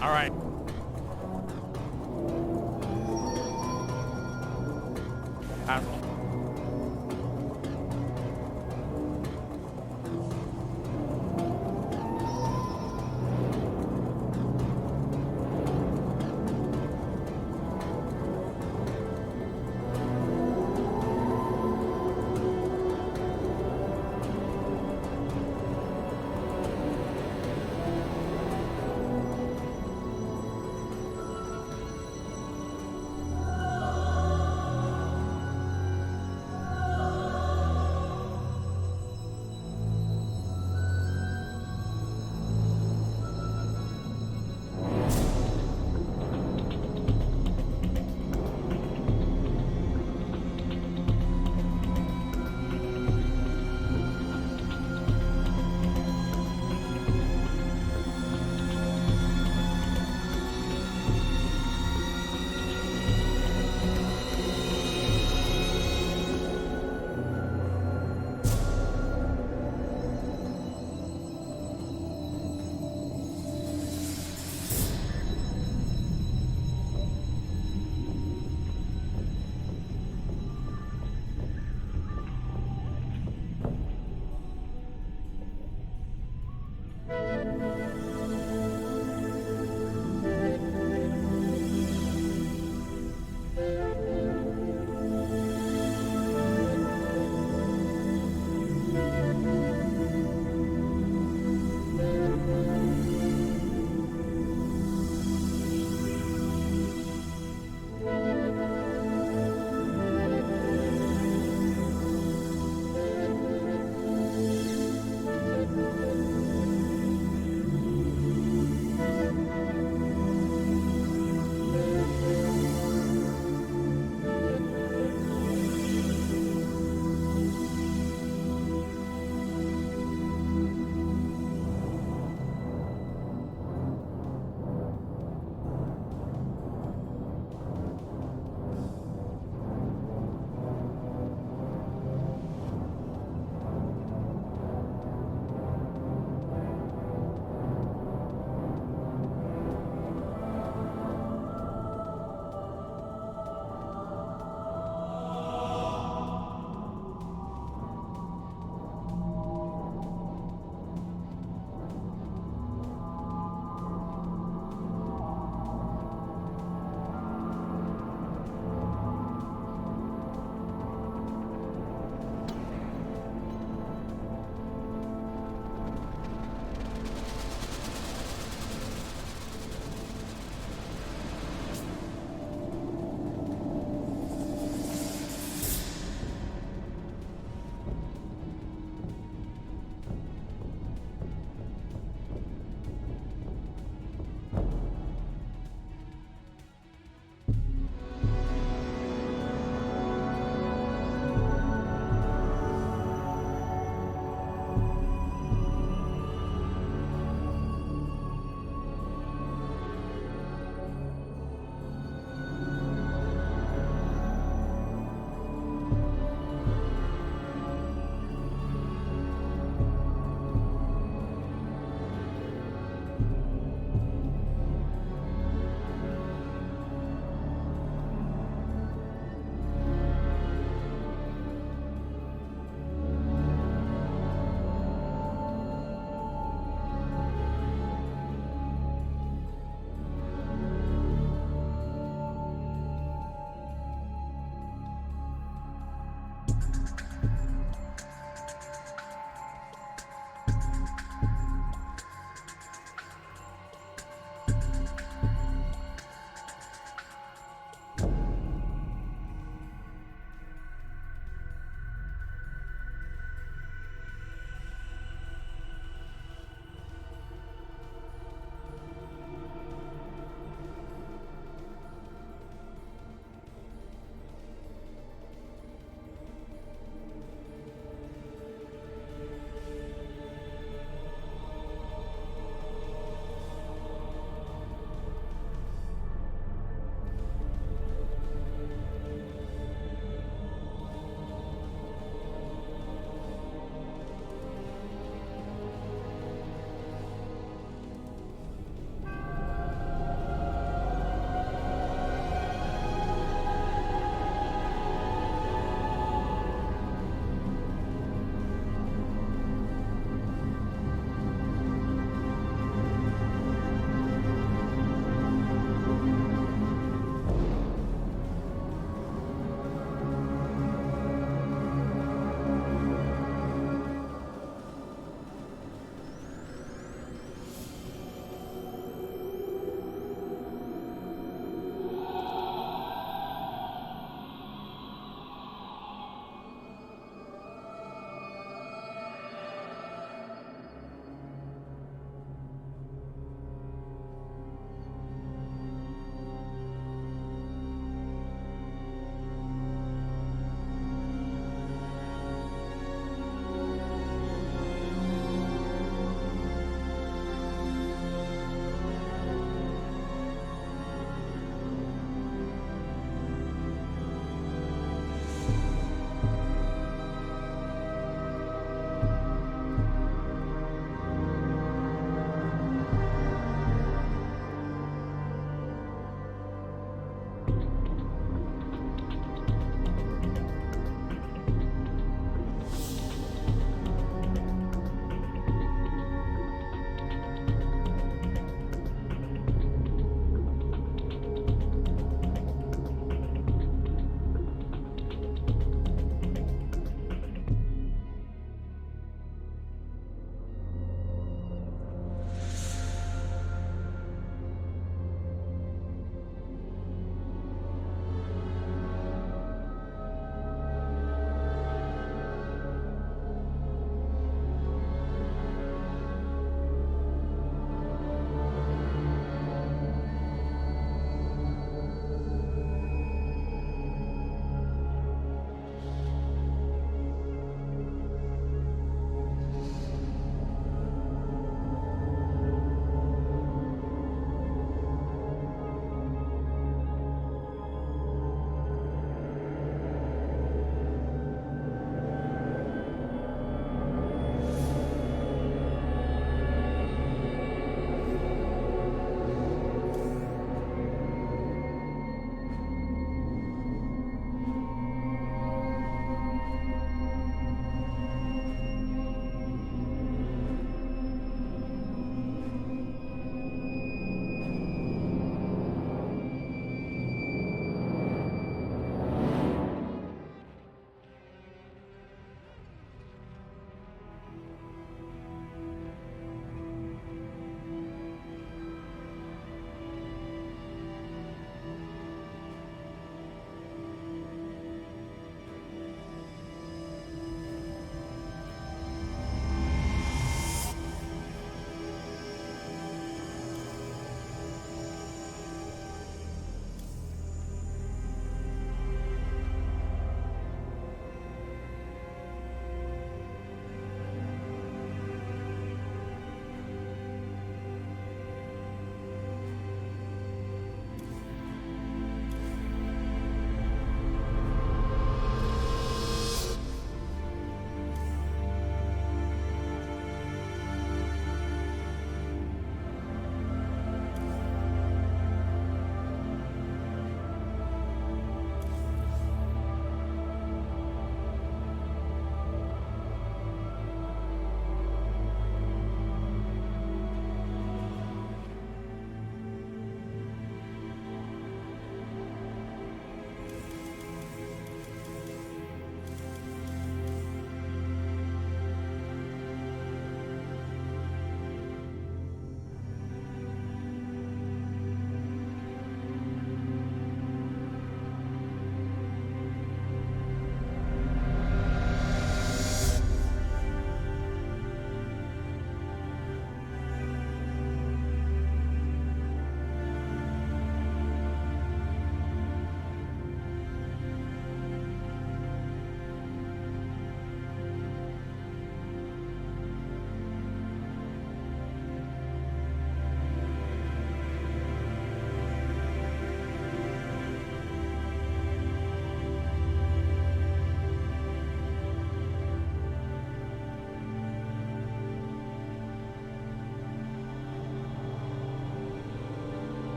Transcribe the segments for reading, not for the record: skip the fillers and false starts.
All right. Asshole.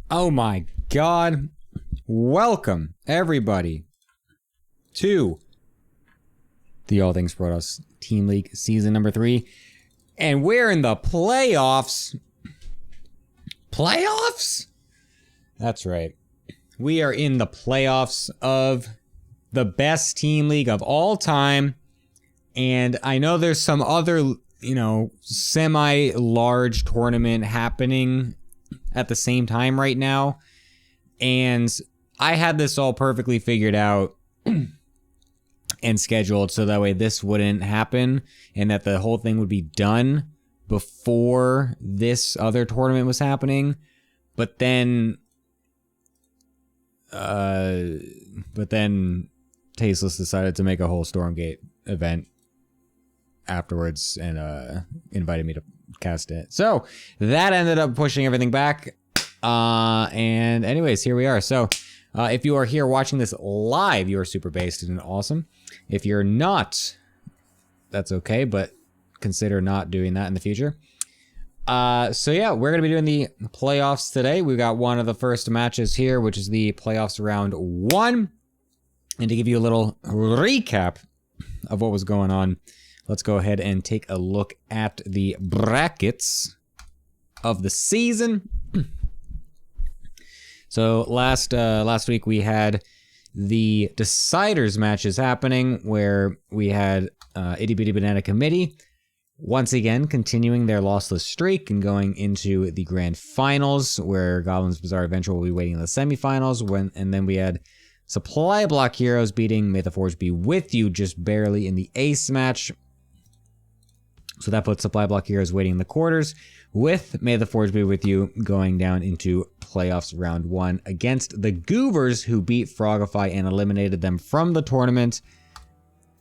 Oh my god. Welcome, everybody, to the All Things Protoss Team League Season number 3. And we're in the playoffs. Playoffs? That's right. We are in the playoffs of the best team league of all time. And I know there's some other, semi-large tournament happening at the same time right now. And I had this all perfectly figured out and scheduled so that way this wouldn't happen and that the whole thing would be done before this other tournament was happening. But then Tasteless decided to make a whole Stormgate event afterwards and invited me to cast it. So that ended up pushing everything back. And anyways, here we are. So if you are here watching this live, you are super based and awesome. If you're not, that's okay, but consider not doing that in the future. So yeah, we're going to be doing the playoffs today. We've got one of the first matches here, which is the playoffs round 1. And to give you a little recap of what was going on, let's go ahead and take a look at the brackets of the season. So last week we had the deciders matches happening where we had Itty Bitty Banana Committee once again continuing their lossless streak and going into the grand finals where Goblin's Bizarre Adventure will be waiting in the semifinals. And then we had Supply Block Heroes beating May the Forge Be With You just barely in the ace match. So that puts Supply Block Heroes waiting in the quarters, with May the Forge Be With You going down into playoffs round 1 against the Goobers, who beat Frogify and eliminated them from the tournament.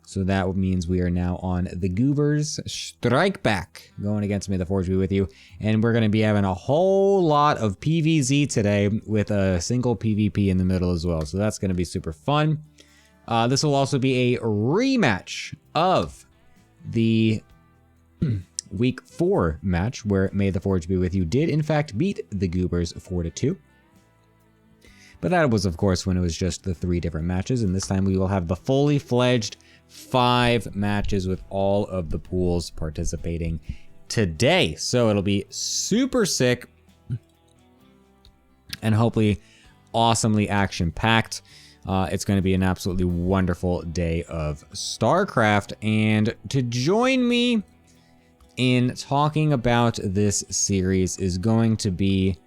So that means we are now on the Goobers Strike Back, going against May the Forge Be With You. And we're going to be having a whole lot of PvZ today with a single PvP in the middle as well. So that's going to be super fun. This will also be a rematch of the Week 4 match where May the Forge Be With You did in fact beat the Goobers 4-2. But that was of course when it was just the 3 different matches, and this time we will have the fully fledged 5 matches with all of the pools participating today. So it'll be super sick and hopefully awesomely action-packed. It's going to be an absolutely wonderful day of StarCraft, and to join me in talking about this series is going to be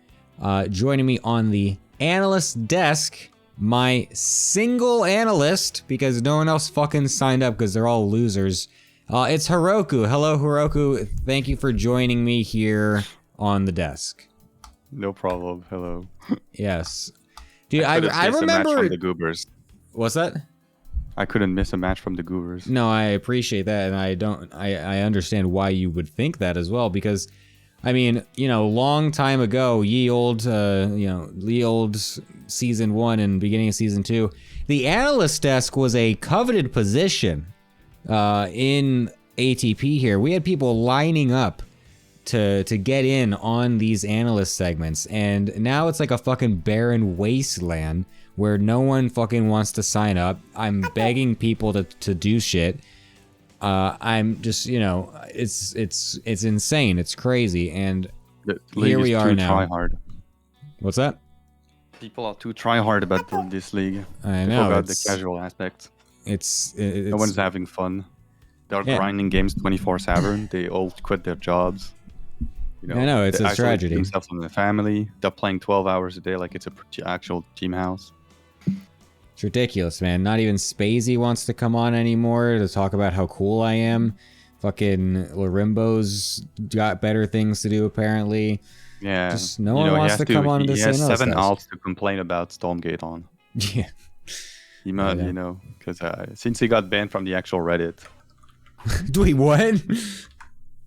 joining me on the analyst desk, my single analyst, because no one else fucking signed up because they're all losers. It's Heroku. Hello, Heroku. Thank you for joining me here on the desk. No problem. Hello. Yes. Dude, I remember... From the Goobers. What's that? I couldn't miss a match from the Goobers. No, I appreciate that, and I understand why you would think that as well, because, I mean, long time ago, ye olde season 1 and beginning of season 2, the analyst desk was a coveted position in ATP here. We had people lining up to get in on these analyst segments, and now it's like a fucking barren wasteland where no one fucking wants to sign up. I'm begging people to do shit. I'm just, it's insane. It's crazy. And here we are now. Try hard. What's that? People are too try hard about this league. I know. About the casual aspect. It's no one's having fun. They're grinding games 24/7. They all quit their jobs. I know, it's a tragedy. Themselves from the family. They're playing 12 hours a day like it's a actual team house. It's ridiculous, man. Not even Spacey wants to come on anymore to talk about how cool I am. Fucking Larimbo's got better things to do, apparently. Yeah. Just no one wants to come on to say no. He has 7 alts to complain about Stormgate on. Yeah. He might, because since he got banned from the actual Reddit. Wait, what?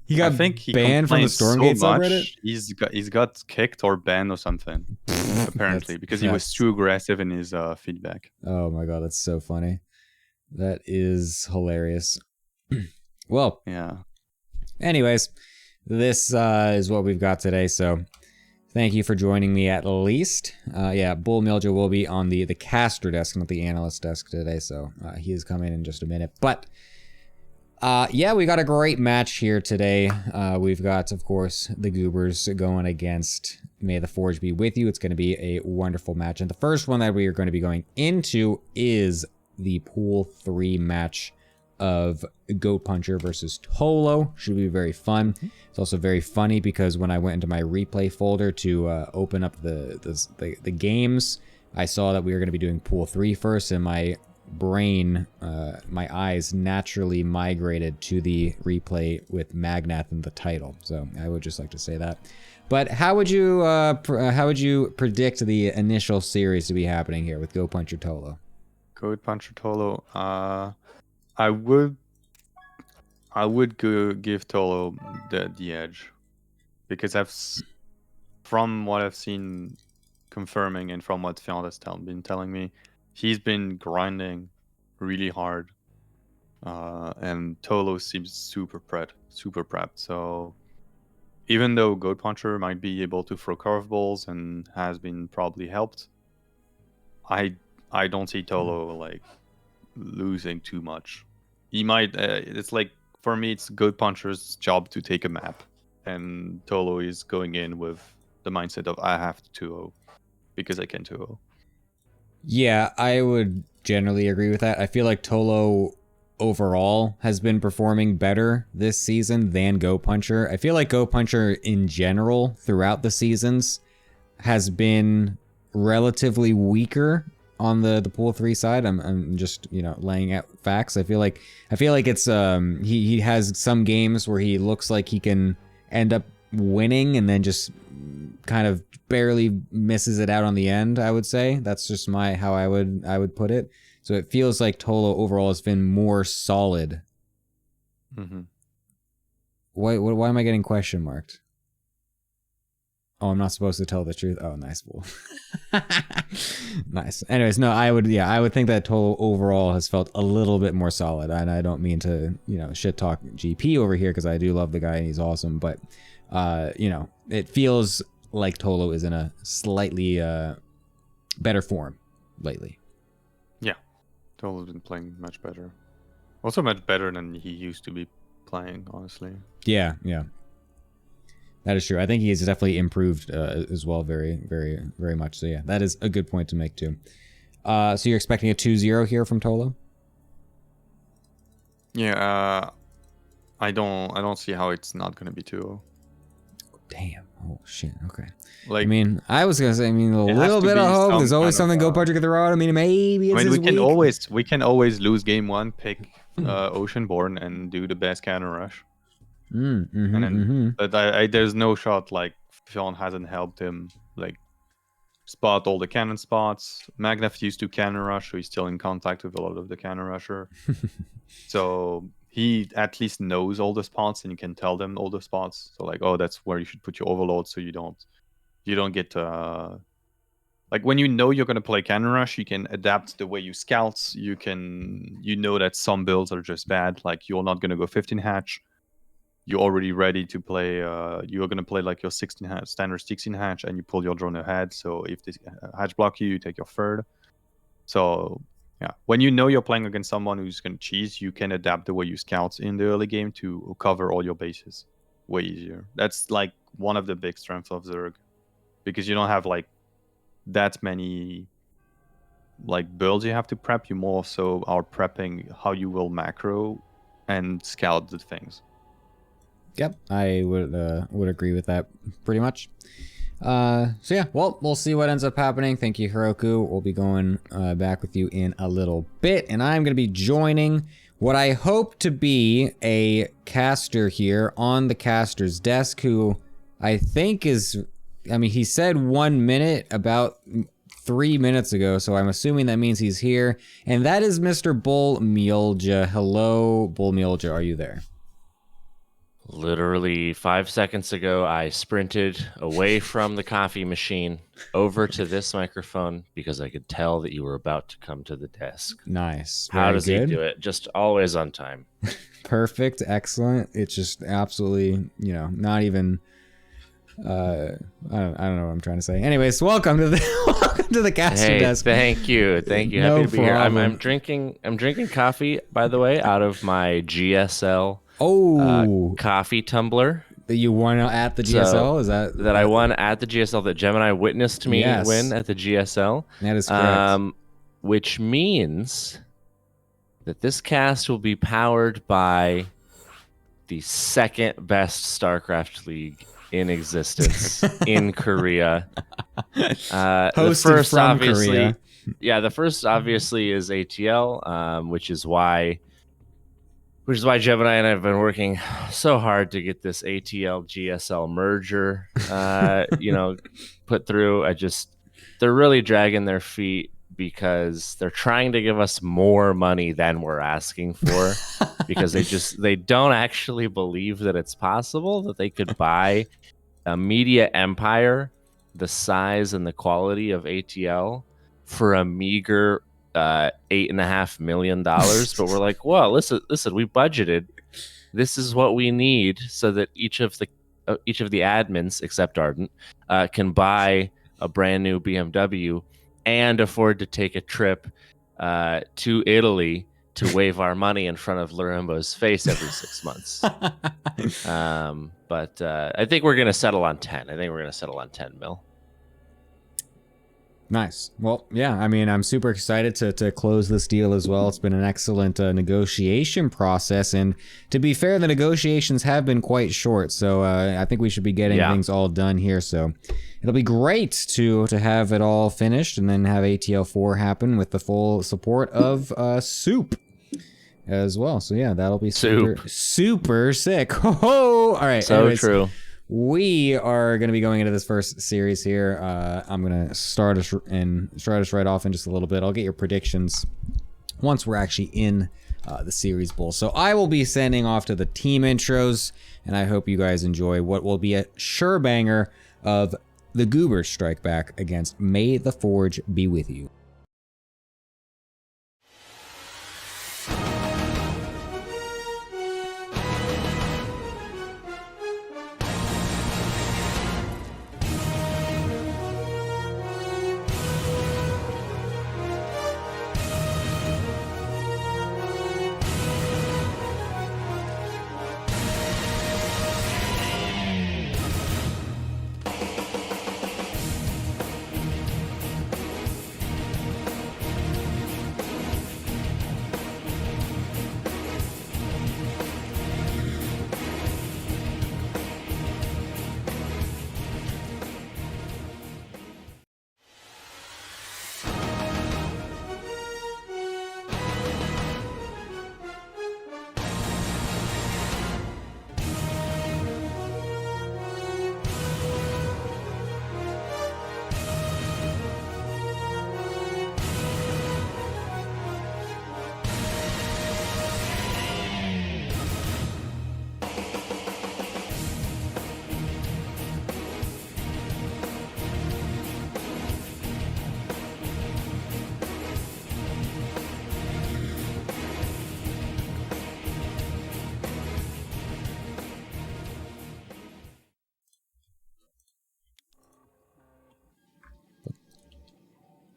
He got banned from the Stormgate subreddit? He's got kicked or banned or something, apparently, because he was too aggressive in his feedback. Oh my god, that's so funny. That is hilarious. Well, yeah. Anyways, this is what we've got today. So Thank you for joining me at least. Yeah, Bull Milja will be on the caster desk, not the analyst desk today, so he is coming in just a minute. But yeah, we got a great match here today. We've got, of course, the Goobers going against May the Forge Be With You. It's going to be a wonderful match. And the first one that we are going to be going into is the Pool 3 match of Goat Puncher versus Tolo. Should be very fun. It's also very funny because when I went into my replay folder to open up the games, I saw that we were going to be doing Pool 3 first, and my brain, my eyes naturally migrated to the replay with Magnath in the title. So I would just like to say that. But how would you predict the initial series to be happening here with Goat Puncher Tolo? Goat Puncher Tolo. I would give Tolo the edge, because from what I've seen confirming and from what Fion has been telling me, he's been grinding really hard, and Tolo seems super prepped. So even though Goat Puncher might be able to throw curveballs and has been probably helped, I don't see Tolo like losing too much. He might. It's like, for me, it's Goat Puncher's job to take a map, and Tolo is going in with the mindset of I have to 2-0 because I can 2-0. Yeah, I would generally agree with that. I feel like Tolo overall has been performing better this season than Goat Puncher. I feel like Goat Puncher in general throughout the seasons has been relatively weaker on the Pool 3 side. I'm just, laying out facts. I feel like it's he has some games where he looks like he can end up winning and then just kind of barely misses it out on the end, I would say. That's just how I would put it. So it feels like Tolo overall has been more solid. Mm-hmm. Why am I getting question marked? Oh, I'm not supposed to tell the truth. Oh, nice, Bull. Nice. Anyways, no, I would think that Tolo overall has felt a little bit more solid. And I don't mean to, shit talk GP over here, because I do love the guy and he's awesome. But, it feels like Tolo is in a slightly better form lately. Yeah, Tolo's been playing much better. Also much better than he used to be playing, honestly. Yeah. That is true. I think he has definitely improved as well, very, very, very much. So yeah, that is a good point to make too. So you're expecting a 2-0 here from Tolo? Yeah, I don't see how it's not gonna be 2-0. Damn. Oh shit. Okay. Like, I was gonna say, a little bit of hope. There's always something Goat Puncher can throw out. Maybe it's his week. we can always lose game 1, pick Oceanborn, and do the best counter rush. But there's no shot like Fion hasn't helped him like spot all the cannon spots. Magnath used to cannon rush, so he's still in contact with a lot of the cannon rusher. So he at least knows all the spots, and you can tell them all the spots. So like, oh, that's where you should put your overload, so you don't get like, when you're gonna play cannon rush, you can adapt the way you scout. You know that some builds are just bad. Like, you're not gonna go 15 hatch. You're already ready to play. You're gonna play like your 16 hatch, standard 16 hatch, and you pull your drone ahead. So if this hatch block you take your third. So yeah, when you're playing against someone who's gonna cheese, you can adapt the way you scout in the early game to cover all your bases way easier. That's like one of the big strengths of Zerg, because you don't have like that many like builds you have to prep. You more so are prepping how you will macro and scout the things. Yep, I would agree with that pretty much. So yeah, well, we'll see what ends up happening. Thank you, Heroku. We'll be going back with you in a little bit, and I'm going to be joining what I hope to be a caster here on the caster's desk, who I think is, he said 1 minute about 3 minutes ago, so I'm assuming that means he's here, and that is Mr. Bull Milja. Hello, Bull Milja, are you there? Literally 5 seconds ago, I sprinted away from the coffee machine over to this microphone because I could tell that you were about to come to the desk. Nice. How does he do it? Just always on time. Perfect. Excellent. It's just absolutely, not even I don't know what I'm trying to say. Anyways, welcome to the welcome to the caster Hey, desk. thank you. No Happy to be here. I'm problem. drinking coffee, by the way, out of my GSL Oh, coffee tumbler you won at the GSL? Is that I won at the GSL that Gemini witnessed me Yes. win at the GSL. That is correct. Which means that this cast will be powered by the second best StarCraft League in existence in Korea. The Hosted first, from obviously, Korea. yeah, the first obviously is ATL, which is why Gemini and I have been working so hard to get this ATL GSL merger, put through. They're really dragging their feet because they're trying to give us more money than we're asking for because they don't actually believe that it's possible that they could buy a media empire the size and the quality of ATL for a meager $8.5 million. But we're like, well, listen, we budgeted. This is what we need so that each of the admins, except Ardent, can buy a brand new BMW and afford to take a trip to Italy to wave our money in front of Lorenbo's face every 6 months. But I think we're going to settle on 10. I think we're going to settle on 10 mil. Nice. Well, yeah, I mean, I'm super excited to close this deal as well. It's been an excellent negotiation process. And to be fair, the negotiations have been quite short. So I think we should be getting things all done here. So it'll be great to have it all finished and then have ATL4 happen with the full support of Soup as well. So yeah, that'll be super sick. Ho! All right. So anyways, true. We are going to be going into this first series here. I'm going to start us right off in just a little bit. I'll get your predictions once we're actually in the Series Bowl. So I will be sending off to the team intros, and I hope you guys enjoy what will be a sure banger of the Goobers strike back against May the Forge Be With You.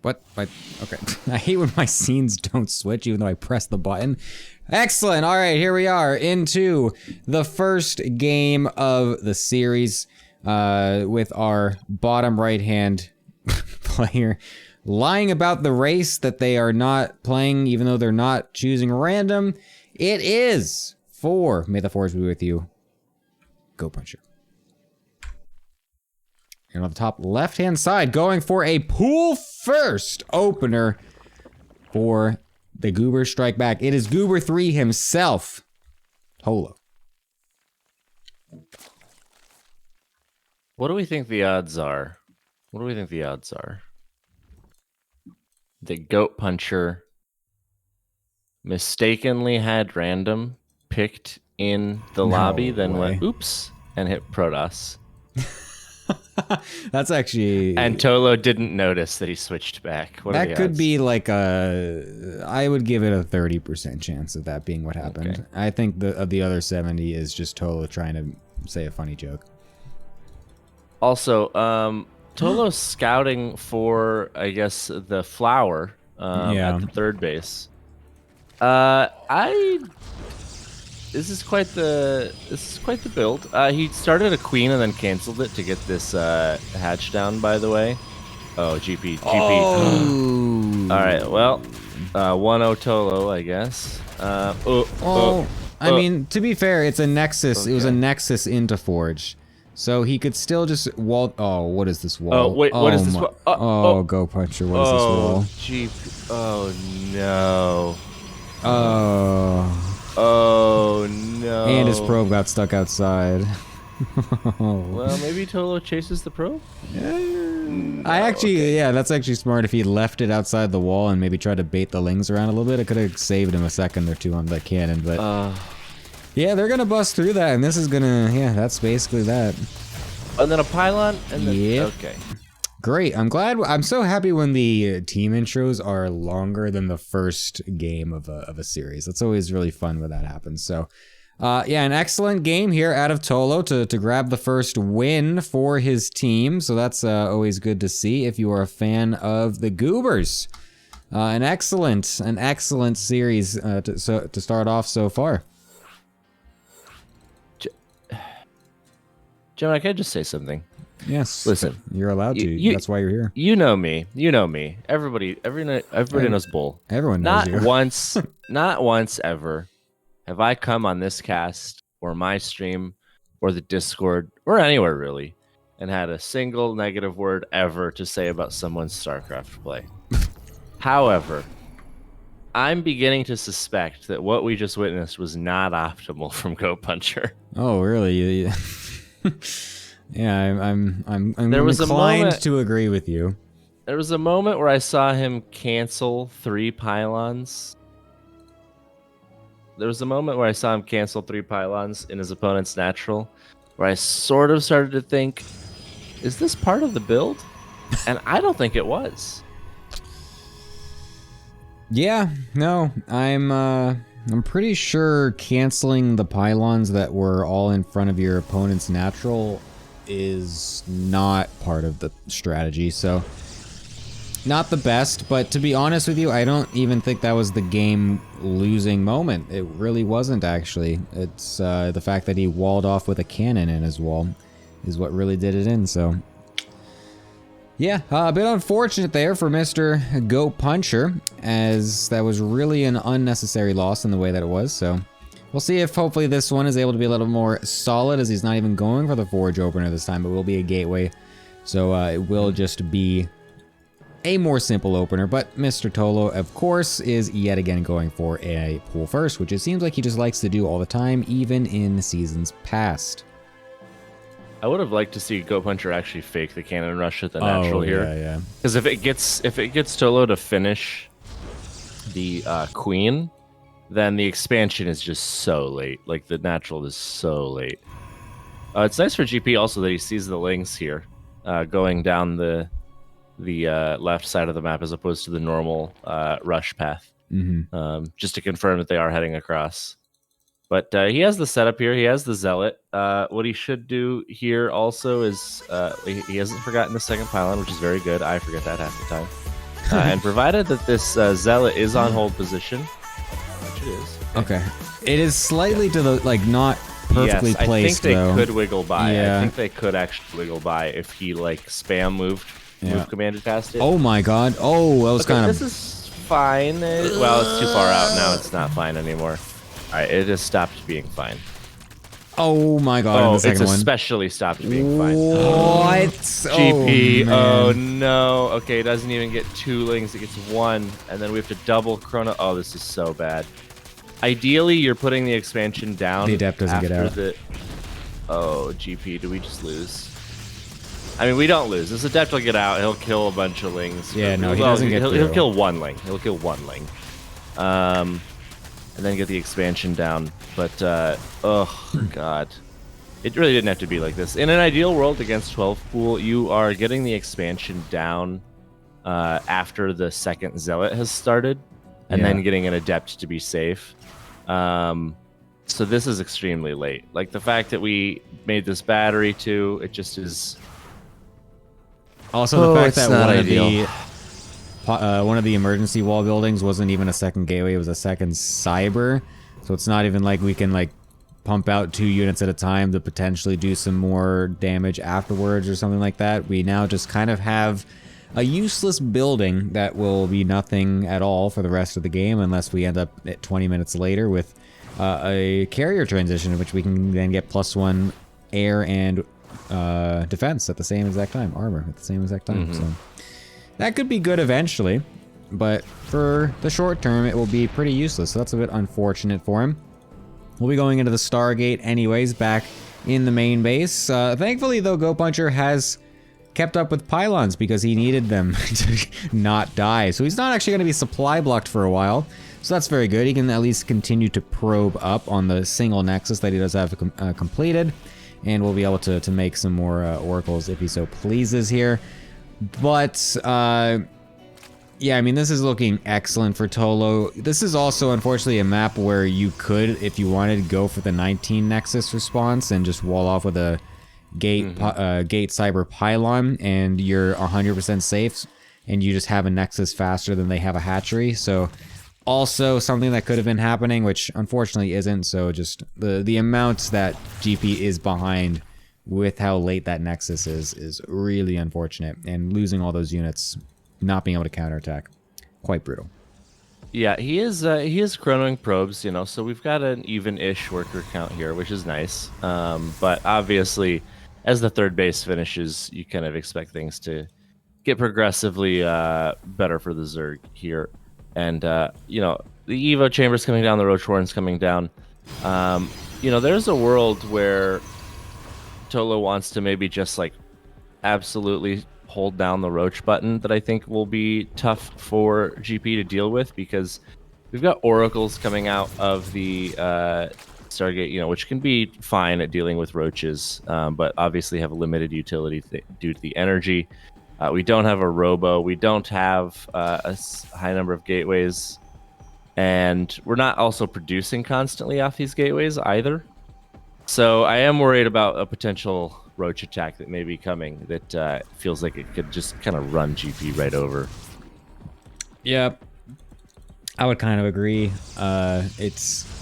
What? Okay. I hate when my scenes don't switch even though I press the button. Excellent. All right, here we are into the first game of the series with our bottom right-hand player lying about the race that they are not playing even though they're not choosing random. It is for May the Force be with you. Go Puncher. And on the top left-hand side, going for a pool first opener for the Goober Strike Back. It is Goober 3 himself, Holo. What do we think the odds are? That Goat Puncher mistakenly had random picked in the lobby, then went oops and hit Protoss. That's actually... And Tolo didn't notice that he switched back. That could be like a... I would give it a 30% chance of that being what happened. Okay. I think of the other 70 is just Tolo trying to say a funny joke. Also, Tolo's scouting for, I guess, the flower Yeah. at the third base. This is quite the build. He started a queen and then canceled it to get this hatch down. By the way, GP. Oh. All right, well, 1-0 Tolo, I guess. I mean, to be fair, it's a Nexus. Okay. It was a Nexus into Forge. So he could still just wall. Oh, what is this wall? Oh, wait, what is this wall? Go Puncher, what is this wall? GP. Oh, no. Oh. No. And his probe got stuck outside. Well, maybe Tolo chases the probe? That's actually smart. If he left it outside the wall and maybe tried to bait the lings around a little bit, it could have saved him a second or two on that cannon, but... yeah, they're gonna bust through that, and this is gonna... Yeah, that's basically that. And then a pylon, and then... Yep. Okay. Great. I'm so happy when the team intros are longer than the first game of a series. That's always really fun when that happens. So, yeah, an excellent game here out of Tolo to grab the first win for his team. So that's always good to see if you are a fan of the Goobers. An excellent series to start off so far. Gemini, can I just say something? Yes. Listen, you're allowed to. That's why you're here. You know me. Everybody knows Bull. Everyone knows you. Not once ever have I come on this cast or my stream or the Discord or anywhere really and had a single negative word ever to say about someone's StarCraft play. However, I'm beginning to suspect that what we just witnessed was not optimal from Go Puncher. Oh, really? Yeah, I'm There was inclined to agree with you. There was a moment where I saw him cancel 3 pylons. In his opponent's natural, where I sort of started to think, is this part of the build? And I don't think it was. Yeah, no, I'm pretty sure canceling the pylons that were all in front of your opponent's natural is not part of the strategy, so not the best, but to be honest with you, I don't even think that was the game losing moment. It really wasn't, actually. It's the fact that he walled off with a cannon in his wall is what really did it in, so yeah, a bit unfortunate there for Mr. Go Puncher, as that was really an unnecessary loss in the way that it was, so we'll see if hopefully this one is able to be a little more solid, as he's not even going for the Forge opener this time, but will be a gateway. So it will just be a more simple opener, but Mr. Tolo, of course, is yet again going for a pull first, which it seems like he just likes to do all the time, even in seasons past. I would have liked to see Go Puncher actually fake the cannon rush at the natural here. Yeah. Because if it gets Tolo to finish the queen, then the expansion is just so late. Like, the natural is so late. It's nice for GP also that he sees the lings here, going down the left side of the map as opposed to the normal rush path. Just to confirm that they are heading across. But he has the setup here. He has the Zealot. What he should do here also is he hasn't forgotten the second pylon, which is very good. I forget that half the time. And provided that this Zealot is on hold position, which it is. Okay. It is slightly to the, like, not perfectly placed, I think though. they could wiggle by. Yeah. I think they could actually wiggle by if he, like, spam move commanded past it. Oh my god. Oh, that was kind of... This is fine. Well, it's too far out now. It's not fine anymore. All right, it has stopped being fine. Oh my god, Oh, the second it's one. especially stopped being fine. What? GP, oh no. Okay, it doesn't even get 2 lings, it gets 1, and then we have to double chrono. Oh, this is so bad. Ideally, you're putting the expansion down. The Adept doesn't get out. Oh, GP, do we just lose? I mean, we don't lose. This Adept will get out, he'll kill a bunch of lings. Yeah, no, he doesn't get He'll kill 1 ling. He'll kill 1 ling. And then get the expansion down. But, oh, God. It really didn't have to be like this. In an ideal world against 12 pool, you are getting the expansion down after the second Zealot has started, and then getting an Adept to be safe. So this is extremely late. Like, the fact that we made this battery too, it just is Also, the fact it's that not one ideal. of the emergency wall buildings wasn't even a second gateway; it was a second cyber. So it's not even like we can like pump out 2 units at a time to potentially do some more damage afterwards or something like that. We now just kind of have a useless building that will be nothing at all for the rest of the game unless we end up at 20 minutes later with a carrier transition in which we can then get +1 air and defense at the same exact time, armor at the same exact time. So that could be good eventually, but for the short term it will be pretty useless, so that's a bit unfortunate for him. We'll be going into the Stargate anyways, back in the main base. Thankfully though, Go Puncher has kept up with pylons because he needed them to not die, so he's not actually going to be supply blocked for a while. So that's very good. He can at least continue to probe up on the single nexus that he does have completed, and we'll be able to make some more oracles if he so pleases here. But yeah, I mean, this is looking excellent for Tolo. This is also unfortunately a map where you could, if you wanted, go for the 19 nexus response and just wall off with a gate gate cyber pylon, and you're 100% safe, and you just have a nexus faster than they have a hatchery. So also something that could have been happening, which unfortunately isn't. So just the amount that GP is behind with how late that nexus is really unfortunate, and losing all those units, not being able to counterattack, quite brutal. Yeah, he is chronoing probes, you know, so we've got an even-ish worker count here, which is nice. But obviously, as the third base finishes, you kind of expect things to get progressively better for the Zerg here. And, you know, the Evo Chamber's coming down, the Roach Warren's coming down. You know, there's a world where Tolo wants to maybe just, like, absolutely hold down the Roach button that I think will be tough for GP to deal with, because we've got oracles coming out of the Stargate, you know, which can be fine at dealing with roaches, but obviously have a limited utility due to the energy. We don't have a robo. We don't have a high number of gateways, and we're not also producing constantly off these gateways either. So I am worried about a potential roach attack that may be coming that feels like it could just kind of run GP right over. Yep, I would kind of agree.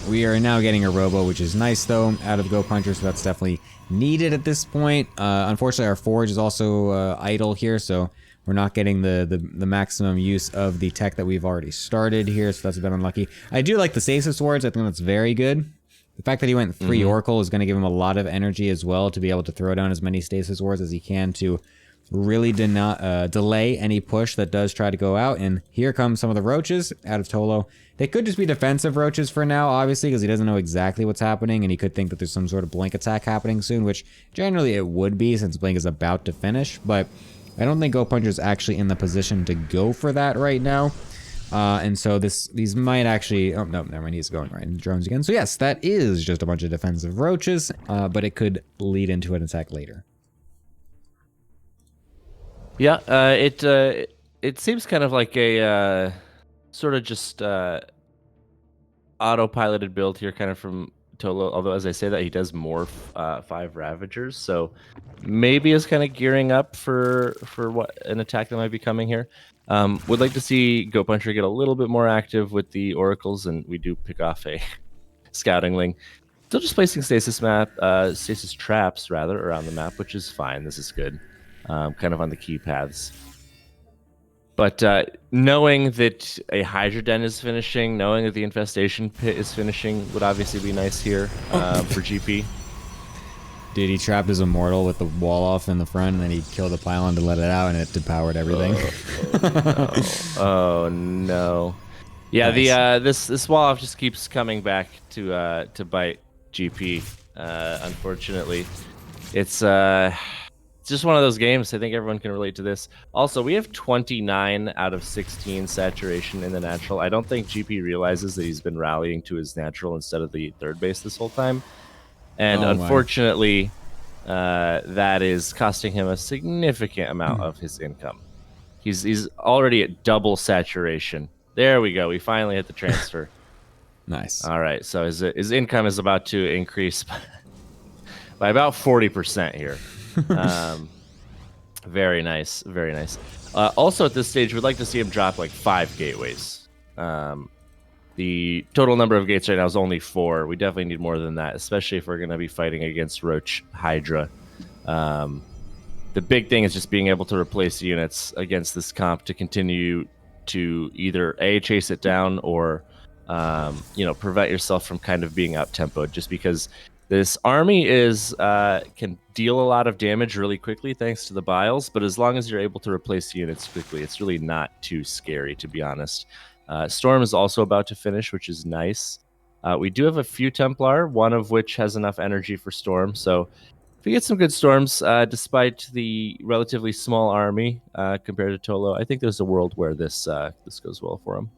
We are now getting a robo, which is nice though, out of Go Puncher, so that's definitely needed at this point. Unfortunately, our forge is also idle here, so we're not getting the maximum use of the tech that we've already started here, so that's a bit unlucky. I do like the stasis wards. I think that's very good. The fact that he went 3 Oracle is going to give him a lot of energy as well to be able to throw down as many stasis wards as he can to really delay any push that does try to go out. And here come some of the roaches out of Tolo. They could just be defensive roaches for now, obviously, because he doesn't know exactly what's happening, and he could think that there's some sort of blink attack happening soon, which generally it would be since blink is about to finish. But I don't think Go Puncher's actually in the position to go for that right now. And so these might actually... Oh, no, never mind. He's going right into drones again. So yes, that is just a bunch of defensive roaches, but it could lead into an attack later. Yeah, it seems kind of like a sort of just autopiloted build here, kind of from Tolo. Although, as I say that, he does morph 5 Ravagers, so maybe is kind of gearing up for what an attack that might be coming here. Would like to see Go Puncher get a little bit more active with the oracles, and we do pick off a scouting link. Still just placing stasis traps rather around the map, which is fine. This is good. Kind of on the key paths. But knowing that a Hydra Den is finishing, knowing that the Infestation Pit is finishing would obviously be nice here for GP. Dude, he trapped his Immortal with the wall off in the front, and then he killed the pylon to let it out, and it depowered everything. Oh no. Yeah, nice. This wall off just keeps coming back to bite GP. Unfortunately, it's just one of those games. I think everyone can relate to this. Also, we have 29 out of 16 saturation in the natural. I don't think GP realizes that he's been rallying to his natural instead of the third base this whole time. And unfortunately, that is costing him a significant amount of his income. He's already at double saturation. There we go. We finally hit the transfer. Nice. All right. So his income is about to increase by about 40% here. Very nice, very nice. Also, at this stage, we'd like to see him drop like 5 gateways. The total number of gates right now is only 4. We definitely need more than that, especially if we're going to be fighting against Roach Hydra. The big thing is just being able to replace units against this comp to continue to either A, chase it down, or prevent yourself from kind of being out-tempoed, just because this army is can deal a lot of damage really quickly thanks to the biles, but as long as you're able to replace units quickly, it's really not too scary, to be honest. Storm is also about to finish, which is nice. We do have a few Templar, one of which has enough energy for Storm, so if we get some good Storms, despite the relatively small army compared to Tolo, I think there's a world where this goes well for him.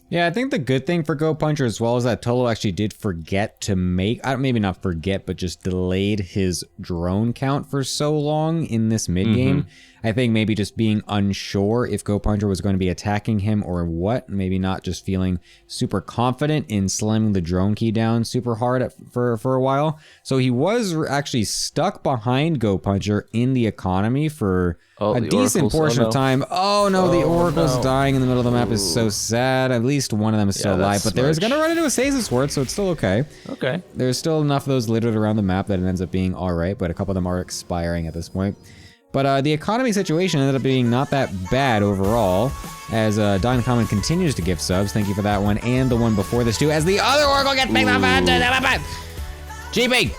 Yeah, I think the good thing for Go Puncher as well is that Tolo actually did forget to make, maybe not forget, but just delayed his drone count for so long in this mid game. I think maybe just being unsure if Go Puncher was going to be attacking him or what, maybe not just feeling super confident in slamming the drone key down super hard for a while. So he was actually stuck behind Go Puncher in the economy for a decent portion of time. Oh no, the Oracle's dying in the middle of the map is so sad. At least one of them is still alive, but there's gonna run into a Stasis Ward, so it's still okay. Okay. There's still enough of those littered around the map that it ends up being alright, but a couple of them are expiring at this point. But the economy situation ended up being not that bad overall, as Don Common continues to give subs. Thank you for that one, and the one before this too, as the other Oracle gets picked up. GB!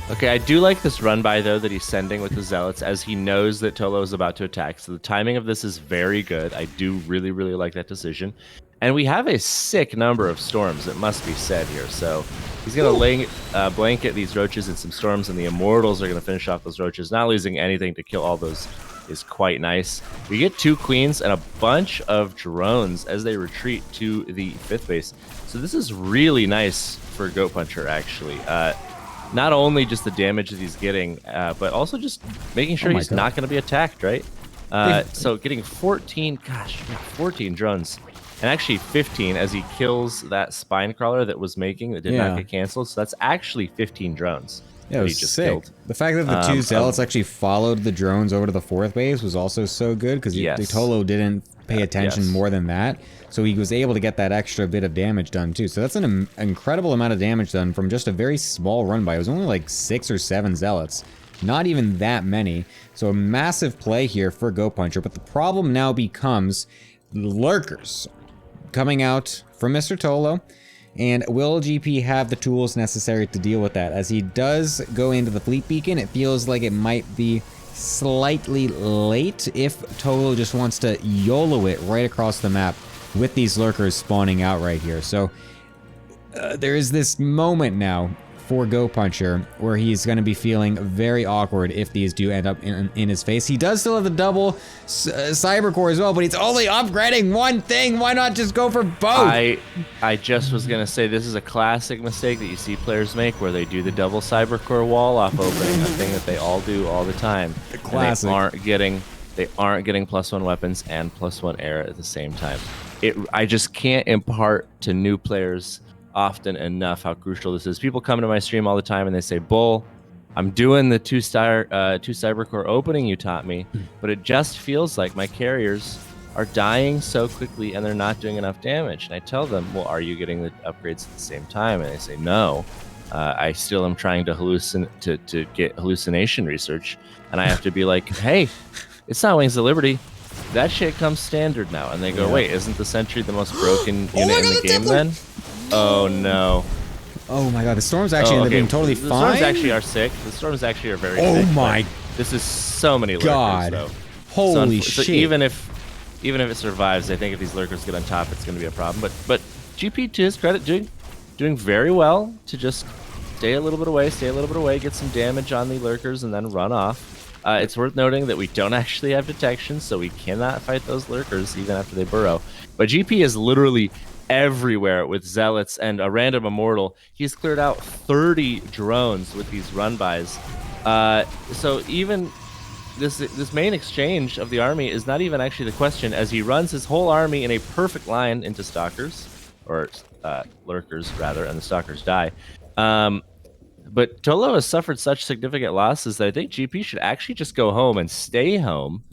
Okay, I do like this run by though that he's sending with the Zealots, as he knows that Tolo is about to attack. So the timing of this is very good. I do really, really like that decision. And we have a sick number of storms, it must be said here. So he's going to blanket these roaches in some storms, and the Immortals are going to finish off those roaches. Not losing anything to kill all those is quite nice. We get 2 queens and a bunch of drones as they retreat to the 5th base. So this is really nice for Goat Puncher, actually. Not only just the damage that he's getting, but also just making sure he's not going to be attacked, right? So getting 14 drones. And actually 15 as he kills that spine crawler that was making that did not get canceled. So that's actually 15 drones. Yeah, it was sick. Killed. The fact that the 2 Zealots actually followed the drones over to the 4th base was also so good, because Tolo didn't pay attention more than that. So he was able to get that extra bit of damage done too. So that's an incredible amount of damage done from just a very small run by. It was only like 6 or 7 Zealots. Not even that many. So a massive play here for Go Puncher. But the problem now becomes lurkers coming out from Mr. Tolo. And will GP have the tools necessary to deal with that? As he does go into the fleet beacon, it feels like it might be slightly late if Tolo just wants to YOLO it right across the map with these lurkers spawning out right here. So there is this moment now for Go Puncher where he's going to be feeling very awkward if these do end up in his face. He does still have the double cyber core as well, but he's only upgrading one thing. Why not just go for both? I just was going to say, this is a classic mistake that you see players make, where they do the double cyber core wall off opening, a thing that they all do all the time. The classic. And they aren't getting +1 weapons and +1 air at the same time. I just can't impart to new players often enough how crucial this is. People come to my stream all the time and they say, Bull, I'm doing the 2 cyber core opening you taught me, but it just feels like my carriers are dying so quickly and they're not doing enough damage. And I tell them, well, are you getting the upgrades at the same time? And they say, no. I still am trying to get hallucination research. And I have to be like, hey, it's not Wings of Liberty. That shit comes standard now. And they go, wait, isn't the Sentry the most broken unit in the game then? Oh no. Oh my god, the storms actually end up being totally fine. The storms actually are sick. The storms actually are very sick. Oh my. This is so many lurkers, god. though. Holy shit. So even if it survives, I think if these lurkers get on top, it's going to be a problem. But GP, to his credit, doing very well to just stay a little bit away, get some damage on the lurkers, and then run off. It's worth noting that we don't actually have detection, so we cannot fight those lurkers even after they burrow. But GP is literally everywhere with Zealots and a random Immortal. He's cleared out 30 drones with these run-bys. So even this main exchange of the army is not even actually the question, as he runs his whole army in a perfect line into Stalkers, or lurkers rather, and the Stalkers die. But Tolo has suffered such significant losses that I think GP should actually just go home and stay home.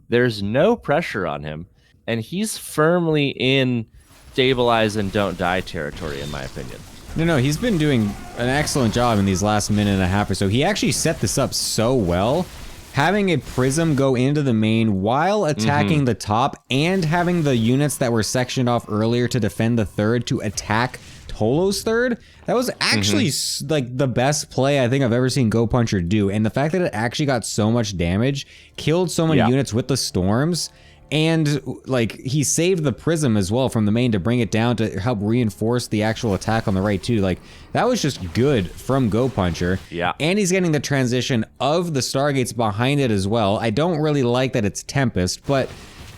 There's no pressure on him, and he's firmly in stabilize and don't die territory, in my opinion. No, he's been doing an excellent job in these last minute and a half or so. He actually set this up so well. Having a prism go into the main while attacking the top and having the units that were sectioned off earlier to defend the third to attack Tolo's third, that was actually like the best play I think I've ever seen Go Puncher do. And the fact that it actually got so much damage, killed so many units with the storms, and like he saved the prism as well from the main to bring it down to help reinforce the actual attack on the right too. Like that was just good from Go Puncher. Yeah. And he's getting the transition of the Stargates behind it as well. I don't really like that it's Tempest, but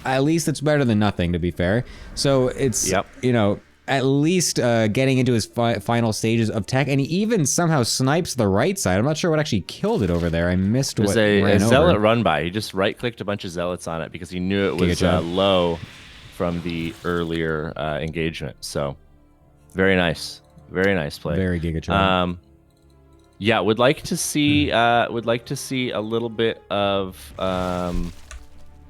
at least it's better than nothing, to be fair. So it's, you know, at least getting into his final stages of tech, and he even somehow snipes the right side. I'm not sure what actually killed it over there. I missed what ran a zealot over. run by. He just right-clicked a bunch of zealots on it because he knew it was low from the earlier engagement. So very nice play. Very Giga yeah, would like to see a little bit of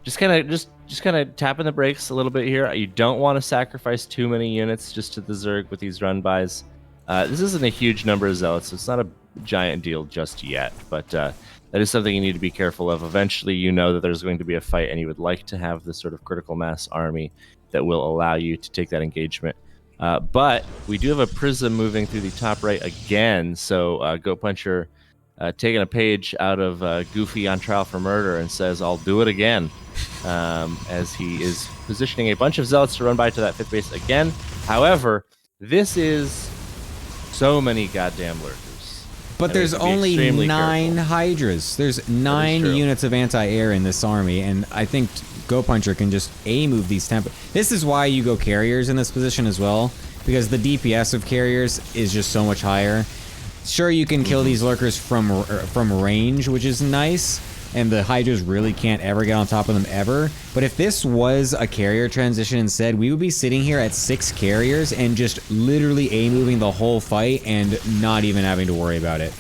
just kind of tapping the brakes a little bit here. You don't want to sacrifice too many units just to the Zerg with these run-bys. This isn't a huge number of zealots, so it's not a giant deal just yet, but that is something you need to be careful of. Eventually, you know that there's going to be a fight, and you would like to have this sort of critical mass army that will allow you to take that engagement. But we do have a prism moving through the top right again, so Go Puncher taking a page out of Goofy on Trial for Murder and says, I'll do it again. As he is positioning a bunch of zealots to run by to that 5th base again. However, this is so many goddamn lurkers. But there's only 9 Hydras. There's 9 units of anti-air in this army, and I think Go Puncher can just A-move these temp. This is why you go carriers in this position as well, because the DPS of carriers is just so much higher. Sure, you can kill these lurkers from range, which is nice, and the Hydras really can't ever get on top of them ever. But if this was a carrier transition instead, we would be sitting here at 6 carriers and just literally A-moving the whole fight and not even having to worry about it.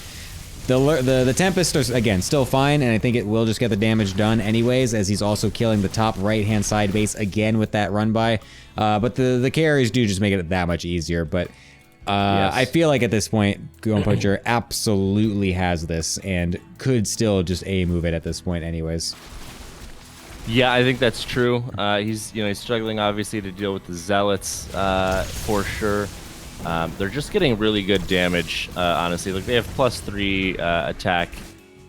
The Tempest is, again, still fine, and I think it will just get the damage done anyways, as he's also killing the top right-hand side base again with that run-by. But the carriers do just make it that much easier, but I feel like at this point, Go Puncher absolutely has this and could still just A-move it at this point anyways. Yeah, I think that's true. He's struggling obviously to deal with the zealots for sure. They're just getting really good damage, honestly. Like they have +3 attack,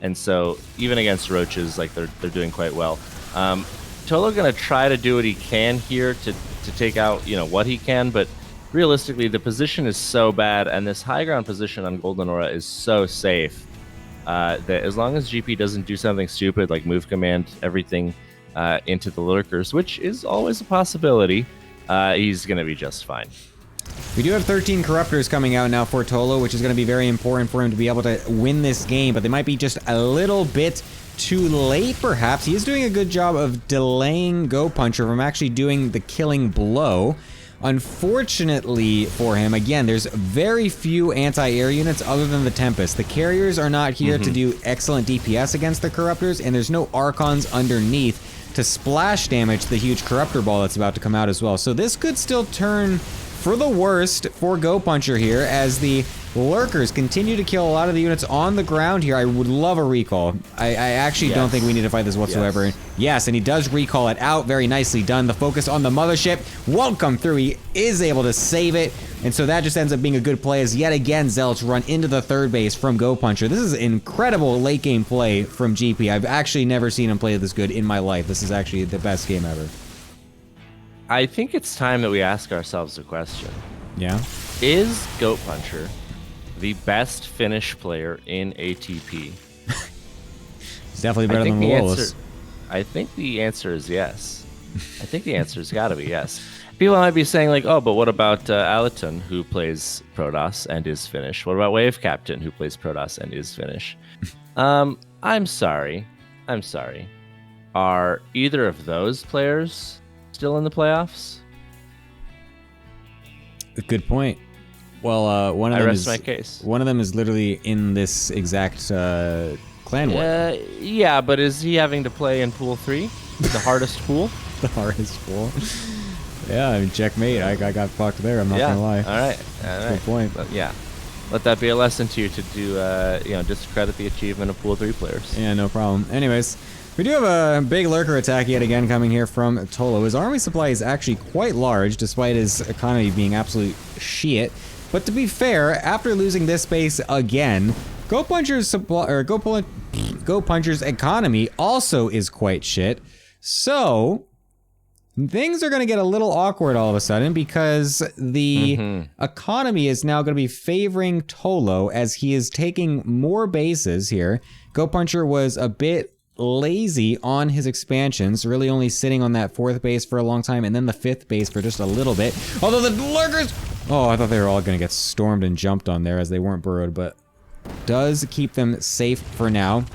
and so even against roaches, like they're doing quite well. Tolo gonna try to do what he can here to take out what he can, but realistically, the position is so bad, and this high ground position on Golden Aura is so safe that as long as GP doesn't do something stupid like move command everything into the lurkers, which is always a possibility, he's going to be just fine. We do have 13 Corruptors coming out now for Tolo, which is going to be very important for him to be able to win this game, but they might be just a little bit too late, perhaps. He is doing a good job of delaying Go Puncher from actually doing the killing blow. Unfortunately for him, again, there's very few anti-air units other than the Tempest. The carriers are not here to do excellent DPS against the Corruptors, and there's no Archons underneath to splash damage the huge Corruptor ball that's about to come out as well. So this could still turn for the worst for Go Puncher here, as the lurkers continue to kill a lot of the units on the ground here. I would love a recall. I actually don't think we need to fight this whatsoever. Yes, and he does recall it out. Very nicely done. The focus on the mothership won't come through. He is able to save it, and so that just ends up being a good play as yet again Zealots run into the 3rd base from Go Puncher. This is incredible late game play from GP. I've actually never seen him play this good in my life. This is actually the best game ever. I think it's time that we ask ourselves a question. Yeah? Is Goat Puncher the best Finnish player in ATP? He's definitely better than Wallace. I think the answer is yes. I think the answer's got to be yes. People might be saying like, oh, but what about Alaton, who plays Protoss and is Finnish? What about Wave Captain, who plays Protoss and is Finnish? I'm sorry. Are either of those players still in the playoffs? Good point. One of I them rest is my case. One of them is literally in this exact clan war. Yeah, but is he having to play in Pool 3? The hardest pool? The hardest pool. Yeah, I mean, checkmate. I got fucked there. I'm not gonna lie. All right. Good point. But yeah. Let that be a lesson to you to do, discredit the achievement of Pool 3 players. Yeah, no problem. Anyways, we do have a big lurker attack yet again coming here from Tolo. His army supply is actually quite large, despite his economy being absolute shit. But to be fair, after losing this base again, Go Puncher's economy also is quite shit. So things are going to get a little awkward all of a sudden because the economy is now going to be favoring Tolo as he is taking more bases here. Go Puncher was a bit lazy on his expansions, really only sitting on that 4th base for a long time and then the 5th base for just a little bit. Although the lurkers... Oh, I thought they were all going to get stormed and jumped on there as they weren't burrowed, but does keep them safe for now.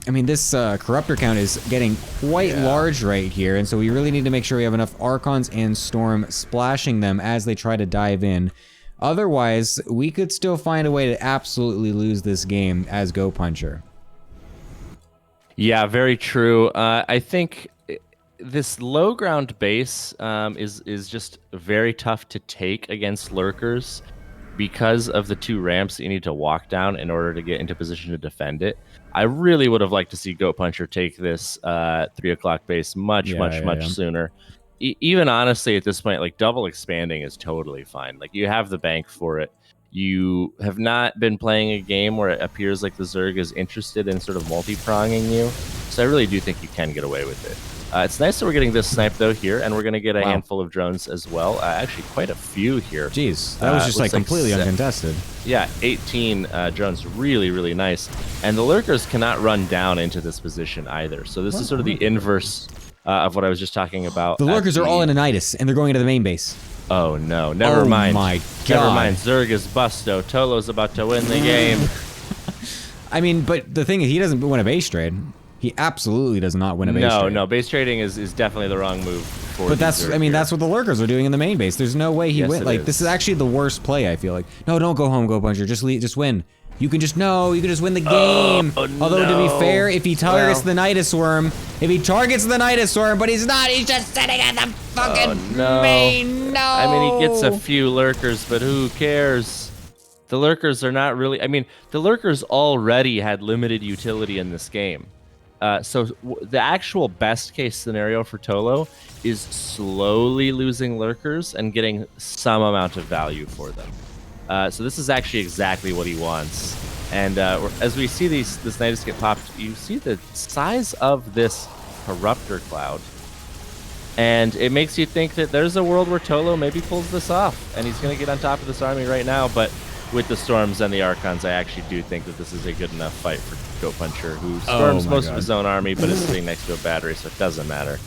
I mean, this corruptor count is getting quite large right here, and so we really need to make sure we have enough Archons and Storm splashing them as they try to dive in. Otherwise, we could still find a way to absolutely lose this game as Go Puncher. Yeah, very true. I think this low ground base is just very tough to take against lurkers because of the 2 ramps that you need to walk down in order to get into position to defend it. I really would have liked to see Goat Puncher take this 3 o'clock base much sooner. Even honestly, at this point, like double expanding is totally fine. Like you have the bank for it. You have not been playing a game where it appears like the Zerg is interested in sort of multi-pronging you. So I really do think you can get away with it. It's nice that we're getting this snipe though here, and we're going to get a handful of drones as well. Actually, quite a few here. Jeez, that was just like completely uncontested. Yeah, 18 drones, really nice. And the lurkers cannot run down into this position either. So this is sort of the inverse of what I was just talking about. The lurkers are all in Anitis, and they're going into the main base. Oh no, never mind. Oh my god. Never mind, Zerg is busto. Tolo's about to win the game. I mean, but the thing is, he doesn't win a base trade. He absolutely does not win a base trade. No, base trading is definitely the wrong move. But that's, I mean, that's what the lurkers are doing in the main base. There's no way he wins. Like, is. This is actually the worst play, I feel like. No, don't go home, Go Puncher. Just win. You can just win the game. Although, to be fair, if he targets the Nidus Worm, but he's not, he's just sitting at the fucking main. No. I mean, he gets a few lurkers, but who cares? The lurkers are not really, I mean, the lurkers already had limited utility in this game. So the actual best case scenario for Tolo is slowly losing lurkers and getting some amount of value for them. So this is actually exactly what he wants. And as we see this Nidus get popped, you see the size of this Corruptor Cloud. And it makes you think that there's a world where Tolo maybe pulls this off. And he's going to get on top of this army right now. But with the Storms and the Archons, I actually do think that this is a good enough fight for Go Puncher, who storms most of his own army, but is sitting next to a battery, so it doesn't matter.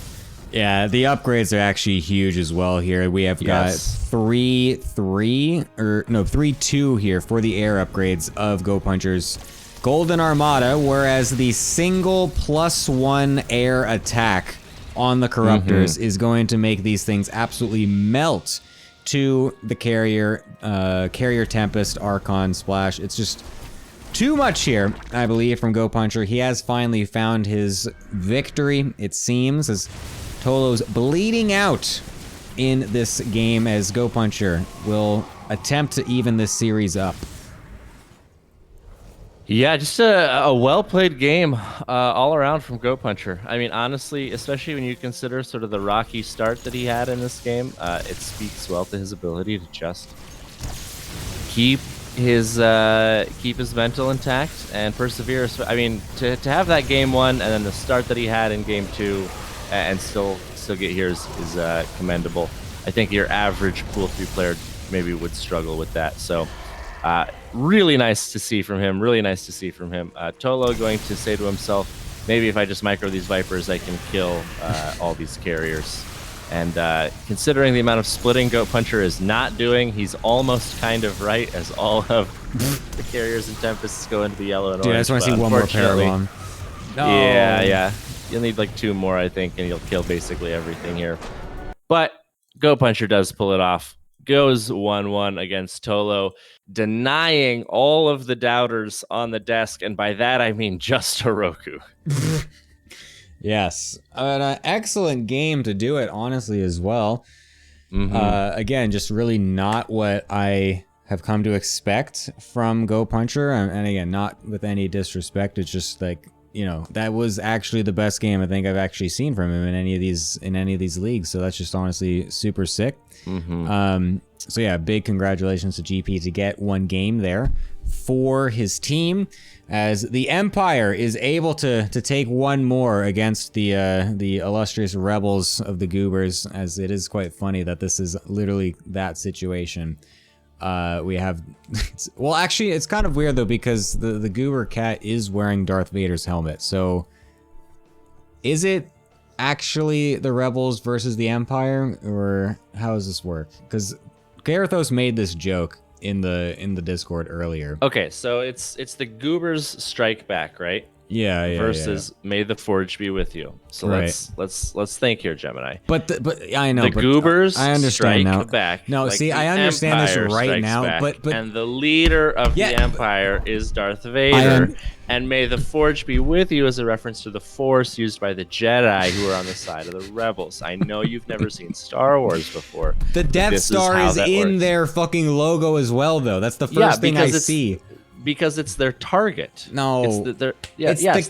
Yeah, the upgrades are actually huge as well here. We have got 3-2 here for the air upgrades of Go Puncher's Golden Armada, whereas the single +1 air attack on the Corruptors is going to make these things absolutely melt to the Carrier Tempest, Archon, Splash. It's just too much here, I believe, from Go Puncher. He has finally found his victory, it seems, as Tolo's bleeding out in this game as Go Puncher will attempt to even this series up. Yeah, just a well-played game all around from Go Puncher. I mean, honestly, especially when you consider sort of the rocky start that he had in this game, it speaks well to his ability to just keep his mental intact and persevere. I mean, to have that game 1 and then the start that he had in game 2 and still get here is commendable. I think your average Pool 3 player maybe would struggle with that. So really nice to see from him. Tolo going to say to himself, maybe if I just micro these Vipers, I can kill all these carriers. And considering the amount of splitting Goat Puncher is not doing, he's almost kind of right, as all of the carriers and Tempests go into the yellow and orange. Dude, I just want to see one more Parabon. No. Yeah. You'll need like 2 more, I think, and you'll kill basically everything here. But Goat Puncher does pull it off. goes 1-1 against Tolo, denying all of the doubters on the desk. And by that, I mean just Heroku. Yes. An excellent game to do it, honestly, as well. Again, just really not what I have come to expect from Go Puncher. And again, not with any disrespect. It's just like, you know, that was actually the best game I think I've actually seen from him in any of these leagues. So that's just honestly super sick. So yeah, big congratulations to GP to get one game there for his team, as the Empire is able to take one more against the illustrious rebels of the Goobers, as it is quite funny that this is literally that situation. We have, well, actually, it's kind of weird though, because the Goober cat is wearing Darth Vader's helmet. So is it actually the rebels versus the Empire, or how does this work? Because Garethos made this joke in the Discord earlier. Okay, so it's the Goobers Strike Back, right? Yeah. Versus May the Forge be with you. So Right. let's think here, Gemini. But I know The but Goobers I understand strike now. back. No, like see, the I understand this Empire right strikes now, back, but and the leader of Yeah, the Empire is Darth Vader. And May the Forge be with you is a reference to the Force used by the Jedi who are on the side of the Rebels. I know you've never seen Star Wars before. the Death Star is in works. their fucking logo as well, though. That's the first thing I because see. Because it's their target. No, it's the the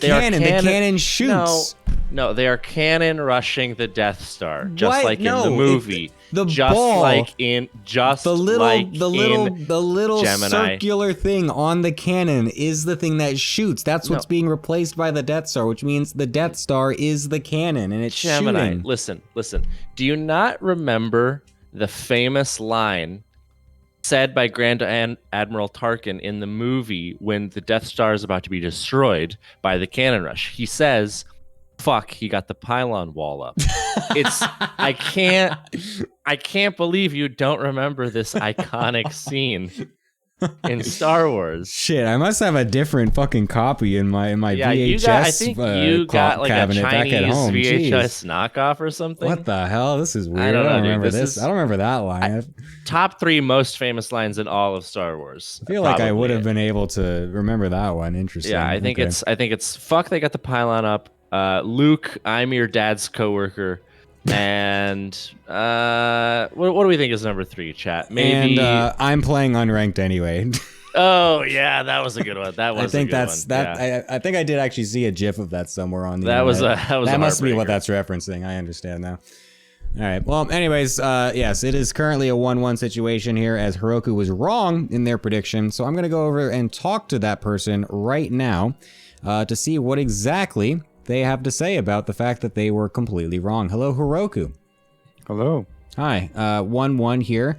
cannon. The cannon shoots. No, they are cannon rushing the Death Star, just What? like No, in the movie. the just ball. like in The little Gemini. circular thing on the cannon is the thing that shoots. That's what's being replaced by the Death Star, which means the Death Star is the cannon, and it's Gemini. shooting. Listen. Do you not remember the famous line said by Grand Admiral Tarkin in the movie when the Death Star is about to be destroyed by the cannon rush? He says, "Fuck, he got the pylon wall up." I can't believe you don't remember this iconic scene in Star Wars. Shit, I must have a different fucking copy in my VHS I think you got like a cabinet Chinese back at home. VHS Jeez. knockoff or something. What the hell? This is weird. don't know, I don't dude. remember This this. is- I don't remember that line. Top 3 most famous lines in all of Star Wars. I feel like I Probably. would have been able to remember that one. Interesting. Yeah, I think it's fuck. They got the pylon up. Luke, I'm your dad's coworker. And what do we think is number 3, chat? Maybe. And I'm playing unranked anyway. Oh yeah, that was a good one. That was. I think a good that's one. that. Yeah. I think I did actually see a GIF of that somewhere on the. That was internet. That must be what heartbreaker. that's referencing. I understand now. All right. Well, anyways, yes, it is currently a 1-1 situation here, as Heroku was wrong in their prediction. So I'm gonna go over and talk to that person right now to see what exactly they have to say about the fact that they were completely wrong. Hello, Heroku. Hello. Hi. 1-1 here.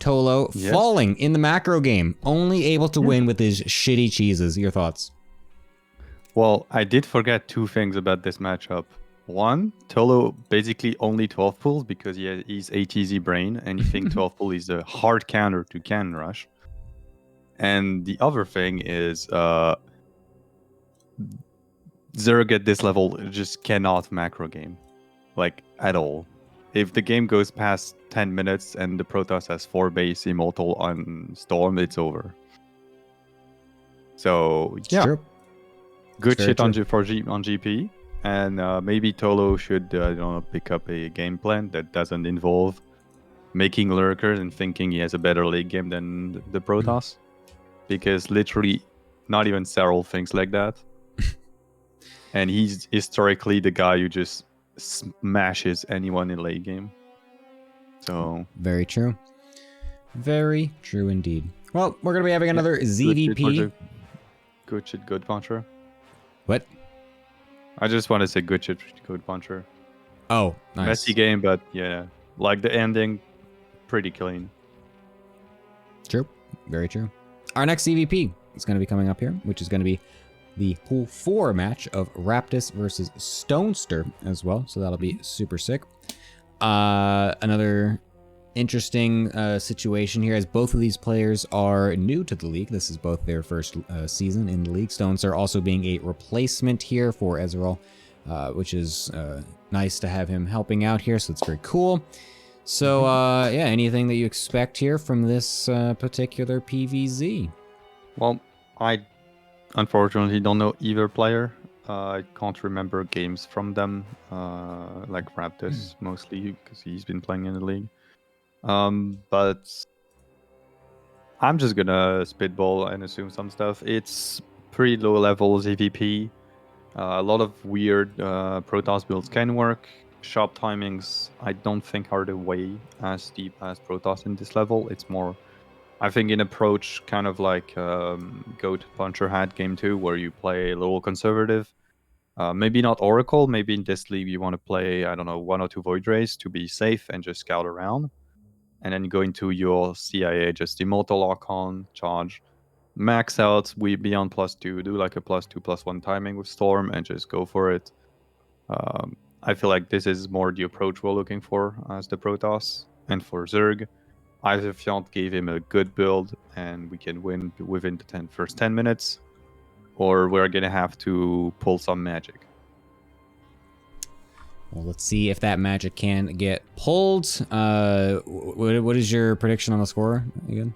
Tolo Yes. falling in the macro game, only able to win with his shitty cheeses. Your thoughts? Well, I did forget 2 things about this matchup. One, Tolo basically only 12 pulls because he's ATZ brain, and you think 12 pull is a hard counter to Cannon Rush. And the other thing is, Zerg at this level just cannot macro game, like at all. If the game goes past 10 minutes and the Protoss has 4 base immortal on Storm, it's over. So yeah, True. good Very shit on true. on GP, and maybe Tolo should pick up a game plan that doesn't involve making lurkers and thinking he has a better late game than the Protoss, because literally not even Cyril thinks like that, and he's historically the guy who just smashes anyone in late game. So Very true. Very true indeed. Well, we're going to be having another ZVP. Good shit, good puncher. What? I just want to say good shit, good puncher. Oh, nice. Messy game, but yeah, like the ending, pretty clean. True. Very true. Our next CVP is going to be coming up here, which is going to be the Pool 4 match of Raptus versus Stonester as well. So that'll be super sick. Another interesting situation here, as both of these players are new to the league. This is both their first season in the league. Stonester also being a replacement here for Ezreal, which is nice to have him helping out here. So it's very cool. So, yeah, anything that you expect here from this particular PVZ? Well, I unfortunately don't know either player. I can't remember games from them, like Raptus mostly, because he's been playing in the league. But I'm just gonna spitball and assume some stuff. It's pretty low level ZVP. A lot of weird Protoss builds can work. Sharp timings, I don't think are the way as deep as Protoss in this level. It's more, I think, in approach kind of like Goat Puncher had game 2, where you play a little conservative. Maybe not Oracle. Maybe in this league you want to play, I don't know, 1 or 2 Void Rays to be safe and just scout around. And then go into your CIA, just Immortal Lock-on, charge, max out, we beyond +2, do like a +2/+1 timing with Storm, and just go for it. I feel like this is more the approach we're looking for as the Protoss. And for Zerg, either Fiant gave him a good build and we can win within the first 10 minutes, or we're going to have to pull some magic. Well, let's see if that magic can get pulled. What is your prediction on the score again?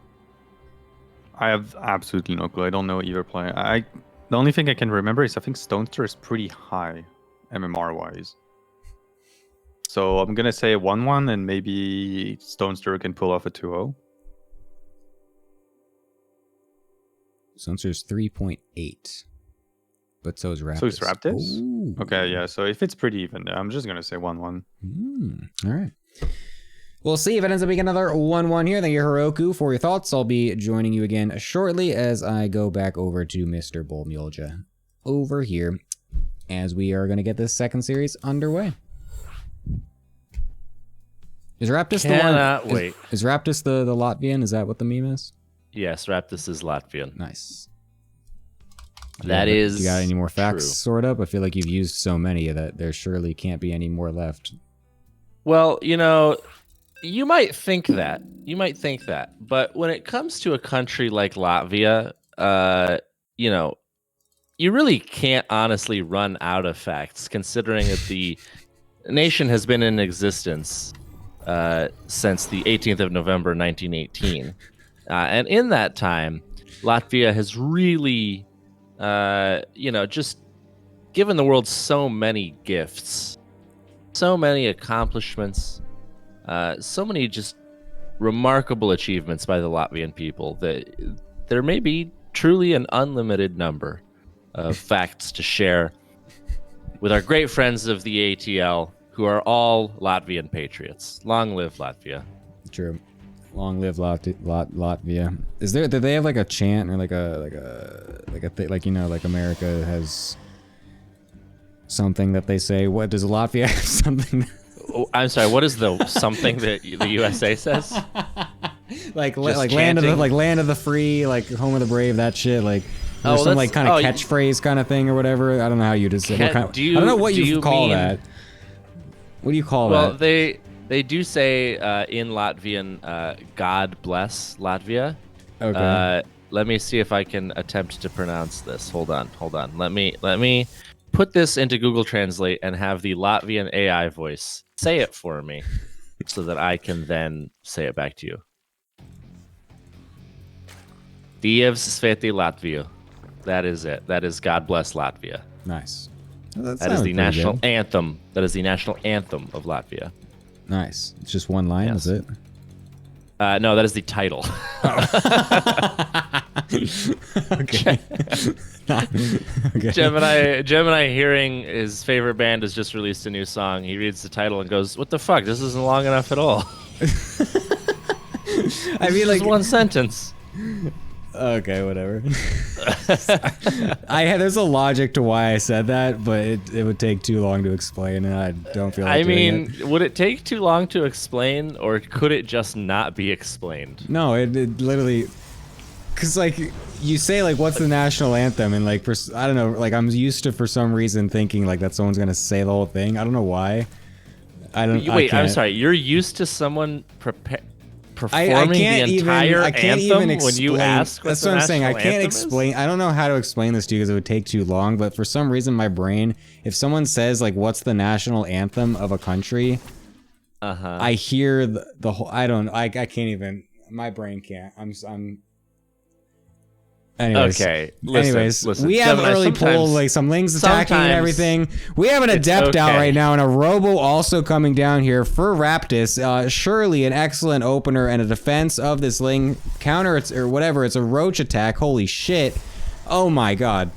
I have absolutely no clue. I don't know either player. The only thing I can remember is I think Stonester is pretty high MMR-wise. So I'm going to say a 1-1, and maybe Stonester can pull off a 2-0. Stonester's 3.8. But so is Raptus. So is Raptus? Ooh. Okay, yeah. So if it's pretty even, I'm just going to say 1-1. All right. We'll see if it ends up being another 1-1 here. Thank you, Heroku, for your thoughts. I'll be joining you again shortly as I go back over to Mr. Bolmulja over here as we are going to get this second series underway. Is Raptus Cannot the one? wait. Is Raptus the Latvian? Is that what the meme is? Yes, Raptus is Latvian. Nice. That is. You got any more facts true. sort of? I feel like you've used so many that there surely can't be any more left. Well, you know, you might think that. But when it comes to a country like Latvia, you know, you really can't honestly run out of facts, considering that the nation has been in existence since the 18th of November, 1918. And in that time, Latvia has really, you know, just given the world so many gifts, so many accomplishments, so many just remarkable achievements by the Latvian people that there may be truly an unlimited number of facts to share with our great friends of the ATL, who are all Latvian patriots. Long live Latvia. True. Long live Latvia. Is there? Do they have like a chant or like a thing, like, you know, like America has something that they say? What does Latvia have something? Oh, I'm sorry. What is the something that the USA says? like chanting? land of the free, like home of the brave, that shit. Like Oh, some like kind of you- catchphrase kind of thing or whatever. I don't know how you just. Can- what kind, do you- I don't know what do you you call mean- that. What do you call Well, that? they do say in Latvian, "God bless Latvia." Okay. Let me see if I can attempt to pronounce this. Hold on. Let me put this into Google Translate and have the Latvian AI voice say it for me, so that I can then say it back to you. Dievs Sveti Latviju. That is it. That is God bless Latvia. Nice. That is the national anthem. That is the national anthem of Latvia. Nice. It's just one line, Yes. is it? No, that is the title. Okay. Okay. Gemini hearing his favorite band has just released a new song. He reads the title and goes, "What the fuck? This isn't long enough at all." I mean, It's like, one sentence. okay, whatever. There's a logic to why I said that, but it would take too long to explain, and I don't feel like I doing mean, would it take too long to explain, or could it just not be explained? No, it literally, cause like you say like what's the national anthem, and like I don't know, like I'm used to for some reason thinking like that someone's gonna say the whole thing. I don't know why. Wait, I'm sorry. You're used to someone performing the entire I can't anthem even explain. when you ask. That's what I'm saying. I national can't anthem is? explain. I don't know how to explain this to you because it would take too long. But for some reason, my brain, if someone says like, "What's the national anthem of a country?" I hear the whole. I can't even. My brain can't. I'm. Anyways, Okay. Listen. we have Gemini, early pull, like some lings attacking and everything. We have an adept out right now, and a robo also coming down here for Raptus. Surely an excellent opener and a defense of this ling counter, or whatever. It's a roach attack. Holy shit! Oh my god.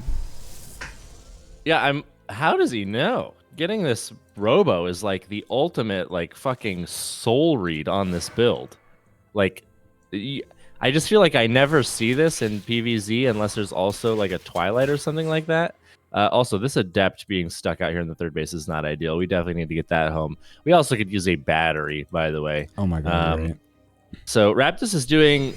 Yeah, how does he know? Getting this robo is like the ultimate like fucking soul read on this build. Like I just feel like I never see this in PvZ unless there's also like a Twilight or something like that. Also, this Adept being stuck out here in the third base is not ideal. We definitely need to get that home. We also could use a battery, by the way. Oh my god, right. So Raptus is doing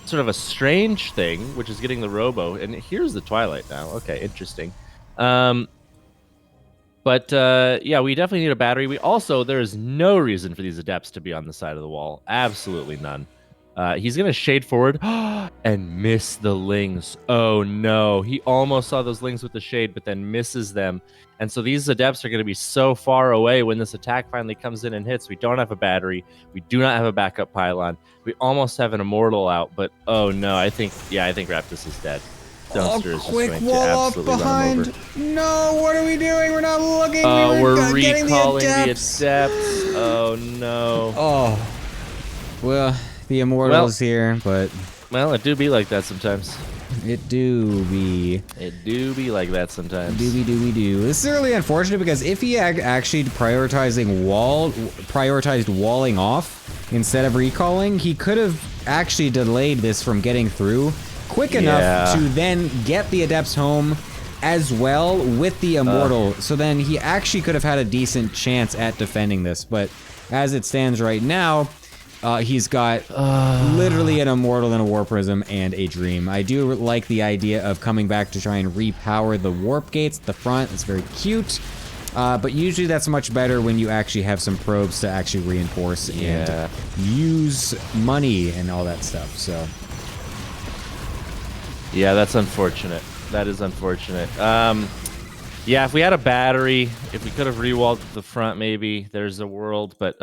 sort of a strange thing, which is getting the robo. And here's the Twilight now. Okay, interesting. But yeah, we definitely need a battery. There is no reason for these Adepts to be on the side of the wall. Absolutely none. He's going to shade forward and miss the lings. Oh, no. He almost saw those lings with the shade, but then misses them. And so these Adepts are going to be so far away when this attack finally comes in and hits. We don't have a battery. We do not have a backup pylon. We almost have an Immortal out, but oh, no. I think Raptus is dead. Dumpster is just going to absolutely run him over. No, what are we doing? We're not looking. We're recalling the Adepts. Oh, no. Oh. Well... The Immortal's here, but... Well, it do be like that sometimes. It do be. It do be like that sometimes. Doobie-doobie-doo. This is really unfortunate because if he had actually prioritized walling off instead of recalling, he could have actually delayed this from getting through quick enough to then get the Adepts home as well with the Immortal. So then he actually could have had a decent chance at defending this. But as it stands right now... he's got literally an Immortal and a Warp Prism and a Dream. I do like the idea of coming back to try and repower the Warp Gates at the front. It's very cute. But usually that's much better when you actually have some probes to actually reinforce and use money and all that stuff. So, yeah, that's unfortunate. That is unfortunate. Yeah, if we had a battery, if we could have rewalled the front, maybe there's a world. But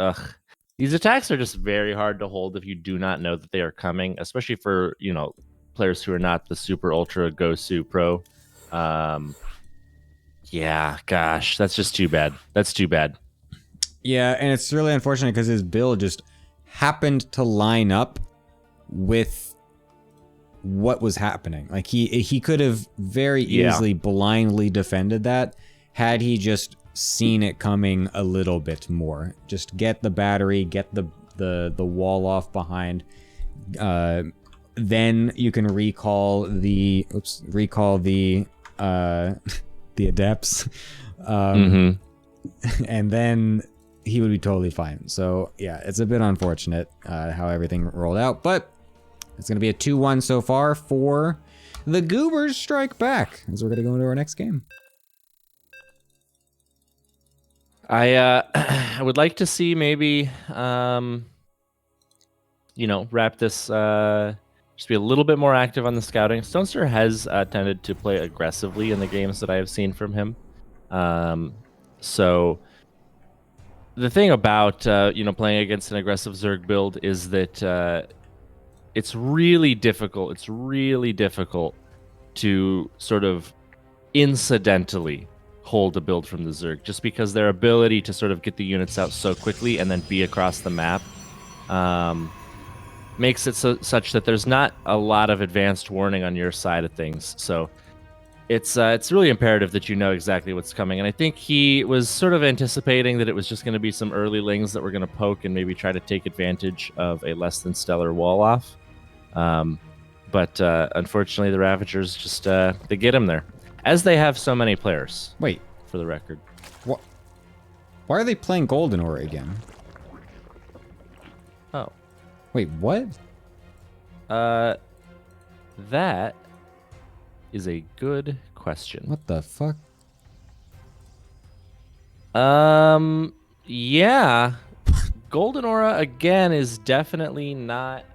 these attacks are just very hard to hold if you do not know that they are coming, especially for, players who are not the super ultra Gosu pro. Yeah, gosh, that's just too bad. That's too bad. Yeah, and it's really unfortunate because his build just happened to line up with what was happening. Like he could have very easily blindly defended that had he just seen it coming a little bit more. Just get the battery, get the wall off behind. Then you can recall the the Adepts. And then he would be totally fine. So yeah, it's a bit unfortunate how everything rolled out, but it's gonna be a 2-1 so far for the Goobers Strike Back as we're gonna go into our next game. I would like to see maybe, wrap this, just be a little bit more active on the scouting. Stonester has tended to play aggressively in the games that I have seen from him. So the thing about, playing against an aggressive Zerg build is that it's really difficult. It's really difficult to sort of incidentally hold a build from the Zerg, just because their ability to sort of get the units out so quickly and then be across the map makes it such that there's not a lot of advanced warning on your side of things. So it's really imperative that you know exactly what's coming. And I think he was sort of anticipating that it was just going to be some early lings that were going to poke and maybe try to take advantage of a less than stellar wall off. But unfortunately, the Ravagers just they get him there. As they have so many players. Wait. For the record. What? Why are they playing Golden Aura again? Oh. Wait, what? That is a good question. What the fuck? Yeah. Golden Aura, again, is definitely not...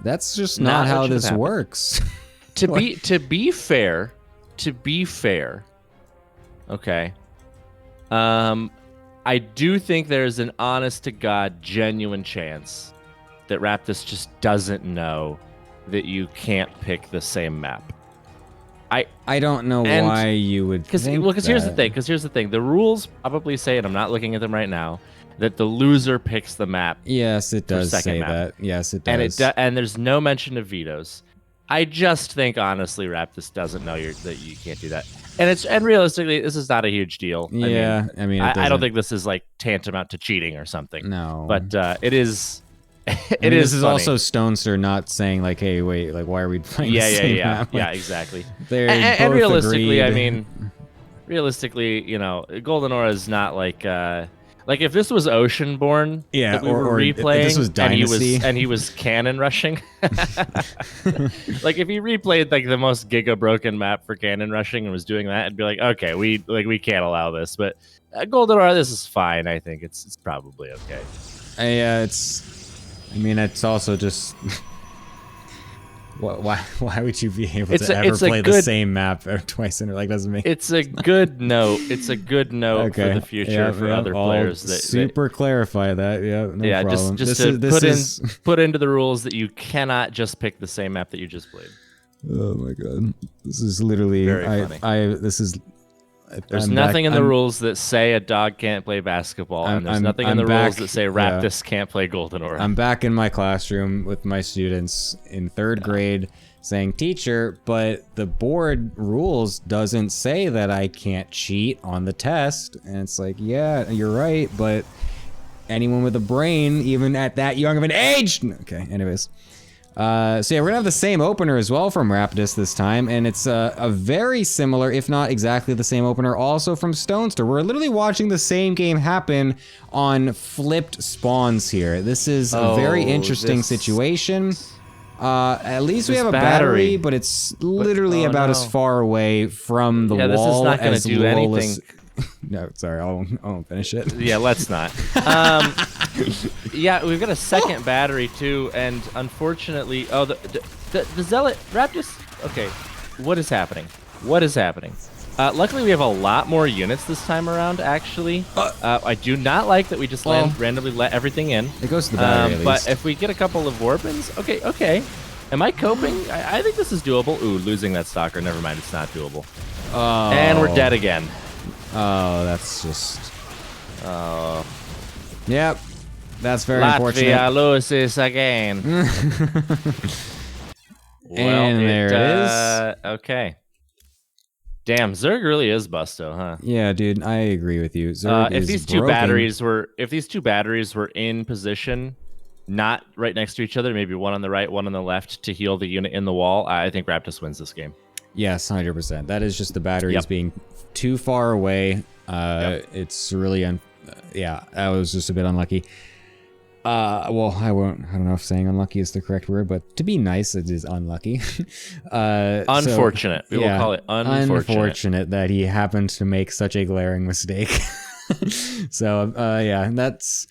That's just not how this works. To be fair, okay. I do think there's an honest to God, genuine chance that Raptus just doesn't know that you can't pick the same map. I don't know why you would think Because here's the thing. The rules probably say, and I'm not looking at them right now, that the loser picks the map. Yes, it does say that. Yes, it does. And there's no mention of vetoes. I just think, honestly, Raptus doesn't know that you can't do that. And realistically, this is not a huge deal. Yeah, I don't think this is like tantamount to cheating or something. No. But it is... This is also Stonester not saying like, "Hey, wait, like, why are we playing the same map?" Yeah, exactly. And realistically, realistically, Golden Aura is not like if this was Oceanborn, yeah, that we were replaying, if this was Dynasty, and he was cannon rushing, like if he replayed like the most giga broken map for cannon rushing and was doing that, it'd be like, okay, we can't allow this. But Golden Aura, this is fine. I think it's probably okay. It's also just why would you be able to ever play the same map twice in a row? Like, doesn't make. It's a good note. It's a good note for the future for other players. Super clarify that. Yeah, no problem. Just put into the rules that you cannot just pick the same map that you just played. Oh my god, this is literally very funny. There's nothing in the rules that say a dog can't play basketball, and there's nothing in the rules that say Raptus can't play Golden Aura. I'm back in my classroom with my students in 3rd grade saying, "Teacher, but the board rules doesn't say that I can't cheat on the test." And it's like, yeah, you're right, but anyone with a brain, even at that young of an age... Okay, anyways. So yeah, we're gonna have the same opener as well from Raptus this time, and it's a very similar, if not exactly the same opener, also from Stonester. We're literally watching the same game happen on flipped spawns here. This is a very interesting situation. At least we have a battery, but it's literally about as far away from the wall this is not gonna as do anything. No, sorry, I won't finish it. Yeah, let's not. Yeah, we've got a second battery too, and unfortunately, the Zealot Raptus. Okay, what is happening? What is happening? Luckily, we have a lot more units this time around. Actually, I do not like that we just randomly let everything in. It goes to the battery, at least. But if we get a couple of Warbins, okay. Am I coping? I think this is doable. Ooh, losing that stalker. Never mind, it's not doable. Oh. And we're dead again. Oh, that's just... Oh. Yep. That's very unfortunate. Latvia loses again. And there it is. Okay. Damn, Zerg really is busto, huh? Yeah, dude, I agree with you. Zerg if is these broken. if these two batteries were in position, not right next to each other, maybe one on the right, one on the left to heal the unit in the wall, I think Raptus wins this game. Yes, 100%. That is just the batteries being too far away. It's really yeah, that was just a bit unlucky. Well, I don't know if saying unlucky is the correct word, but to be nice, it is unlucky. Unfortunate. We will call it unfortunate that he happened to make such a glaring mistake. So, yeah, that's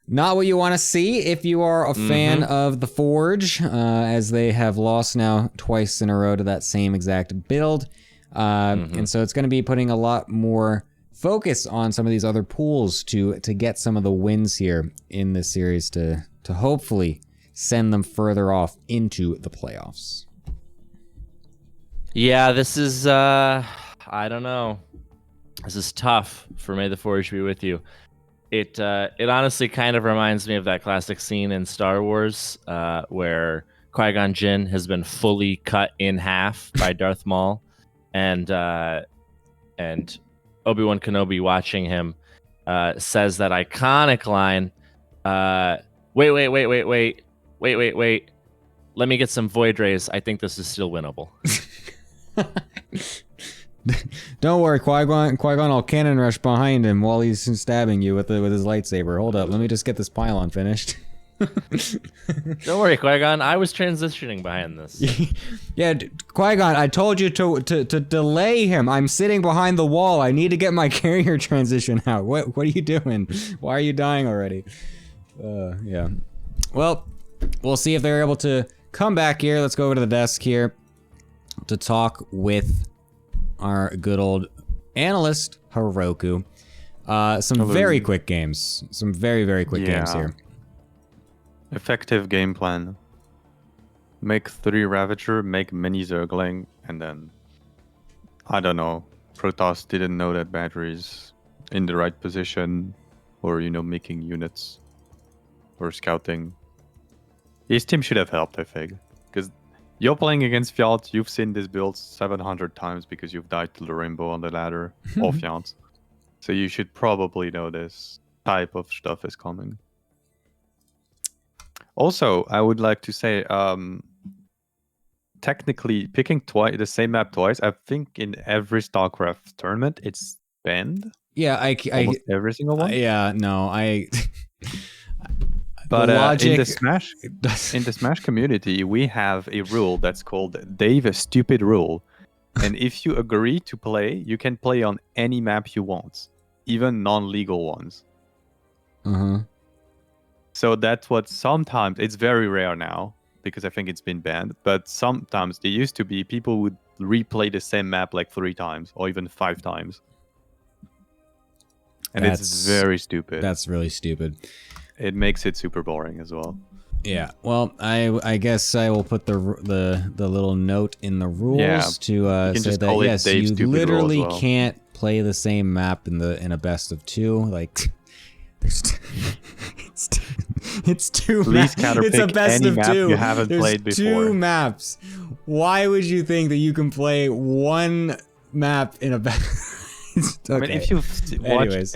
not what you want to see if you are a fan of the Forge, as they have lost now twice in a row to that same exact build. And so it's going to be putting a lot more focus on some of these other pools to get some of the wins here in this series to hopefully send them further off into the playoffs. Yeah, this is I don't know. This is tough for May the Forge be with you. It honestly kind of reminds me of that classic scene in Star Wars where Qui-Gon Jinn has been fully cut in half by Darth Maul, and Obi-Wan Kenobi, watching him, says that iconic line, wait. Let me get some Void Rays. I think this is still winnable. Don't worry, Qui-Gon will cannon rush behind him while he's stabbing you with his lightsaber. Hold up, let me just get this pylon finished. Don't worry, Qui-Gon. I was transitioning behind this. Yeah, Qui-Gon, I told you to delay him. I'm sitting behind the wall. I need to get my carrier transition out. What are you doing? Why are you dying already? Yeah. Well, we'll see if they're able to come back here. Let's go over to the desk here to talk with our good old analyst, Heroku. Some very quick games. Some very, very quick games Yeah. here. Effective game plan. Make 3 Ravager, make mini Zergling, and then I don't know. Protoss didn't know that batteries in the right position, or making units or scouting. His team should have helped, I think, because you're playing against Fjord. You've seen this build 700 times because you've died to the rainbow on the ladder or Fjord. So you should probably know this type of stuff is coming. Also, I would like to say, technically picking the same map twice, I think in every StarCraft tournament it's banned. Yeah, Almost every single one. Yeah, no, But logic, in the Smash community, we have a rule that's called Dave a Stupid Rule. And if you agree to play, you can play on any map you want, even non-legal ones. So that's what sometimes, it's very rare now, because I think it's been banned, but sometimes there used to be people would replay the same map like 3 times or even 5 times. And it's very stupid. That's really stupid. It makes it super boring as well. Yeah. Well, I guess I will put the little note in the rules to say that yes, you literally can't play the same map in a best of 2. Like, there's it's 2 maps. It's a best of 2. You haven't played before. 2 maps. Why would you think that you can play 1 map in a best? Okay. I mean, if you've watched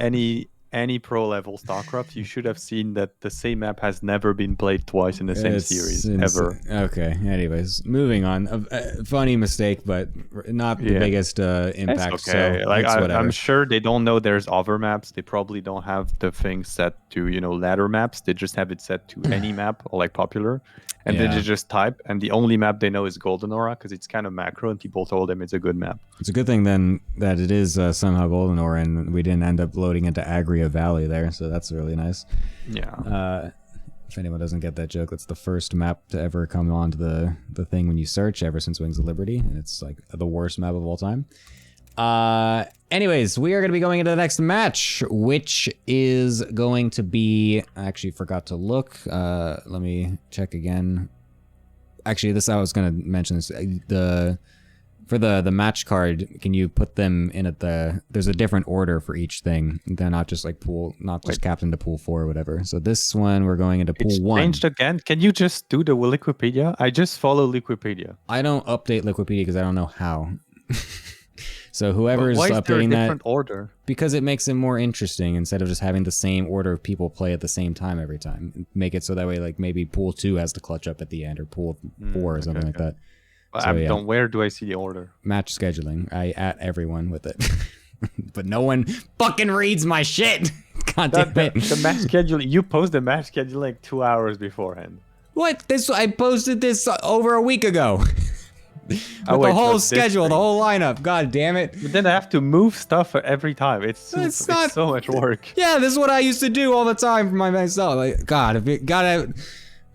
any pro level StarCraft, you should have seen that the same map has never been played twice in the same series ever. Okay. Anyways, moving on. Funny mistake, but not the biggest impact. It's okay. So like whatever. I'm sure they don't know there's other maps. They probably don't have the thing set to ladder maps. They just have it set to any map or like popular, and then they just type. And the only map they know is Golden Aura because it's kind of macro, and people told them it's a good map. It's a good thing then that it is somehow Golden Aura, and we didn't end up loading into Agria Valley there, so that's really nice. Yeah. If anyone doesn't get that joke, that's the first map to ever come onto the thing when you search ever since Wings of Liberty, and it's like the worst map of all time. Anyways, we are going to be going into the next match, which is going to be... I actually forgot to look. Let me check again. Actually, I was going to mention this. For the match card, can you put them in there's a different order for each thing. They're not just like captain to pool 4 or whatever. So this one, we're going into pool 1. Changed again? Can you just do the Wikipedia? I just follow Wikipedia. I don't update Wikipedia because I don't know how. So whoever's updating that... Why is there a different order? Because it makes it more interesting instead of just having the same order of people play at the same time every time. Make it so that way, like maybe pool 2 has the clutch up at the end, or pool 4 or something like that. So, where do I see the order? Match scheduling. I at everyone with it. But no one fucking reads my shit. God damn it. The match scheduling. You post the match schedule like 2 hours beforehand. What? I posted this over a week ago. With the whole schedule, the whole lineup. God damn it. But then I have to move stuff every time. It's so much work. Yeah, this is what I used to do all the time for myself. Like, God, if it gotta...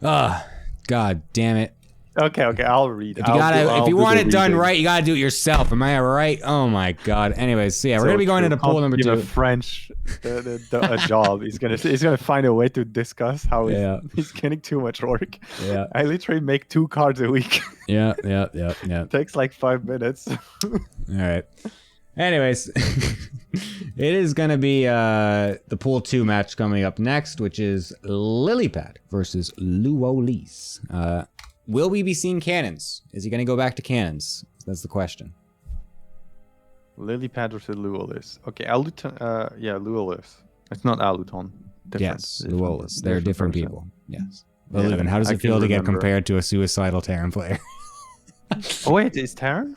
God damn it. Okay, I'll read. If you want it done right, you gotta do it yourself. Am I right? Oh my God. Anyways, so yeah, we're gonna be going into pool number 2. French a job. He's gonna find a way to discuss how he's getting too much work. Yeah. I literally make 2 cards a week. Yeah. It takes like 5 minutes. All right. Anyways, it is gonna be the pool 2 match coming up next, which is Lilypad versus Luolis. Will we be seeing cannons? Is he going to go back to cannons? That's the question. Lilypad versus Luolis. Okay, Aluton. Luolis. It's not Aluton. Yes, Luolis. They're different people. Yes. Well, Levin, how does it feel to get compared to a suicidal Terran player? Oh wait, is Terran?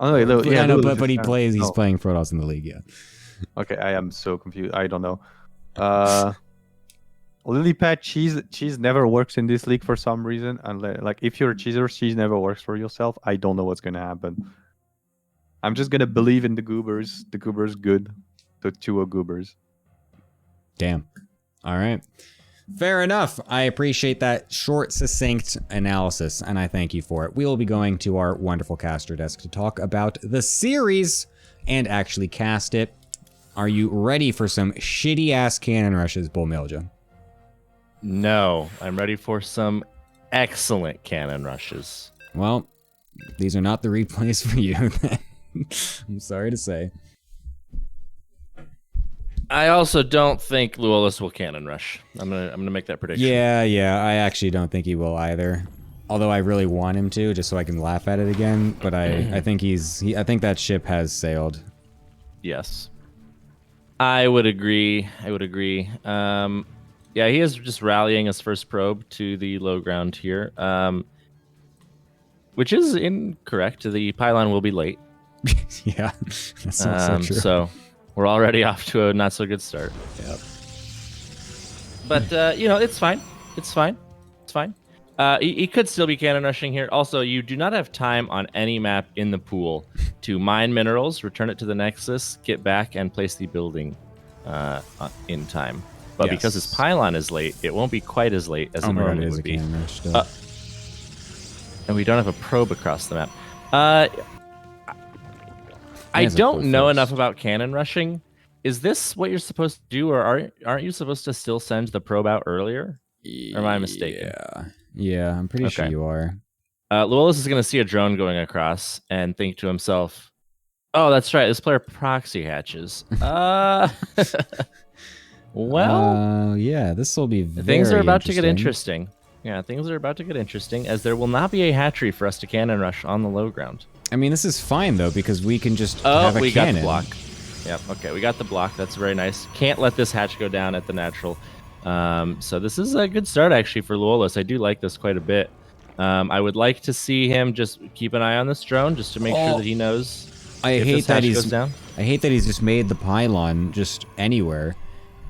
Oh no, yeah, no, but he plays. He's playing Protoss in the league. Yeah. Okay, I am so confused. I don't know. Lilypad cheese never works in this league for some reason. Unless, like, if you're a cheeser, cheese never works for yourself. I don't know what's gonna happen. I'm just gonna believe in the Goobers. The Goobers good. The 2 Goobers. Damn. All right. Fair enough. I appreciate that short, succinct analysis, and I thank you for it. We will be going to our wonderful caster desk to talk about the series and actually cast it. Are you ready for some shitty-ass cannon rushes, Bull Milja? No, I'm ready for some excellent cannon rushes. Well, these are not the replays for you, then. I'm sorry to say. I also don't think Luolis will cannon rush. I'm gonna make that prediction. Yeah, I actually don't think he will either. Although I really want him to, just so I can laugh at it again. But I think I think that ship has sailed. Yes, I would agree. Yeah, he is just rallying his first probe to the low ground here, which is incorrect. The pylon will be late. Yeah, that's also true. So we're already off to a not so good start. Yep. But it's fine. It's fine. He could still be cannon rushing here. Also, you do not have time on any map in the pool to mine minerals, return it to the Nexus, get back, and place the building in time. But because his pylon is late, it won't be quite as late as it normally would be. And we don't have a probe across the map. I don't know enough about cannon rushing. Is this what you're supposed to do, or aren't you supposed to still send the probe out earlier? Or am I mistaken? Yeah, I'm pretty sure you are. Luolis is going to see a drone going across and think to himself, "Oh, that's right. This player proxy hatches." Well, yeah, this will be very things are about to get interesting. Yeah, things are about to get interesting, as there will not be a hatchery for us to cannon rush on the low ground. I mean, this is fine, though, because we can just have a cannon. Got the block. Yep, okay, we got the block. That's very nice. Can't let this hatch go down at the natural. So this is a good start, actually, for Luolis. I do like this quite a bit. I would like to see him just keep an eye on this drone, just to make sure that he knows if this hatch goes down. I hate that he's just made the pylon just anywhere.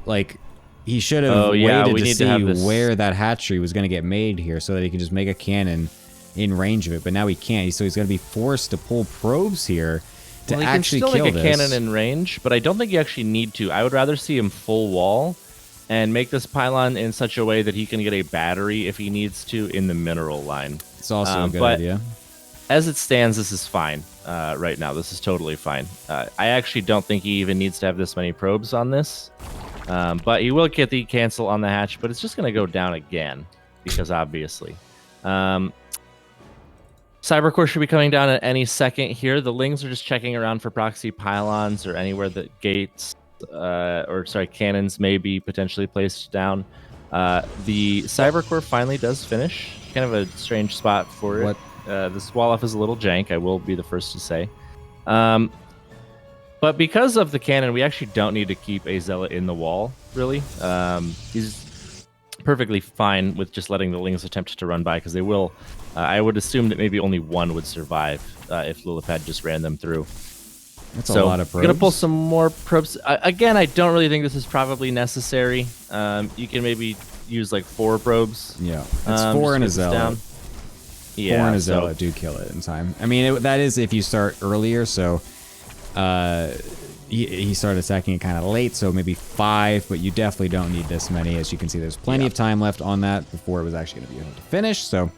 Like, he should have waited to see where that hatchery was going to get made here so that he can just make a cannon in range of it, but now he can't. So he's going to be forced to pull probes here to actually kill this. He can still make a cannon in range, but I don't think you actually need to. I would rather see him full wall and make this pylon in such a way that he can get a battery if he needs to in the mineral line. It's also a good idea. As it stands, this is fine right now. This is totally fine. I actually don't think he even needs to have this many probes on this, but he will get the cancel on the hatch, but it's just going to go down again because obviously. Cybercore should be coming down at any second here. The Lings are just checking around for proxy pylons or anywhere that gates, cannons may be potentially placed down. The Cybercore finally does finish. Kind of a strange spot for it. This wall off is a little jank, I will be the first to say. But because of the cannon, we actually don't need to keep a Zealot in the wall, really. He's perfectly fine with just letting the Lings attempt to run by, because they will. I would assume that maybe only one would survive if Lillipad just ran them through. That's a lot of probes. Gonna pull some more probes. Again, I don't really think this is probably necessary. You can maybe use like 4 probes. Yeah, it's 4 and a Zealot. Yeah, 4 and a Zealot do kill it in time. I mean, that is if you start earlier, so he started attacking it kind of late, so maybe 5, but you definitely don't need this many. As you can see, there's plenty of time left on that before it was actually going to be able to finish, so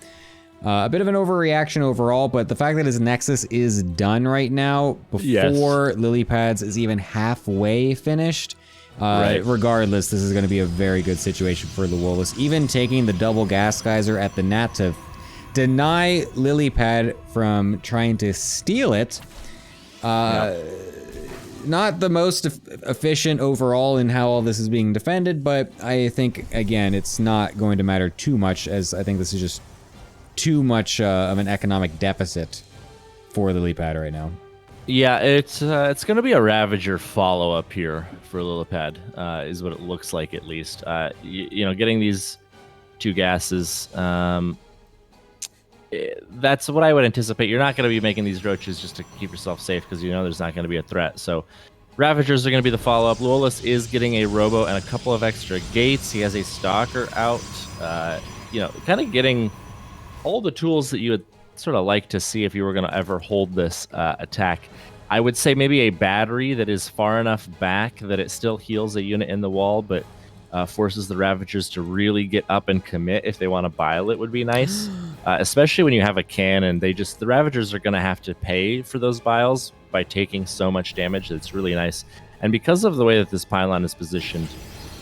a bit of an overreaction overall, but the fact that his Nexus is done right now before Lilypad's is even halfway finished, regardless, this is going to be a very good situation for Luolis. Even taking the double gas geyser at the Nat to deny Lilypad from trying to steal it. Not the most efficient overall in how all this is being defended, but I think, again, it's not going to matter too much, as I think this is just too much of an economic deficit for Lilypad right now. Yeah, it's going to be a Ravager follow-up here for Lillipad, is what it looks like, at least. Getting these 2 gases, that's what I would anticipate. You're not going to be making these roaches just to keep yourself safe, because there's not going to be a threat. So Ravagers are going to be the follow-up. Luolis is getting a Robo and a couple of extra gates. He has a Stalker out, kind of getting all the tools that you would sort of like to see if you were going to ever hold this attack. I would say maybe a battery that is far enough back that it still heals a unit in the wall, but forces the Ravagers to really get up and commit if they want to bile it would be nice. Especially when you have a cannon, the Ravagers are going to have to pay for those biles by taking so much damage. It's really nice. And because of the way that this pylon is positioned,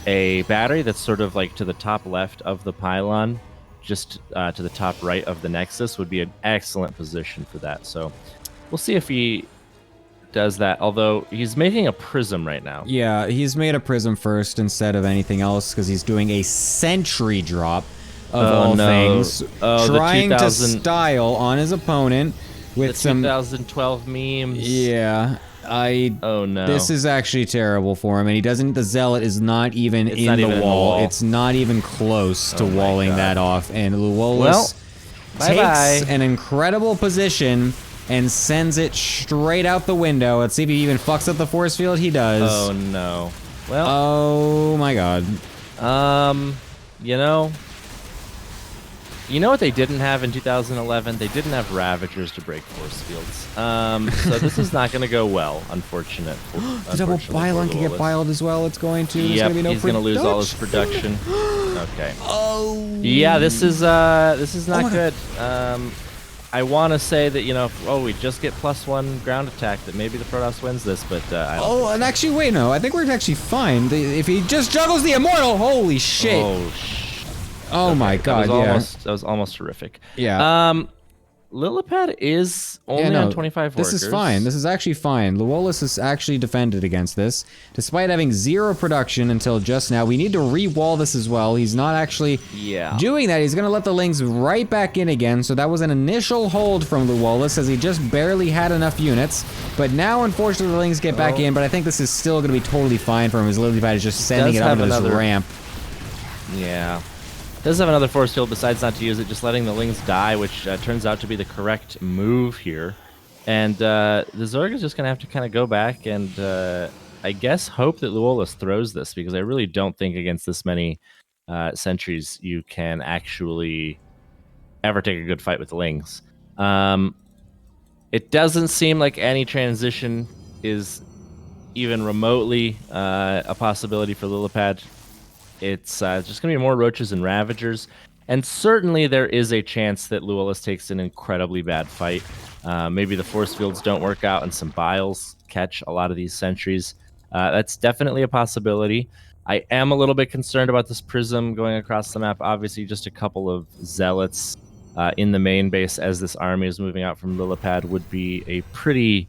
a battery that's sort of like to the top left of the pylon, just to the top right of the Nexus, would be an excellent position for that. So we'll see if he does that, although he's making a prism right now. Yeah, he's made a prism first instead of anything else because he's doing a sentry drop of all things, trying to style on his opponent with some 2012 memes. Yeah, Oh no! This is actually terrible for him, and he doesn't. The Zealot is not even in the wall. It's not even close to walling that off, and Luolis takes an incredible position and sends it straight out the window. Let's see if he even fucks up the force field. He does. Oh no! Well. Oh my god. You know what they didn't have in 2011? They didn't have Ravagers to break force fields. So this is not going to go well, unfortunately. The double pylon can get piled as well. It's going to. Yep, he's going to lose all his production. Okay. Oh. Yeah, this is not good. I want to say that, we just get +1 ground attack, that maybe the Protoss wins this, but I don't think so. And actually, wait, no. I think we're actually fine. If he just juggles the Immortal, holy shit. Oh my god, that was almost horrific. Yeah. Lillipad is only on 25 workers. This is fine. This is actually fine. Luolis has actually defended against this, despite having 0 production until just now. We need to re-wall this as well. He's not actually doing that. He's going to let the Lings right back in again, so that was an initial hold from Luolis, as he just barely had enough units. But now, unfortunately, the Lings get back in, but I think this is still going to be totally fine for him, as Lillipad is just sending it onto this ramp. Yeah. Does have another force field, decides not to use it, just letting the Lings die, which turns out to be the correct move here. And the Zerg is just going to have to kind of go back and, I guess, hope that Luolis throws this, because I really don't think against this many sentries you can actually ever take a good fight with the Lings. It doesn't seem like any transition is even remotely a possibility for Lillipad. It's just going to be more Roaches and Ravagers. And certainly there is a chance that Luolis takes an incredibly bad fight. Maybe the force fields don't work out and some Biles catch a lot of these sentries. That's definitely a possibility. I am a little bit concerned about this prism going across the map. Obviously, just a couple of Zealots in the main base as this army is moving out from Lillipad would be a pretty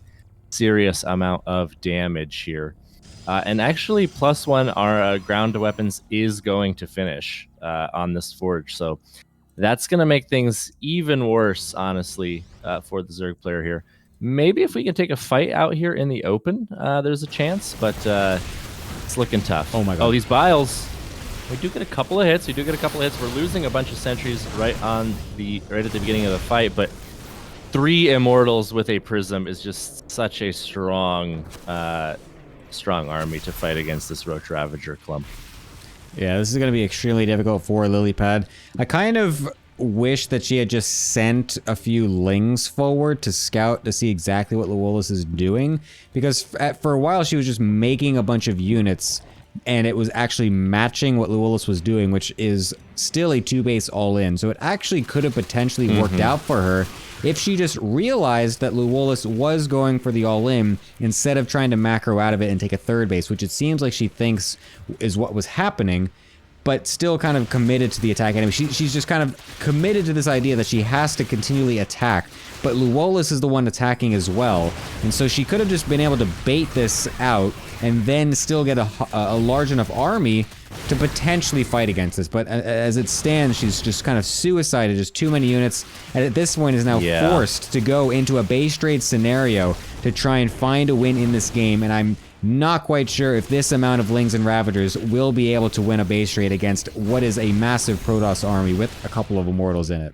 serious amount of damage here. And actually, +1 our ground weapons is going to finish on this forge. So that's going to make things even worse, honestly, for the Zerg player here. Maybe if we can take a fight out here in the open, there's a chance, but it's looking tough. Oh my god. Oh, these Biles. We do get a couple of hits. We're losing a bunch of sentries right at the beginning of the fight, but 3 Immortals with a Prism is just such a strong army to fight against this Roach Ravager clump. Yeah, this is going to be extremely difficult for Lillipad. I kind of wish that she had just sent a few Lings forward to scout to see exactly what Luolis is doing, because for a while she was just making a bunch of units and it was actually matching what Luolis was doing, which is still a 2-base all-in. So it actually could have potentially worked out for her if she just realized that Luolis was going for the all-in instead of trying to macro out of it and take a 3rd base, which it seems like she thinks is what was happening, but still kind of committed to the attack anyway. She's just kind of committed to this idea that she has to continually attack, but Luolis is the one attacking as well, and so she could have just been able to bait this out and then still get a large enough army to potentially fight against this. But as it stands, she's just kind of suicided just too many units, and at this point is now forced to go into a base trade scenario to try and find a win in this game, and I'm not quite sure if this amount of Lings and Ravagers will be able to win a base trade against what is a massive Protoss army with a couple of Immortals in it.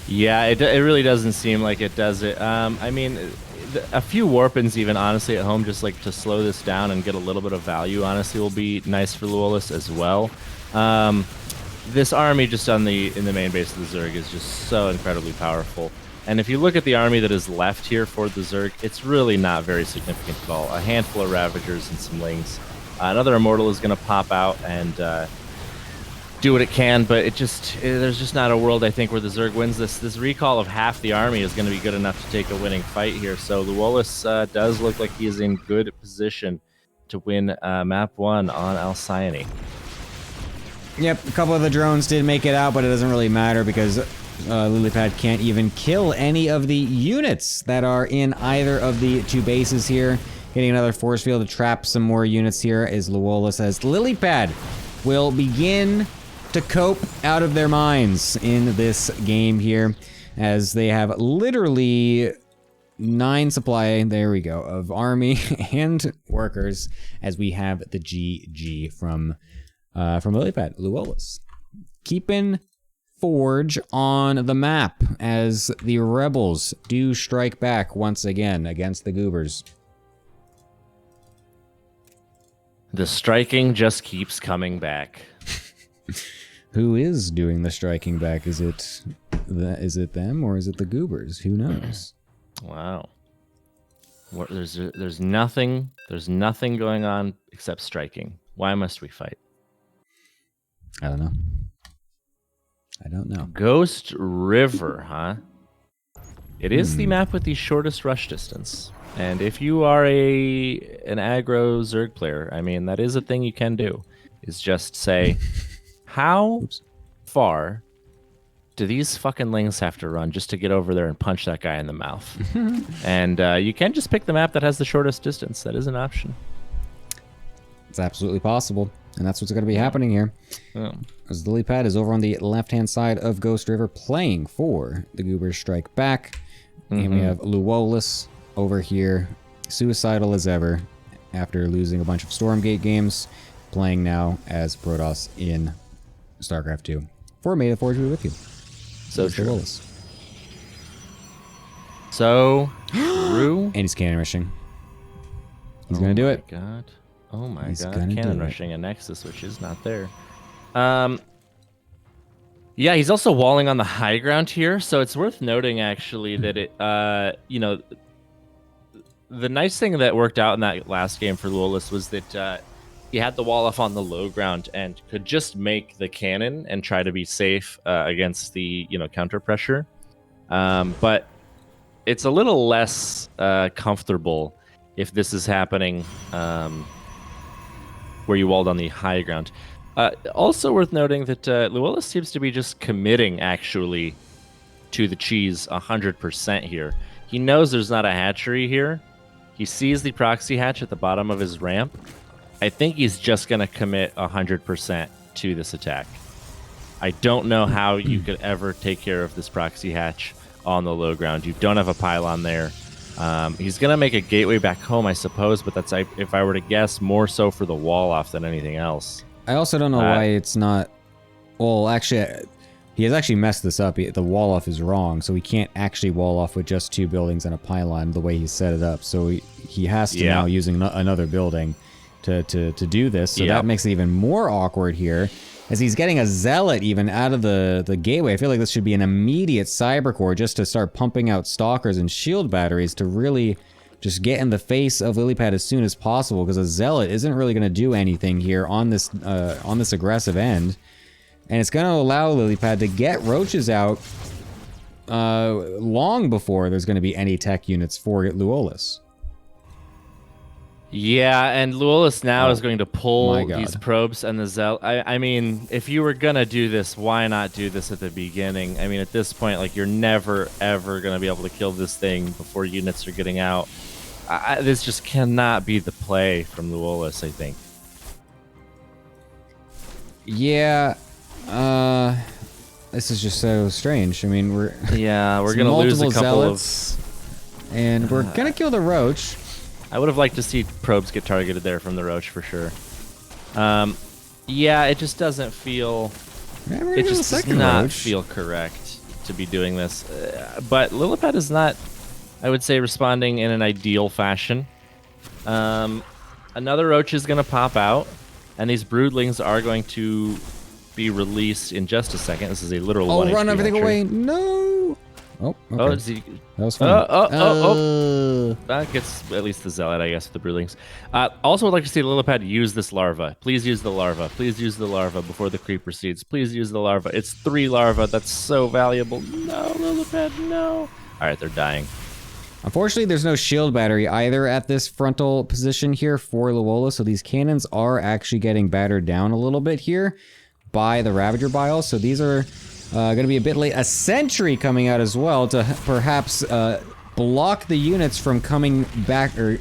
Yeah, it really doesn't seem like it does it. I mean, a few Warpins even, honestly, at home, just like to slow this down and get a little bit of value, honestly, will be nice for Luolis as well. This army just in the main base of the Zerg is just so incredibly powerful. And if you look at the army that is left here for the Zerg, it's really not very significant at all. A handful of Ravagers and some Lings. Another Immortal is going to pop out and do what it can, but there's just not a world, I think, where the Zerg wins this. This recall of half the army is going to be good enough to take a winning fight here. So Luolis does look like he is in good position. to win map 1 on Alcyone. Yep, a couple of the drones did make it out, but it doesn't really matter because Lilypad can't even kill any of the units that are in either of the two bases here. Getting another force field to trap some more units here as Luola says Lilypad will begin to cope out of their minds in this game here, as they have literally 9 supply, there we go, of army and workers, as we have the GG from Lilypad, Luolis. Keeping Forge on the map as the rebels do strike back once again against the Goobers. The striking just keeps coming back. Who is doing the striking back? Is it them or is it the Goobers? Who knows? Wow. There's nothing going on except striking. Why must we fight? I don't know. Ghost River, huh? It is the map with the shortest rush distance. And if you are an aggro Zerg player, I mean, that is a thing you can do. Is just say, how far do these fucking lings have to run just to get over there and punch that guy in the mouth? And you can just pick the map that has the shortest distance. That is an option. It's absolutely possible. And that's what's going to be happening here. Oh. As Lilypad is over on the left-hand side of Ghost River playing for the Goobers Strike Back. And we have Luolis over here, suicidal as ever, after losing a bunch of Stormgate games, playing now as Protoss in StarCraft 2. For May the Forge be with you. So Mr. true. Luolis. So true. And he's cannon rushing. He's going to do it. God. Oh my He's god. gonna Cannon do it. rushing a Nexus, which is not there. Yeah, he's also walling on the high ground here, so it's worth noting actually that it the nice thing that worked out in that last game for Luolis was that he had the wall off on the low ground and could just make the cannon and try to be safe against the counter pressure. But it's a little less comfortable if this is happening where you walled on the high ground. Also worth noting that Luolis seems to be just committing actually to the cheese 100% here. He knows there's not a hatchery here. He sees the proxy hatch at the bottom of his ramp. I think he's just going to commit 100% to this attack. I don't know how you could ever take care of this proxy hatch on the low ground. You don't have a pylon there. He's going to make a gateway back home, I suppose, but that's, if I were to guess, more so for the wall off than anything else. I also don't know why it's not... Well, actually, he has actually messed this up. The wall off is wrong, so he can't actually wall off with just 2 buildings and a pylon the way he set it up. So he has to now using another building to do this. So that makes it even more awkward here, as he's getting a zealot even out of the gateway. I feel like this should be an immediate cyber core just to start pumping out stalkers and shield batteries to really just get in the face of Lilypad as soon as possible, because a zealot isn't really going to do anything here on this aggressive end, and it's going to allow Lilypad to get roaches out long before there's going to be any tech units for Luolis. Yeah, and Luolis now is going to pull God. these probes and the zealot. I mean, if you were gonna do this, why not do this at the beginning? I mean, at this point, like, you're never ever gonna be able to kill this thing before units are getting out. This just cannot be the play from Luolis, I think. Yeah, this is just so strange. I mean, we're gonna lose a couple zealots, and we're gonna kill the roach. I would have liked to see probes get targeted there from the roach for sure. Yeah, it just doesn't feel. It just does not feel correct to be doing this. But Lilypad is not, I would say, responding in an ideal fashion. Another roach is going to pop out, and these broodlings are going to be released in just a second. This is a literal. Oh, run everything away! No. Oh, okay. Oh, that was fun. That gets at least the zealot, I guess, with the broodlings. Also, would like to see Lilypad use this larva. Please use the larva. Please use the larva before the creep proceeds. Please use the larva. It's 3 larvae. That's so valuable. No, Lilypad, no. All right, they're dying. Unfortunately, there's no shield battery either at this frontal position here for Luola, so these cannons are actually getting battered down a little bit here by the Ravager Biles, so these are going to be a bit late. A sentry coming out as well to perhaps block the units from coming back, or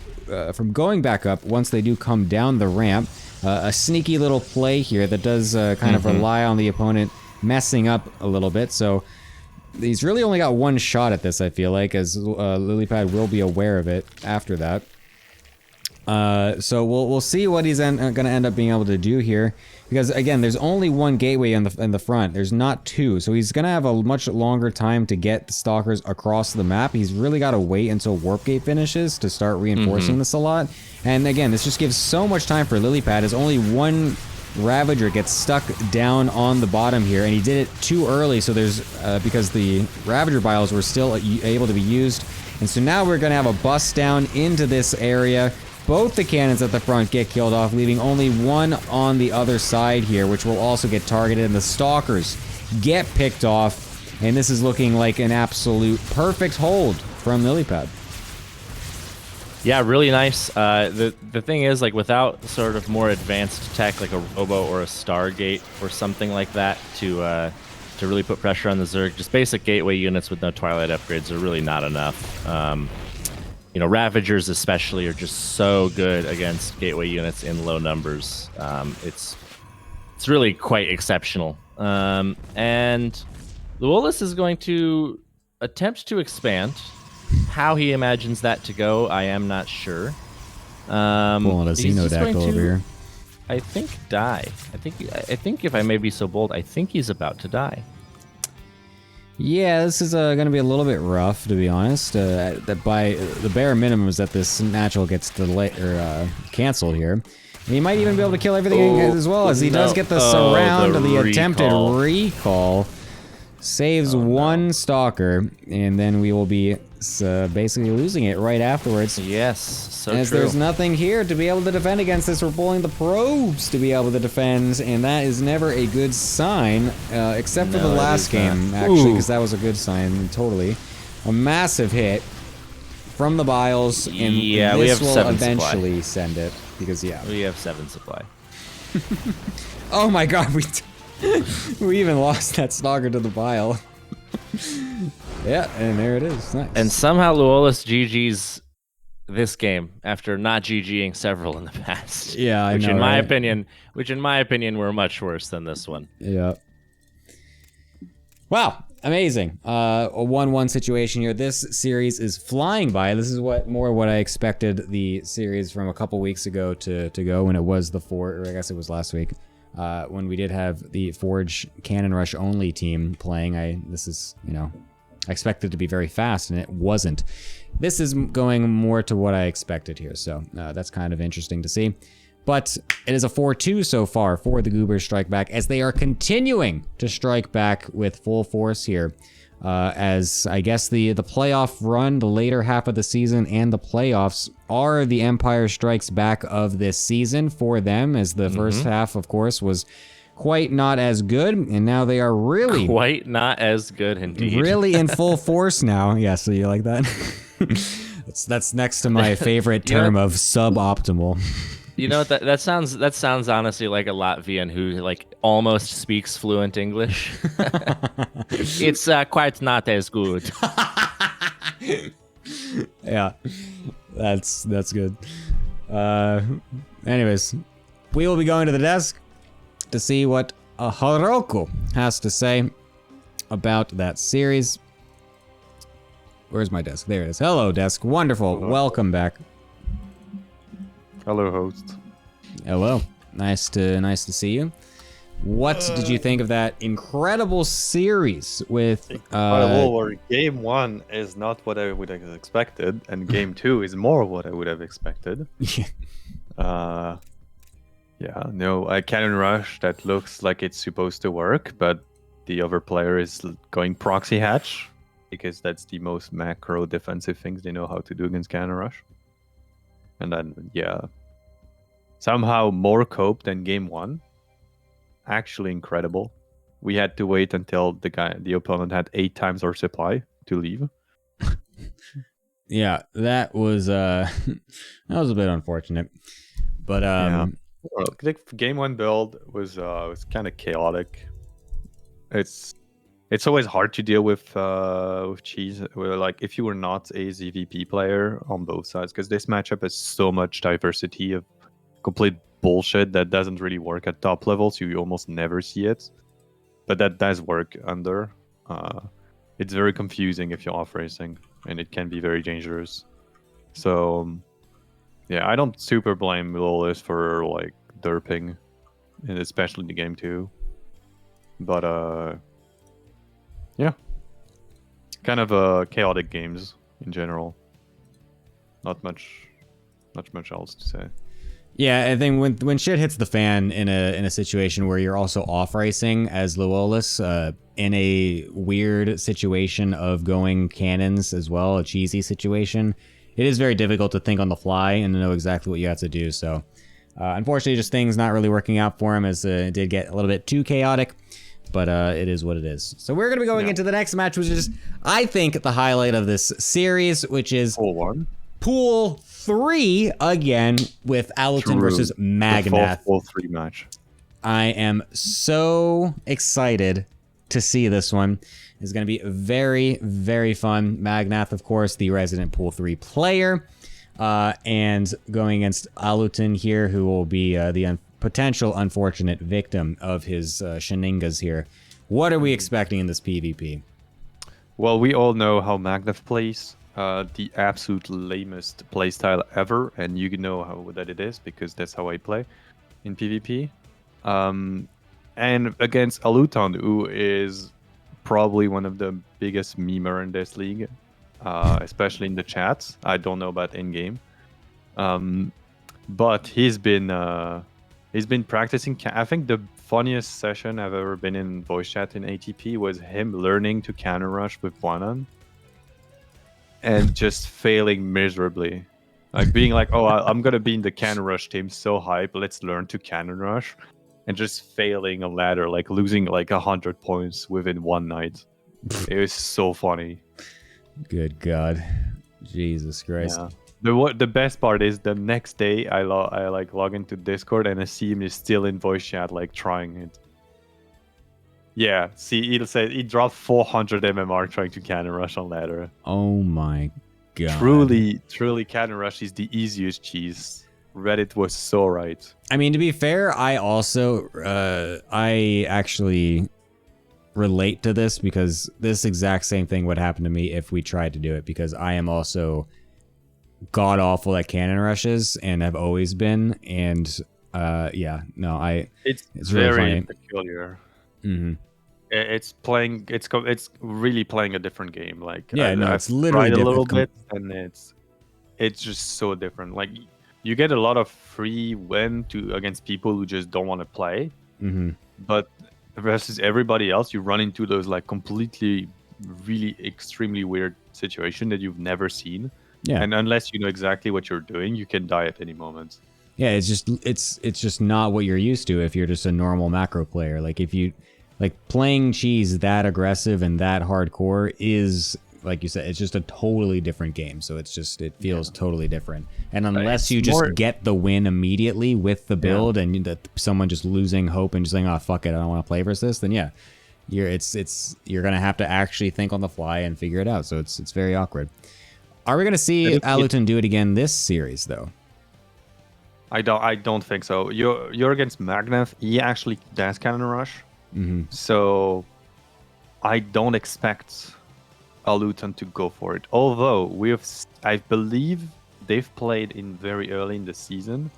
from going back up once they do come down the ramp. A sneaky little play here that does kind of rely on the opponent messing up a little bit, so he's really only got one shot at this, I feel like, as Lilypad will be aware of it after that. So we'll see what he's going to end up being able to do here, because again, there's only one gateway in the front. There's not two, so he's going to have a much longer time to get the stalkers across the map. He's really got to wait until Warp Gate finishes to start reinforcing this a lot. And again, this just gives so much time for Lilypad, as only one Ravager gets stuck down on the bottom here, and he did it too early, so there's because the Ravager Biles were still able to be used. And so now we're going to have a bust down into this area. Both the cannons at the front get killed off, leaving only one on the other side here, which will also get targeted, and the Stalkers get picked off, and this is looking like an absolute perfect hold from Lilypad. Yeah, really nice. The thing is, like, without sort of more advanced tech like a Robo or a Stargate or something like that to really put pressure on the Zerg, just basic gateway units with no Twilight upgrades are really not enough. You know, Ravagers especially are just so good against gateway units in low numbers. It's really quite exceptional. And Luolis is going to attempt to expand. How he imagines that to go, I am not sure. Pulling a Xenodactyl over here. I think die. I think if I may be so bold, I think he's about to die. Yeah, this is going to be a little bit rough, to be honest. That by the bare minimum is that this natural gets delayed or canceled here. And he might even be able to kill everything as well, as he does get the surround of the attempted recall. Saves one Stalker, and then we will be basically losing it right afterwards. Yes, so as true. There's nothing here to be able to defend against this. We're pulling the probes to be able to defend, and that is never a good sign, except for the last game, actually, because that was a good sign, totally. A massive hit from the Biles, and yeah, this we have will 7 eventually supply. send it, because, yeah. We have 7 supply. Oh my god, we even lost that Stalker to the Bile. Yeah, and there it is. Nice. And somehow Luolis GG's this game after not GGing several in the past. Yeah, I know. Which in my opinion were much worse than this one. Yeah. Wow, amazing. A 1-1 situation here. This series is flying by. This is what I expected the series from a couple weeks ago to go when it was the or I guess it was last week. When we did have the Forge Cannon Rush only team playing, I expected it to be very fast, and it wasn't. This is going more to what I expected here, so that's kind of interesting to see. But it is a 4-2 so far for the Goobers Strike Back, as they are continuing to strike back with full force here. As I guess the playoff run, the later half of the season, and the playoffs are the Empire Strikes Back of this season for them, as the first half, of course, was quite not as good, and now they are really... Quite not as good, indeed. Really in full force now. Yeah, so you like that? That's next to my favorite term of suboptimal. You know what, that sounds honestly like a Latvian who like almost speaks fluent English. It's quite not as good. Yeah, that's good. Anyways, we will be going to the desk to see what Haruko has to say about that series. Where's my desk? There it is. Hello, desk. Wonderful. Hello. Welcome back. Hello, host. Hello. Nice to see you. What did you think of that incredible series with game 1 is not what I would have expected, and game 2 is more what I would have expected. A Cannon Rush that looks like it's supposed to work, but the other player is going proxy hatch, because that's the most macro defensive things they know how to do against Cannon Rush. And then, somehow more cope than game 1. Actually incredible. We had to wait until the opponent had 8 times our supply to leave. Yeah, that was that was a bit unfortunate. But Yeah. Well, the game one build was kind of chaotic. It's always hard to deal with cheese. Where, like, if you were not a ZVP player on both sides, because this matchup has so much diversity of complete bullshit that doesn't really work at top levels. You almost never see it, but that does work under. It's very confusing if you're off racing, and it can be very dangerous. So yeah, I don't super blame Lolis for like derping, and especially the game 2. But yeah, kind of chaotic games in general. Not much else to say. yeah, I think when shit hits the fan in a situation where you're also off racing as Luolis, in a weird situation of going cannons as well, a cheesy situation, it is very difficult to think on the fly and to know exactly what you have to do. So, unfortunately, just things not really working out for him as it did get a little bit too chaotic. But it is what it is. So we're going to be going into the next match, which is, I think, the highlight of this series, which is Pool 3 again with Aluton versus Magnath. The Pool 3 match. I am so excited to see this one. It's going to be very, very fun. Magnath, of course, the resident Pool 3 player, and going against Aluton here, who will be the potential unfortunate victim of his shenanigans here. What are we expecting in this PvP? Well, we all know how Magnath plays. The absolute lamest playstyle ever, and you know how that it is because that's how I play in PvP. And against Aluton, who is probably one of the biggest memer in this league, especially in the chats. I don't know about in-game. But he's been practicing. I think the funniest session I've ever been in voice chat in ATP was him learning to counter rush with Buanan and just failing miserably. Like being like, oh, I'm going to be in the counter rush team, so hype, let's learn to counter rush. And just failing a ladder, like losing like 100 points within one night. It was so funny. Good God. Jesus Christ. Yeah. The best part is the next day I log into Discord and I see him is still in voice chat, like trying it. Yeah, see, he'll say he dropped 400 MMR trying to counter rush on ladder. Oh my God. Truly counter rush is the easiest cheese. Reddit was so right. I mean, to be fair, I also I actually relate to this because this exact same thing would happen to me if we tried to do it, because I am also god awful at cannon rushes and have always been. And yeah, no, it's really very funny. peculiar. Mm-hmm. It's really playing a different game. Like yeah, no, it's literally tried a little bit, and it's just so different. Like you get a lot of free win against people who just don't want to play, but versus everybody else, you run into those like completely, really extremely weird situation that you've never seen. Yeah, and unless you know exactly what you're doing, you can die at any moment. Yeah, it's just not what you're used to if you're just a normal macro player. Like if you like playing cheese that aggressive and that hardcore is, like you said, it's just a totally different game. So it feels totally different. And unless you just get the win immediately with the build and someone just losing hope and just saying, oh fuck it, I don't want to play versus this, then yeah, you're gonna have to actually think on the fly and figure it out. So it's very awkward. Are we gonna see Aluton do it again this series though? I don't think so. You're against Magnath. He actually does cannon rush. So I don't expect Aluton to go for it. Although I believe they've played in very early in the season,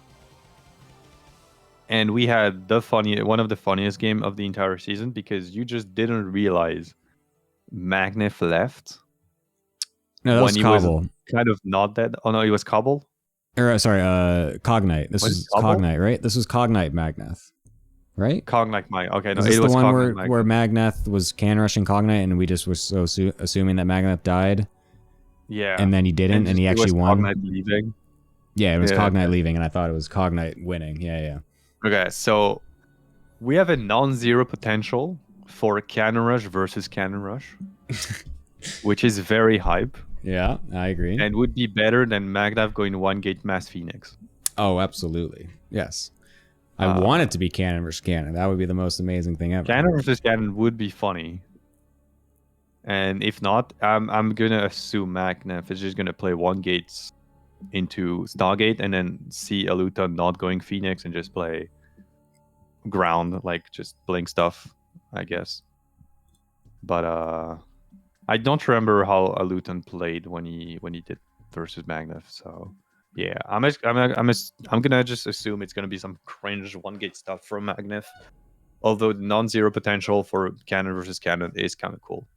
and we had one of the funniest game of the entire season because you just didn't realize Magnath left. No, that was Cobble. Was kind of not dead. Oh no, he was Cobble. Or sorry, Cognite. This was Cognite, right? This was Cognite Magnath, right? Cognite Magnath. Okay, no, it was the one where Magnath was can rushing Cognite, and we just were so assuming that Magnath died. Yeah. And then he didn't, and he actually won. Cognite leaving. Yeah, it was Cognite leaving, and I thought it was Cognite winning. Yeah. Okay, so we have a non-zero potential for Cannon Rush versus Cannon Rush, which is very hype. Yeah, I agree. and would be better than Magnav going 1-gate Mass Phoenix. Oh, absolutely. Yes. I want it to be cannon versus cannon. That would be the most amazing thing ever. Cannon versus cannon would be funny. And if not, I'm gonna assume Magnav is just gonna play 1-gates into Stargate and then see Aluta not going Phoenix and just play ground, like just playing stuff, I guess. But I don't remember how Aluton played when he did versus Magnav. So yeah, I'm gonna just assume it's gonna be some cringe 1-gate stuff from Magnav. Although non-zero potential for cannon versus cannon is kind of cool.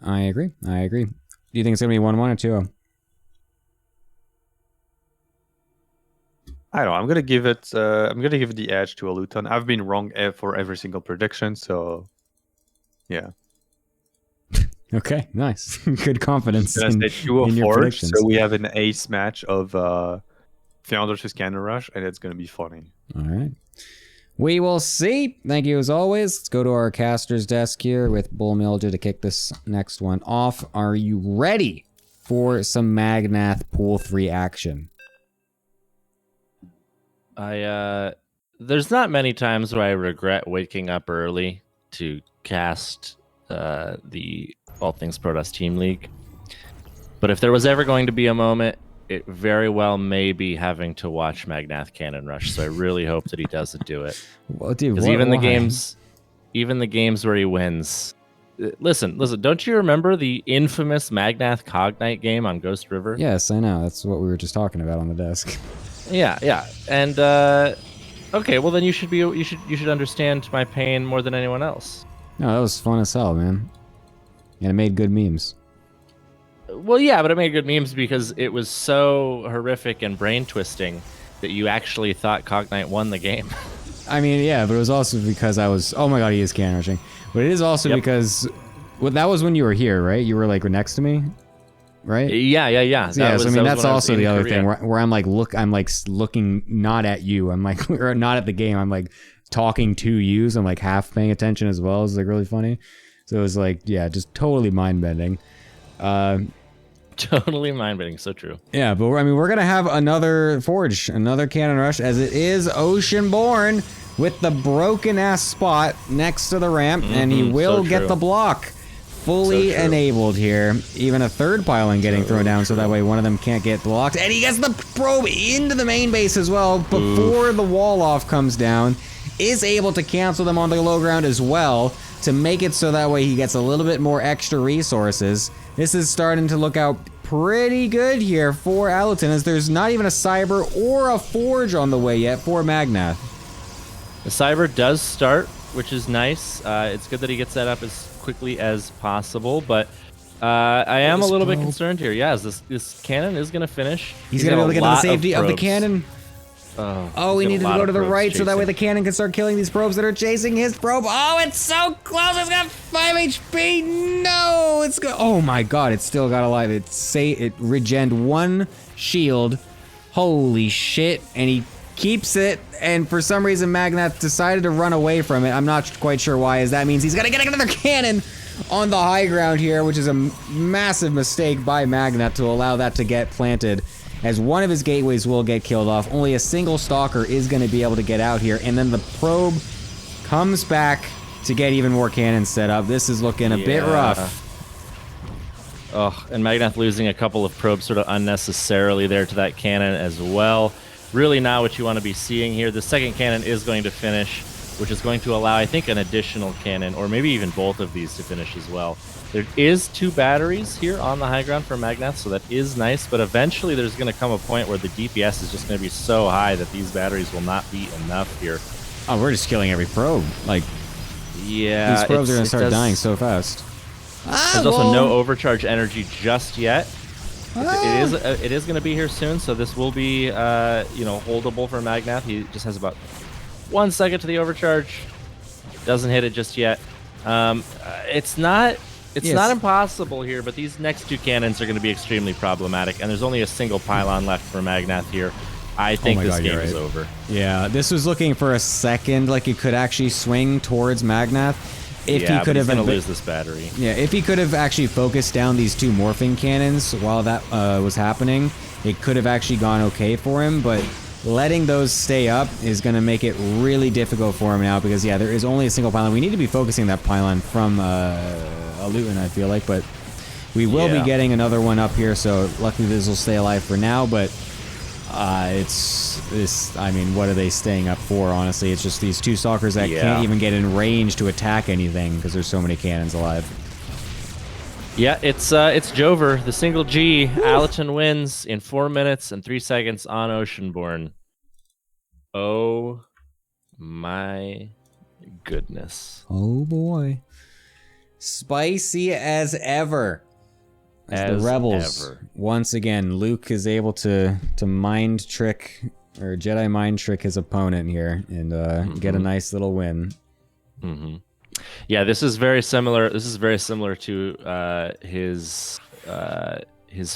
I agree. Do you think it's gonna be 1-1 or 2-0? I don't know. I'm gonna give it the edge to Aluton. I've been wrong for every single prediction, so yeah. Okay, nice. Good confidence I'm gonna say 2 in of your 4, predictions. so we have an ace match of Founder versus Cannon Rush, and it's gonna be funny. All right. We will see. Thank you as always. Let's go to our caster's desk here with Bull Mildew to kick this next one off. Are you ready for some Magnath Pool 3 action? There's not many times where I regret waking up early to cast the All Things Protoss Team League. But if there was ever going to be a moment, it very well may be having to watch Magnath Cannon Rush. So I really hope that he doesn't do it. Well, dude, Because even the games where he wins. Listen, don't you remember the infamous Magnath Cognite game on Ghost River? Yes, I know. That's what we were just talking about on the desk. Yeah. And okay, well then you should understand my pain more than anyone else. No, that was fun as hell, man. And it made good memes. Well, yeah, but it made good memes because it was so horrific and brain twisting that you actually thought Cognite won the game. I mean, yeah, but it was also because I was, oh my god, he is cannon rushing. But it is also because, well, that was when you were here, right? You were like next to me, right? Yeah. Yeah, so I mean, that's also the other thing where I'm like, looking not at you. I'm like, or not at the game. I'm like talking to you. So I'm like half paying attention as well. It's like really funny. So it was like, yeah, just totally mind bending. Totally mind-bending, so true. Yeah, but we're gonna have another Forge, another Cannon Rush, as it is Oceanborn with the broken ass spot next to the ramp, and he will get the block fully enabled here. Even a third pylon getting thrown down, so that way one of them can't get blocked, and he gets the probe into the main base as well before the wall off comes down. Is able to cancel them on the low ground as well to make it so that way he gets a little bit more extra resources. This is starting to look out pretty good here for Aluton, as there's not even a Cyber or a Forge on the way yet for Magnath. The Cyber does start, which is nice. It's good that he gets that up as quickly as possible, but I am a little bit concerned here. Yeah, this cannon is going to finish. He's going to be able to get to the safety of the cannon. Oh, he needed to go to the right so that way the cannon can start killing these probes that are chasing his probe. Oh, it's so close. It's got 5 HP. No, it's go. Oh my god, it's still got alive. It regened 1 shield. Holy shit. And he keeps it. And for some reason, Magnath decided to run away from it. I'm not quite sure why, as that means he's going to get another cannon on the high ground here, which is a massive mistake by Magnath to allow that to get planted, as one of his gateways will get killed off. Only a single stalker is going to be able to get out here, and then the probe comes back to get even more cannons set up. This is looking a bit rough. Oh, and Magnath losing a couple of probes sort of unnecessarily there to that cannon as well. Really not what you want to be seeing here. The second cannon is going to finish, which is going to allow, I think, an additional cannon, or maybe even both of these to finish as well. There is 2 batteries here on the high ground for Magnath, so that is nice, but eventually there's going to come a point where the DPS is just going to be so high that these batteries will not be enough here. Oh, we're just killing every probe. Like, yeah, these probes are going to start dying so fast. There's also no overcharge energy just yet. It is going to be here soon, so this will be holdable for Magnath. He just has about 1 second to the overcharge. Doesn't hit it just yet. It's not impossible here, but these next 2 cannons are going to be extremely problematic, and there's only a single pylon left for Magnath here. I think this game is over. Yeah, this was looking for a second like it could actually swing towards Magnath, if he could have gonna lose this battery. Yeah, if he could have actually focused down these 2 morphing cannons while that was happening, it could have actually gone okay for him, but letting those stay up is going to make it really difficult for him now because, yeah, there is only a single pylon. We need to be focusing that pylon from Luton, I feel like, but we will be getting another one up here, so luckily this will stay alive for now, but I mean, what are they staying up for, honestly? It's just these 2 stalkers that can't even get in range to attack anything because there's so many cannons alive. Yeah, it's Jover, the single G. Allerton wins in 4 minutes and 3 seconds on Oceanborn. Oh my goodness. Oh boy. Spicy as ever. As the Rebels. Once again, Luke is able to mind trick, or Jedi mind trick his opponent here and get a nice little win. Mm-hmm. Yeah, this is very similar. This is very similar to his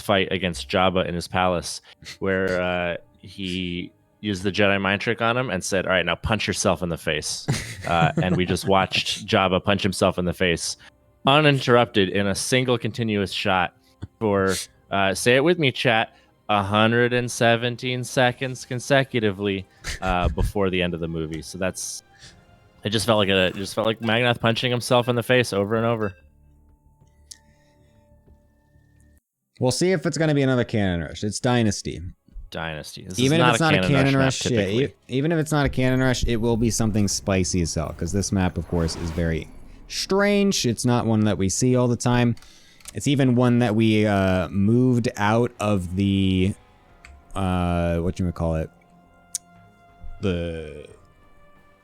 fight against Jabba in his palace, where he used the Jedi mind trick on him and said, "All right, now punch yourself in the face." And we just watched Jabba punch himself in the face, uninterrupted in a single continuous shot for say it with me, chat. 117 seconds consecutively before the end of the movie. So that's. It just felt like Magnath punching himself in the face over and over. We'll see if it's going to be another cannon rush. It's Dynasty. This even is if it's not a cannon rush, even if it's not a cannon rush, it will be something spicy as hell. Because this map, of course, is very strange. It's not one that we see all the time. It's even one that we moved out of the whatchamacallit?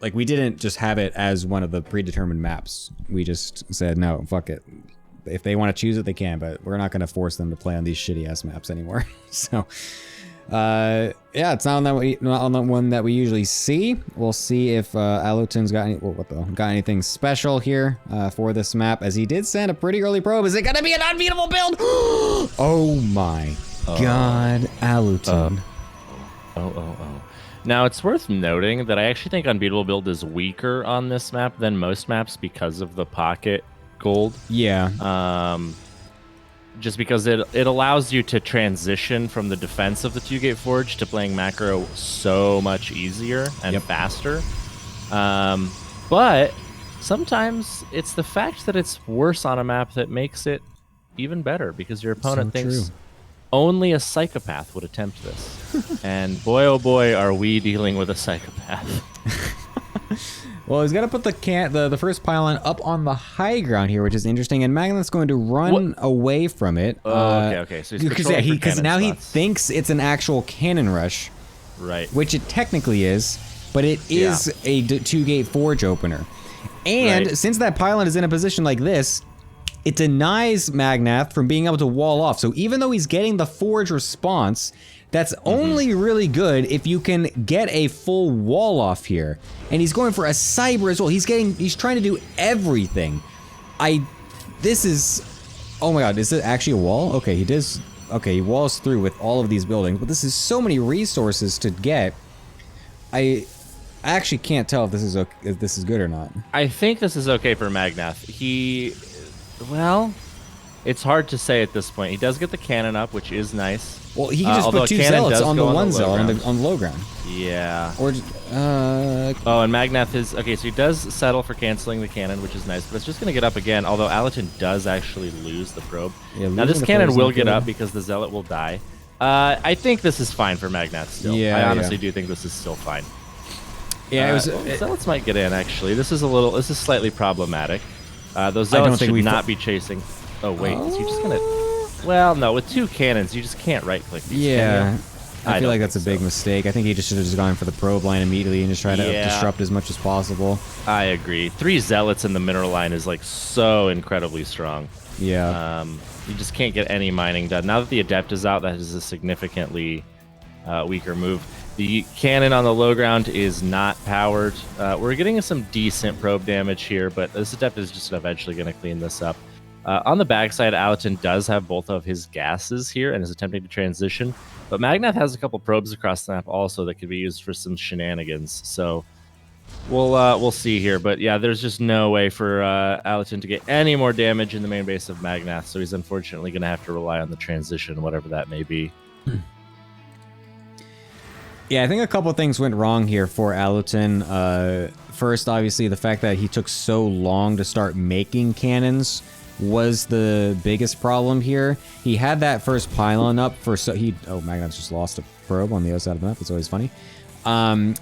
Like, we didn't just have it as one of the predetermined maps. We just said, no, fuck it. If they want to choose it, they can, but we're not going to force them to play on these shitty-ass maps anymore. So, yeah, it's not on the one that we usually see. We'll see if Aluton's got anything special here for this map, as he did send a pretty early probe. Is it going to be an unbeatable build? Oh my god, Aluton. Now, it's worth noting that I actually think Unbeatable Build is weaker on this map than most maps because of the pocket gold. Yeah. Just because it allows you to transition from the defense of the 2-gate forge to playing macro so much easier and faster. But sometimes it's the fact that it's worse on a map that makes it even better, because your opponent thinks only a psychopath would attempt this. And boy, oh boy, are we dealing with a psychopath. Well, he's got to put the first pylon up on the high ground here, which is interesting. And Magnet's going to run away from it. Okay. So because now he thinks it's an actual cannon rush, right? Which it technically is, but it is a 2-gate forge opener. And since that pylon is in a position like this, it denies Magnath from being able to wall off. So even though he's getting the forge response, that's only really good if you can get a full wall off here. And he's going for a cyber as well. He's trying to do everything. This is, oh my god, is it actually a wall? Okay, he walls through with all of these buildings, but this is so many resources to get. I actually can't tell if this is good or not. I think this is okay for Magnath. Well, it's hard to say at this point. He does get the cannon up, which is nice. Well, he can just put 2 zealots on the one zealot on the low ground. Yeah. Or and Magnath is okay. So he does settle for canceling the cannon, which is nice. But it's just going to get up again. Although Allerton does actually lose the probe. Yeah, now this cannon will get up because the zealot will die. I think this is fine for Magnath still. Yeah, I honestly do think this is still fine. Yeah, zealots might get in actually. This is slightly problematic. Those zealots should not be chasing. Oh wait, is he just gonna? Well, no, with 2 cannons, you just can't right-click these. Yeah, I feel like that's a big mistake. I think he just should have just gone for the probe line immediately and just try to disrupt as much as possible. I agree. 3 zealots in the mineral line is like so incredibly strong. Yeah. You just can't get any mining done. Now that the adept is out, that is a significantly weaker move. The cannon on the low ground is not powered. We're getting some decent probe damage here, but this adept is just eventually going to clean this up. On the backside, Allerton does have both of his gases here and is attempting to transition, but Magnath has a couple probes across the map also that could be used for some shenanigans. So We'll see here, but yeah, there's just no way for Allerton to get any more damage in the main base of Magnath, so he's unfortunately going to have to rely on the transition, whatever that may be. Yeah, I think a couple things went wrong here for Allerton. First, obviously, the fact that he took so long to start making cannons was the biggest problem here. He had that first pylon up for oh, Magnath's just lost a probe on the other side of the map. It's always funny. Oh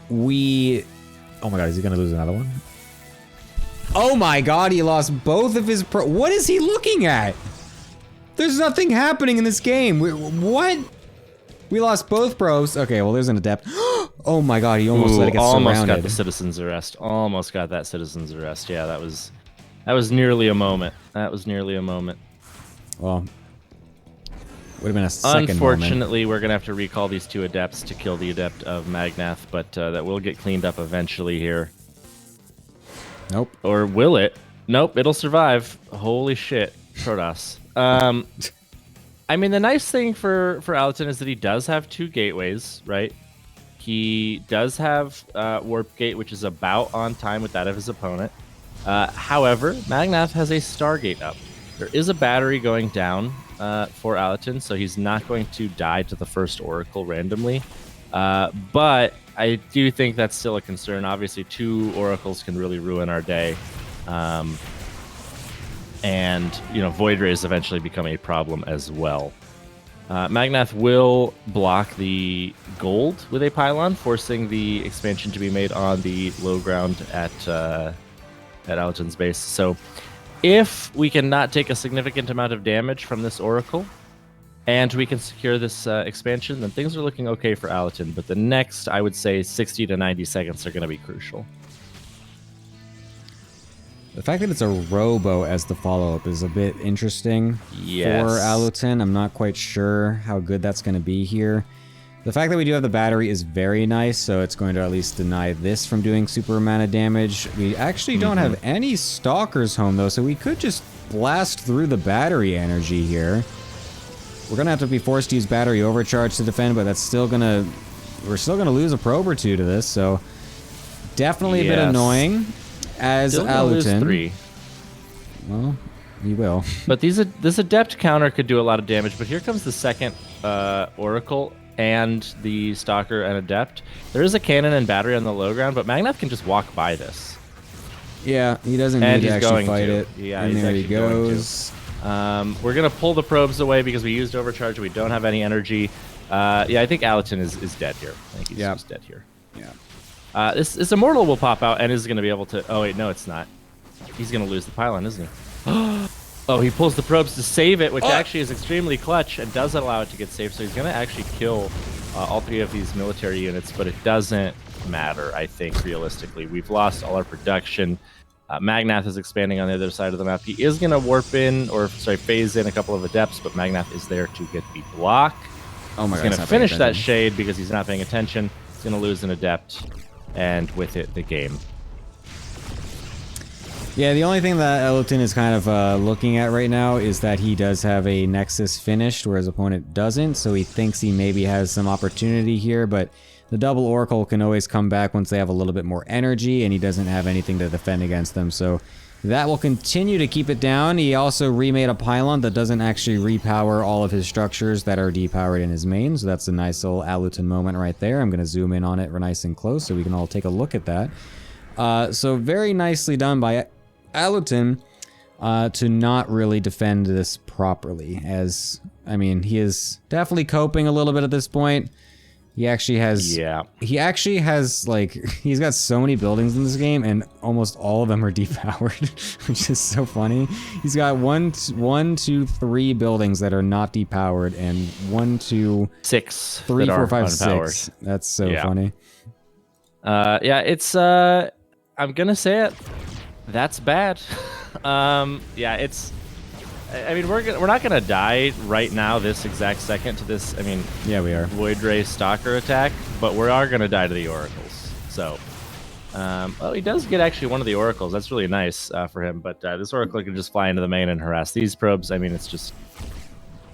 my god, is he gonna lose another one? Oh my god, he lost both of his what is he looking at? There's nothing happening in this game. What? We lost both probes. Okay, well, there's an adept. Oh my god, he almost let it get almost surrounded. Got the citizen's arrest. Almost got that citizen's arrest. Yeah, that was nearly a moment. That was nearly a moment. Well, would have been a second Unfortunately, moment. we're gonna have to recall these 2 adepts to kill the adept of Magnath, but that will get cleaned up eventually here. Nope. Or will it? Nope, it'll survive. Holy shit, Protoss. I mean, the nice thing for Allerton is that he does have 2 gateways, right? He does have Warp Gate, which is about on time with that of his opponent. However, Magnath has a Stargate up. There is a battery going down for Allerton, so he's not going to die to the first Oracle randomly. But I do think that's still a concern. Obviously, 2 Oracles can really ruin our day. And, Void Rays eventually become a problem as well. Magnath will block the gold with a pylon, forcing the expansion to be made on the low ground at Allerton's base. So if we cannot take a significant amount of damage from this Oracle, and we can secure this expansion, then things are looking okay for Allerton. But the next, I would say, 60 to 90 seconds are going to be crucial. The fact that it's a robo as the follow-up is a bit interesting for Allerton. I'm not quite sure how good that's going to be here. The fact that we do have the battery is very nice, so it's going to at least deny this from doing super amount of damage. We actually don't have any stalkers home, though, so we could just blast through the battery energy here. We're going to have to be forced to use battery overcharge to defend, but that's still going to... We're still going to lose a probe or 2 to this, so... Definitely a bit annoying. As Allerton. 3. Well, you will. But this adept counter could do a lot of damage. But here comes the second Oracle and the Stalker and Adept. There is a cannon and battery on the low ground, but Magnath can just walk by this. Yeah, he doesn't need to actually fight it. Yeah, and there he goes. We're going to pull the probes away because we used overcharge. We don't have any energy. Yeah, I think Allerton is dead here. I think he's just dead here. Yeah. This Immortal will pop out and is going to be able to... Oh, wait, no, it's not. He's going to lose the pylon, isn't he? Oh, he pulls the probes to save it, which actually is extremely clutch and does allow it to get saved. So he's going to actually kill all 3 of these military units, but it doesn't matter, I think, realistically. We've lost all our production. Magnath is expanding on the other side of the map. He is going to warp in, or sorry, phase in a couple of adepts, but Magnath is there to get the block. Oh my God, he's going to finish that shade because he's not paying attention. He's going to lose an adept, and with it, the game. Yeah, the only thing that Allerton is kind of looking at right now is that he does have a Nexus finished, where his opponent doesn't, so he thinks he maybe has some opportunity here, but the double Oracle can always come back once they have a little bit more energy, and he doesn't have anything to defend against them, so that will continue to keep it down. He also remade a pylon that doesn't actually repower all of his structures that are depowered in his main, so that's a nice little Allerton moment right there. I'm going to zoom in on it nice and close so we can all take a look at that. So very nicely done by Allerton to not really defend this properly, as, I mean, he is definitely coping a little bit at this point. He actually has, like, he's got so many buildings in this game, and almost all of them are depowered, which is so funny. He's got 1, 2, 3 buildings that are not depowered, and 1, 2, 6, 3, 4, 5, unpowered. 6. That's so funny. Yeah, it's, I'm gonna say it. That's bad. Yeah, it's... I mean, we're not gonna die right now, this exact second, to this. I mean, yeah, we are. Void Ray Stalker attack, but we are gonna die to the Oracles. So, well, he does get actually one of the Oracles. That's really nice for him. But this Oracle can just fly into the main and harass these probes. I mean, it's just,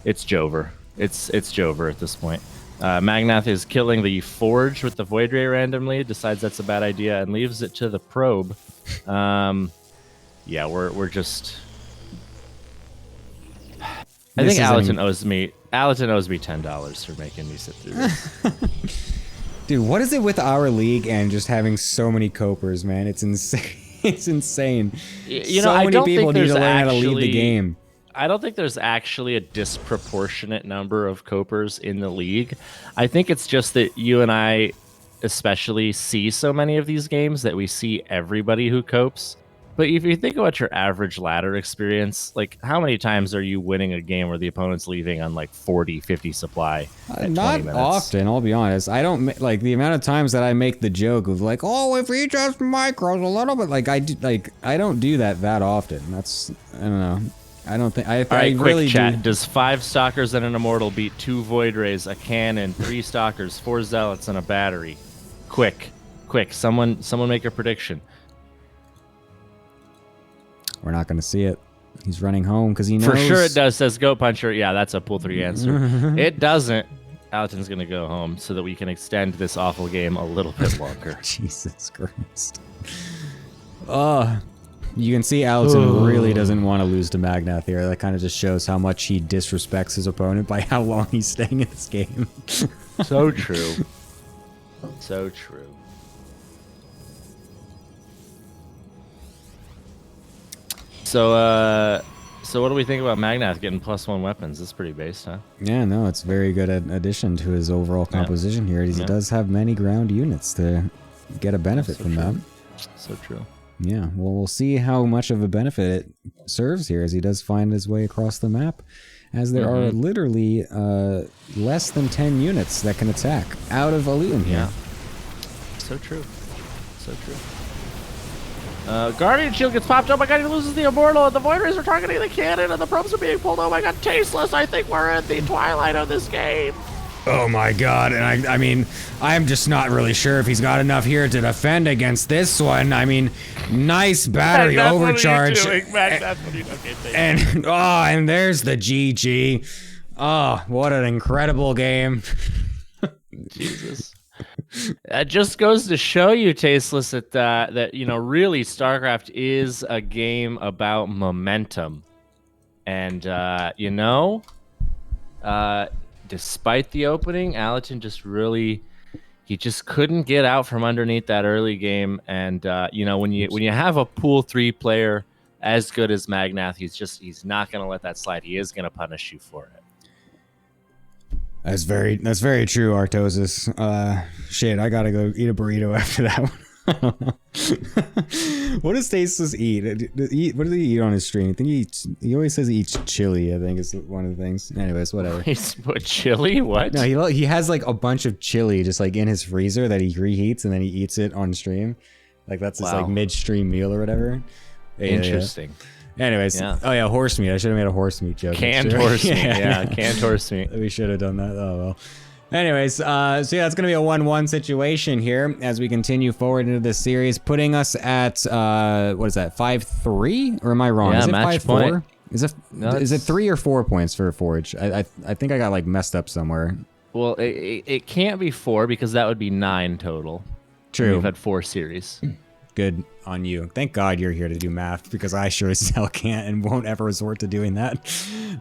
it's Jover. It's Jover at this point. Magnath is killing the Forge with the Void Ray randomly, decides that's a bad idea, and leaves it to the Probe. Yeah, we're just... I think Allerton owes me $10 for making me sit through this. Dude, what is it with our league and just having so many copers, man? It's insane. It's insane. You know, so I many don't people think need there's to learn actually, how to lead the game. I don't think there's actually a disproportionate number of copers in the league. I think it's just that you and I especially see so many of these games that we see everybody who copes. But if you think about your average ladder experience, like how many times are you winning a game where the opponent's leaving on like 40, 50 supply at Not 20 minutes? often, I'll be honest. I don't like the amount of times that I make the joke of like, oh, if we just micros a little bit, like I don't do that often. That's, I don't know. I don't think I. All right, I quick really chat. do. Does 5 Stalkers and an Immortal beat 2 Void Rays, a cannon, 3 Stalkers, 4 Zealots, and a battery? Quick. Someone make a prediction. We're not going to see it. He's running home because he knows. For sure it does, says Goat Puncher. Yeah, that's a pool 3 answer. It doesn't. Allerton's going to go home so that we can extend this awful game a little bit longer. Jesus Christ. You can see Allerton really doesn't want to lose to Magnath here. That kind of just shows how much he disrespects his opponent by how long he's staying in this game. So true. So true. So what do we think about Magnath getting +1 weapons? That's pretty based, huh? Yeah, no, it's a very good addition to his overall composition here. He does have many ground units to get a benefit from that. So true. Yeah, well, we'll see how much of a benefit it serves here as he does find his way across the map, as there are literally less than 10 units that can attack out of Aluton here. Yeah. So true. So true. Guardian Shield gets popped. Oh my god, he loses the Immortal, and the Void Rays are targeting the cannon, and the probes are being pulled. Oh my god, tasteless. I think we're at the twilight of this game. Oh my god, and I mean, I'm just not really sure if he's got enough here to defend against this one. I mean, nice battery overcharge. And there's the GG. Oh, what an incredible game. Jesus. That just goes to show you, Tasteless, that you know, really StarCraft is a game about momentum. And you know, despite the opening, Allerton just really, he just couldn't get out from underneath that early game. And you know, when you have a pool 3 player as good as Magnath, he's not going to let that slide. He is going to punish you for it. That's very true, Artosis. Shit, I gotta go eat a burrito after that one. I don't know. What does Tasteless eat? What does he eat on his stream? I think he always says he eats chili, I think is one of the things. Anyways, whatever. What, chili? What? No, he has like a bunch of chili just like in his freezer that he reheats and then he eats it on stream. Like that's his like mid-stream meal or whatever. Interesting. Anyways, oh yeah, horse meat. I should have made a horse meat joke. Canned horse meat, yeah, canned horse meat. We should have done that. Oh well. Anyways, so yeah, it's gonna be a 1-1 situation here as we continue forward into this series, putting us at what is that, 5-3? Or am I wrong? Yeah, is it match 5-4? point. Is it 3 or 4 points for Forge? I think I got like messed up somewhere. Well, it can't be 4 because that would be 9 total. True. We've had 4 series. Good on you. Thank God you're here to do math because I sure as hell can't and won't ever resort to doing that.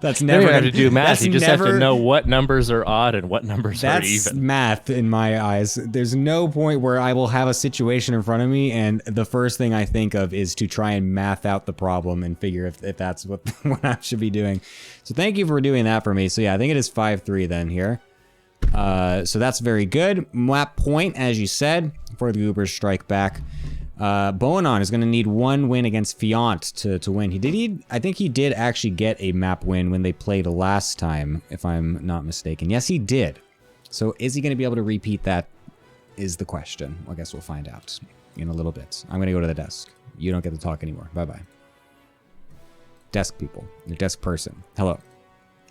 That's never you don't have to do math. You just have to know what numbers are odd and what numbers are even. That's math in my eyes. There's no point where I will have a situation in front of me and the first thing I think of is to try and math out the problem and figure if that's what I should be doing. So thank you for doing that for me. So yeah, I think it is 5-3 then here. So that's very good. Map point, as you said, for the Goobers strike back. Boanon is going to need 1 win against Fiant to win. I think he did actually get a map win when they played last time, if I'm not mistaken. Yes, he did. So is he going to be able to repeat that is the question. Well, I guess we'll find out in a little bit. I'm going to go to the desk. You don't get to talk anymore. Bye-bye. Desk people. Your desk person. Hello.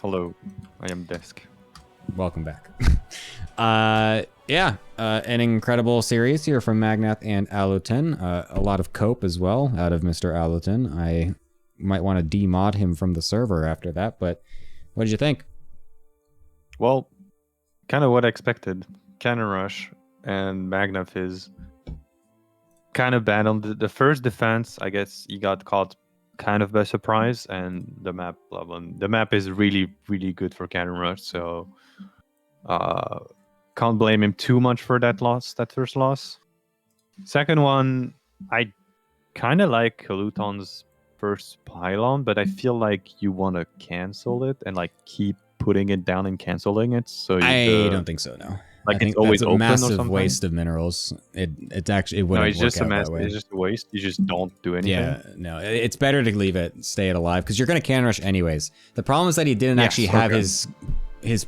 Hello. I am desk. Welcome back. Yeah, an incredible series here from Magnath and Allerton. A lot of cope as well out of Mr. Allerton. I might want to demod him from the server after that, but what did you think? Well, kind of what I expected. Cannon Rush and Magnaf is kind of bad on the first defense. I guess he got caught kind of by surprise, and the map is really, really good for Cannon Rush, so can't blame him too much for that first loss. Second one, I kind of like Luton's first pylon, but I feel like you want to cancel it and like keep putting it down and canceling it. So I don't think so. No, like I think it's always that's a open or massive something? waste of minerals. It actually No, wouldn't it's work just out that way. it's just a waste. You just don't do anything. Yeah, no, it's better to leave it, stay it alive, because you're going to cannon rush anyways. The problem is that he didn't actually have his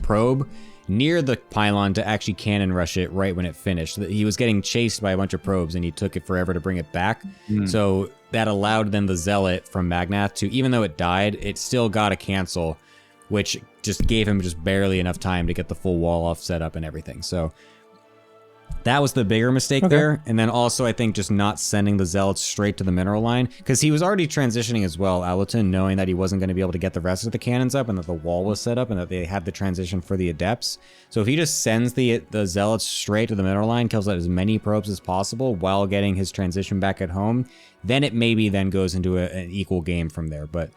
probe near the pylon to actually cannon rush it right when it finished. He was getting chased by a bunch of probes, and he took it forever to bring it back. So that allowed then the Zealot from Magnath to, even though it died, it still got a cancel, which just gave him just barely enough time to get the full wall off set up and everything. So that was the bigger mistake there. And then also, I think, just not sending the Zealots straight to the mineral line, because he was already transitioning as well, Aluton, knowing that he wasn't going to be able to get the rest of the cannons up and that the wall was set up and that they had the transition for the Adepts. So if he just sends the Zealots straight to the mineral line, kills out as many probes as possible while getting his transition back at home, then it maybe then goes into an equal game from there. But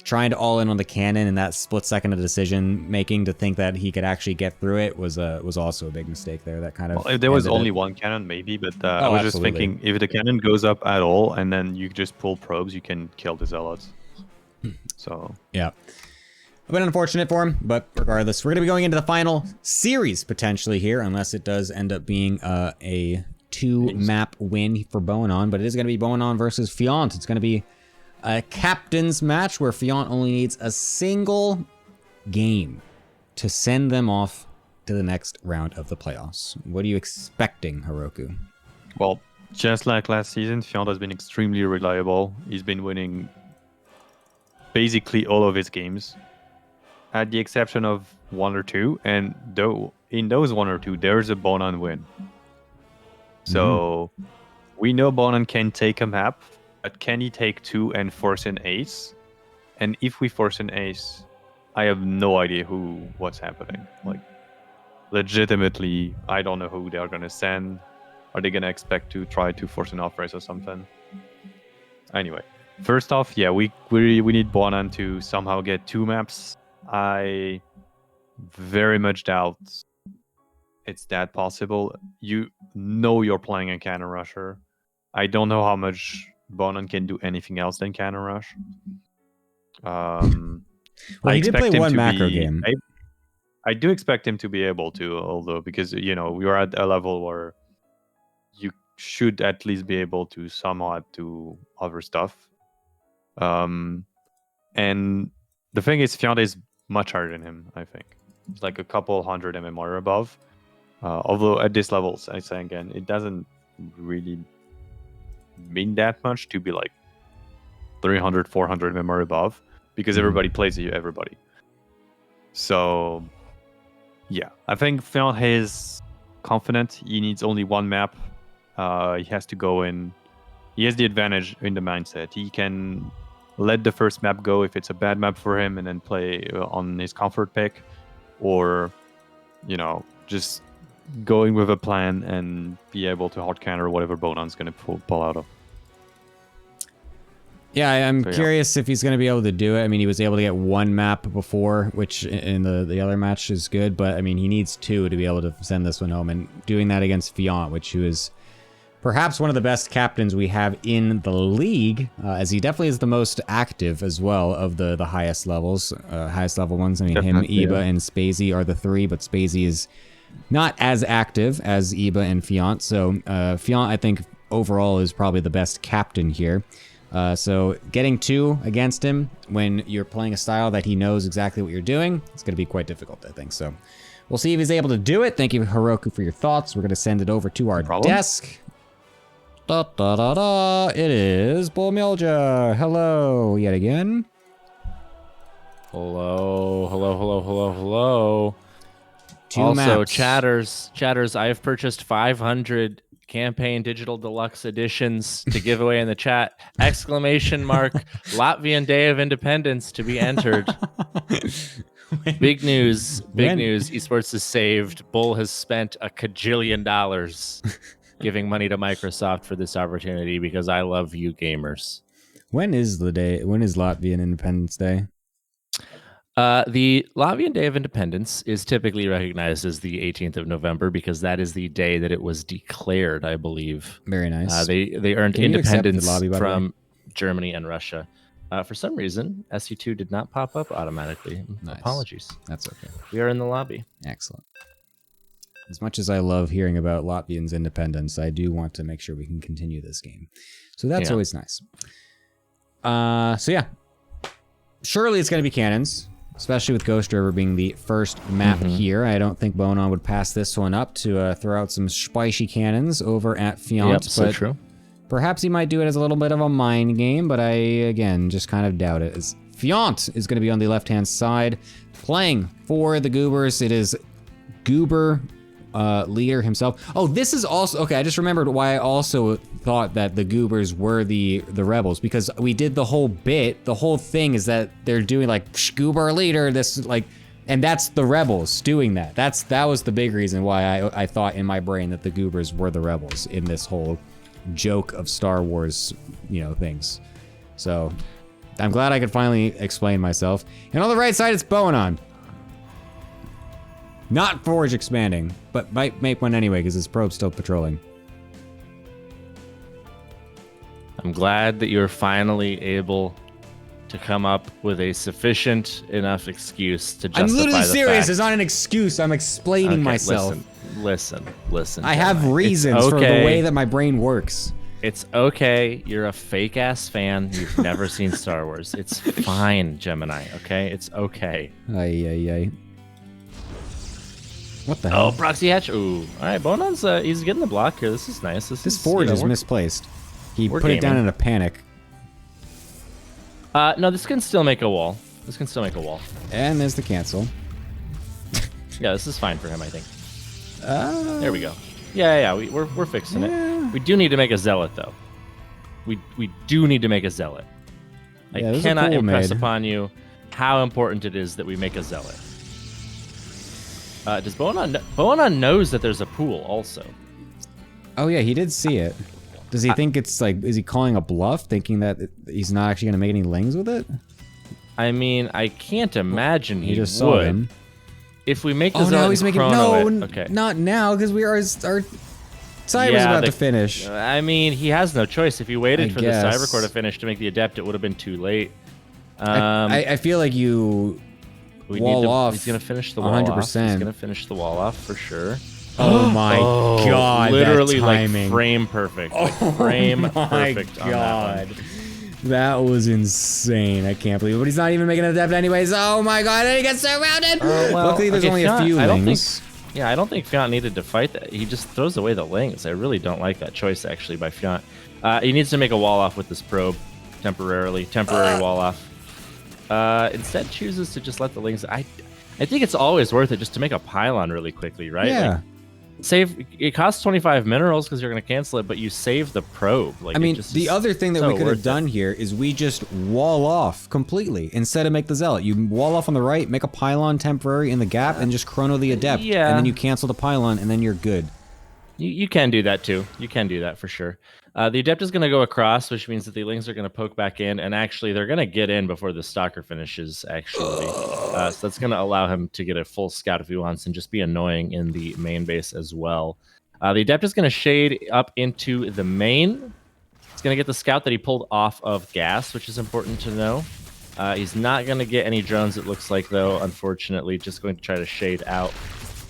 trying to all in on the cannon and that split second of decision making to think that he could actually get through it was also a big mistake there. That kind of, well, if there was only one cannon, maybe, but I was just thinking, if the cannon goes up at all and then you just pull probes, you can kill the Zealots. So yeah, a bit unfortunate for him, but regardless, we're gonna be going into the final series potentially here, unless it does end up being a 2-map win for Boanon. But it is gonna be Boanon versus Fiant. It's gonna be a captain's match where Fiant only needs a single game to send them off to the next round of the playoffs. What are you expecting, Heroku? Well, just like last season, Fiant has been extremely reliable. He's been winning basically all of his games, at the exception of 1 or 2. And though in those 1 or 2, there's a Boanon win. So we know Boanon can take a map, but can he take 2 and force an ace? And if we force an ace, I have no idea what's happening. Like, legitimately, I don't know who they're gonna send. Are they gonna expect to try to force an off race or something? Anyway, first off, yeah, we need Boanon to somehow get 2 maps. I very much doubt it's that possible. You know you're playing a cannon rusher. I don't know how much Boanon can do anything else than cannon rush. Well, he did play one macro game. I do expect him to be able to, although, because we are at a level where you should at least be able to somewhat do other stuff. And the thing is, Fiant is much higher than him, I think. It's like a couple hundred MMR above. Although at this level, I say again, it doesn't really mean that much to be like 300, 400 MMR above, because everybody plays everybody. So yeah, I think Fiant is confident. He needs only 1 map. He has to go in. He has the advantage in the mindset. He can let the first map go if it's a bad map for him and then play on his comfort pick, or just going with a plan and be able to hard counter whatever Bonon's going to pull out of. Yeah, I'm curious if he's going to be able to do it. I mean, he was able to get 1 map before, which in the other match is good, but I mean, he needs 2 to be able to send this one home, and doing that against Fiant, which is perhaps one of the best captains we have in the league, as he definitely is the most active as well of the highest levels, highest level ones. I mean, definitely, him, Iba, and Spacey are the 3, but Spacey is not as active as Iba and Fiant. So Fiant, I think, overall is probably the best captain here. So getting 2 against him when you're playing a style that he knows exactly what you're doing, it's going to be quite difficult, I think. So we'll see if he's able to do it. Thank you, Heroku, for your thoughts. We're going to send it over to our desk. It is Bull Milja. Hello, yet again. Hello. 2 also, maps. chatters, I have purchased 500 campaign digital deluxe editions to give away in the chat. ! Latvian Day of Independence to be entered. Big news. Big When? news. Esports is saved. Bull has spent $1 kajillion giving money to Microsoft for this opportunity because I love you gamers. When is the day? When is Latvian Independence Day? The Latvian Day of Independence is typically recognized as the 18th of November because that is the day that it was declared, I believe. Very nice. They earned Can you accept the independence lobby, by the way? from Germany and Russia. For some reason, SE2 did not pop up automatically. Nice. Apologies. That's okay. We are in the lobby. Excellent. As much as I love hearing about Latvians' independence, I do want to make sure we can continue this game. So that's always nice. So yeah. Surely it's going to be cannons, especially with Ghost River being the first map here. I don't think Bonon would pass this one up to throw out some spicy cannons over at Fiant. Yep, so true. Perhaps he might do it as a little bit of a mind game, but I, again, just kind of doubt it. As Fiant is going to be on the left-hand side, playing for the Goobers. It is Goober leader himself. Oh, this is also... Okay, I just remembered why I also thought that the Goobers were the rebels, because we did the whole bit. The whole thing is that they're doing, like, Goober leader, this, like... And that's the rebels doing that. That was the big reason why I thought in my brain that the Goobers were the rebels in this whole joke of Star Wars, things. So I'm glad I could finally explain myself. And on the right side, it's Boanon. Not Forge expanding, but might make one anyway because his probe's still patrolling. I'm glad that you're finally able to come up with a sufficient enough excuse to justify I'm literally serious. fact. It's not an excuse. I'm explaining myself. Listen. I have reasons for the way that my brain works. It's okay. You're a fake ass fan. You've never seen Star Wars. It's fine, Gemini. Okay, it's okay. Ay. What the hell? Oh, proxy hatch. Ooh. All right, Bonon's he's getting the block here. This is nice. This Forge is misplaced. He put it down in a panic. No, this can still make a wall. And there's the cancel. Yeah, this is fine for him, I think. There we go. Yeah. We're fixing it. We do need to make a zealot, though. We do need to make a zealot. I cannot impress upon you how important it is that we make a zealot. Does Boanon knows that there's a pool also? Oh yeah, he did see it. Does he think it's like, is he calling a bluff, thinking that he's not actually going to make any lings with it? I mean, I can't imagine he just would. saw them. If we make the Oh, now he's making... No, okay. not now, because our Cyber's about to finish. I mean, he has no choice. If he waited for guess. the Cyber Core to finish to make the Adept, it would have been too late. I feel like you wall off. He's going to finish the wall 100%. off. He's going to finish the wall off for sure. Oh my god, literally that timing. like frame perfect. Oh frame perfect my on god. that one. That was insane. I can't believe it. But he's not even making an Adept anyways. Oh my god, and he gets surrounded. Luckily, there's only a few lings. I don't think Fiant needed to fight that. He just throws away the lings. I really don't like that choice, actually, by Fiant. He needs to make a wall off with this probe temporary wall off. Instead, chooses to just let the lings... I think it's always worth it just to make a pylon really quickly, right? Yeah. Like, it costs 25 minerals because you're going to cancel it, but you save the probe. Like, I mean, the other thing that we could have done here is we just wall off completely instead of make the Zealot. You wall off on the right, make a pylon temporary in the gap, and just chrono the Adept. Yeah. And then you cancel the pylon, and then you're good. You can do that too. You can do that for sure. The Adept is going to go across, which means that the Lings are going to poke back in, and actually they're going to get in before the Stalker finishes, actually. So that's going to allow him to get a full scout if he wants and just be annoying in the main base as well. The Adept is going to shade up into the main. He's going to get the scout that he pulled off of gas, which is important to know. He's not going to get any drones, it looks like, though, unfortunately. Just going to try to shade out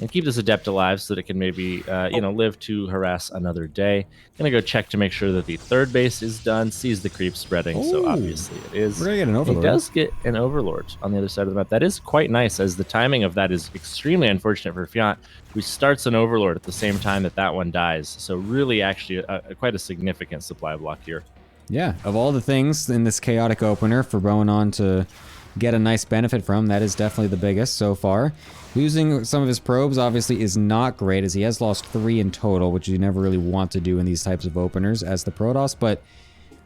and keep this Adept alive so that it can maybe, live to harass another day. Gonna go check to make sure that the third base is done. Sees the creep spreading, so obviously it is. We're gonna get an Overlord. He does get an Overlord on the other side of the map. That is quite nice, as the timing of that is extremely unfortunate for Fiant, who starts an Overlord at the same time that one dies. So really, actually, quite a significant supply block here. Yeah, of all the things in this chaotic opener for Boanon to get a nice benefit from, that is definitely the biggest so far. Losing some of his probes obviously is not great, as he has lost 3 in total, which you never really want to do in these types of openers as the Protoss, but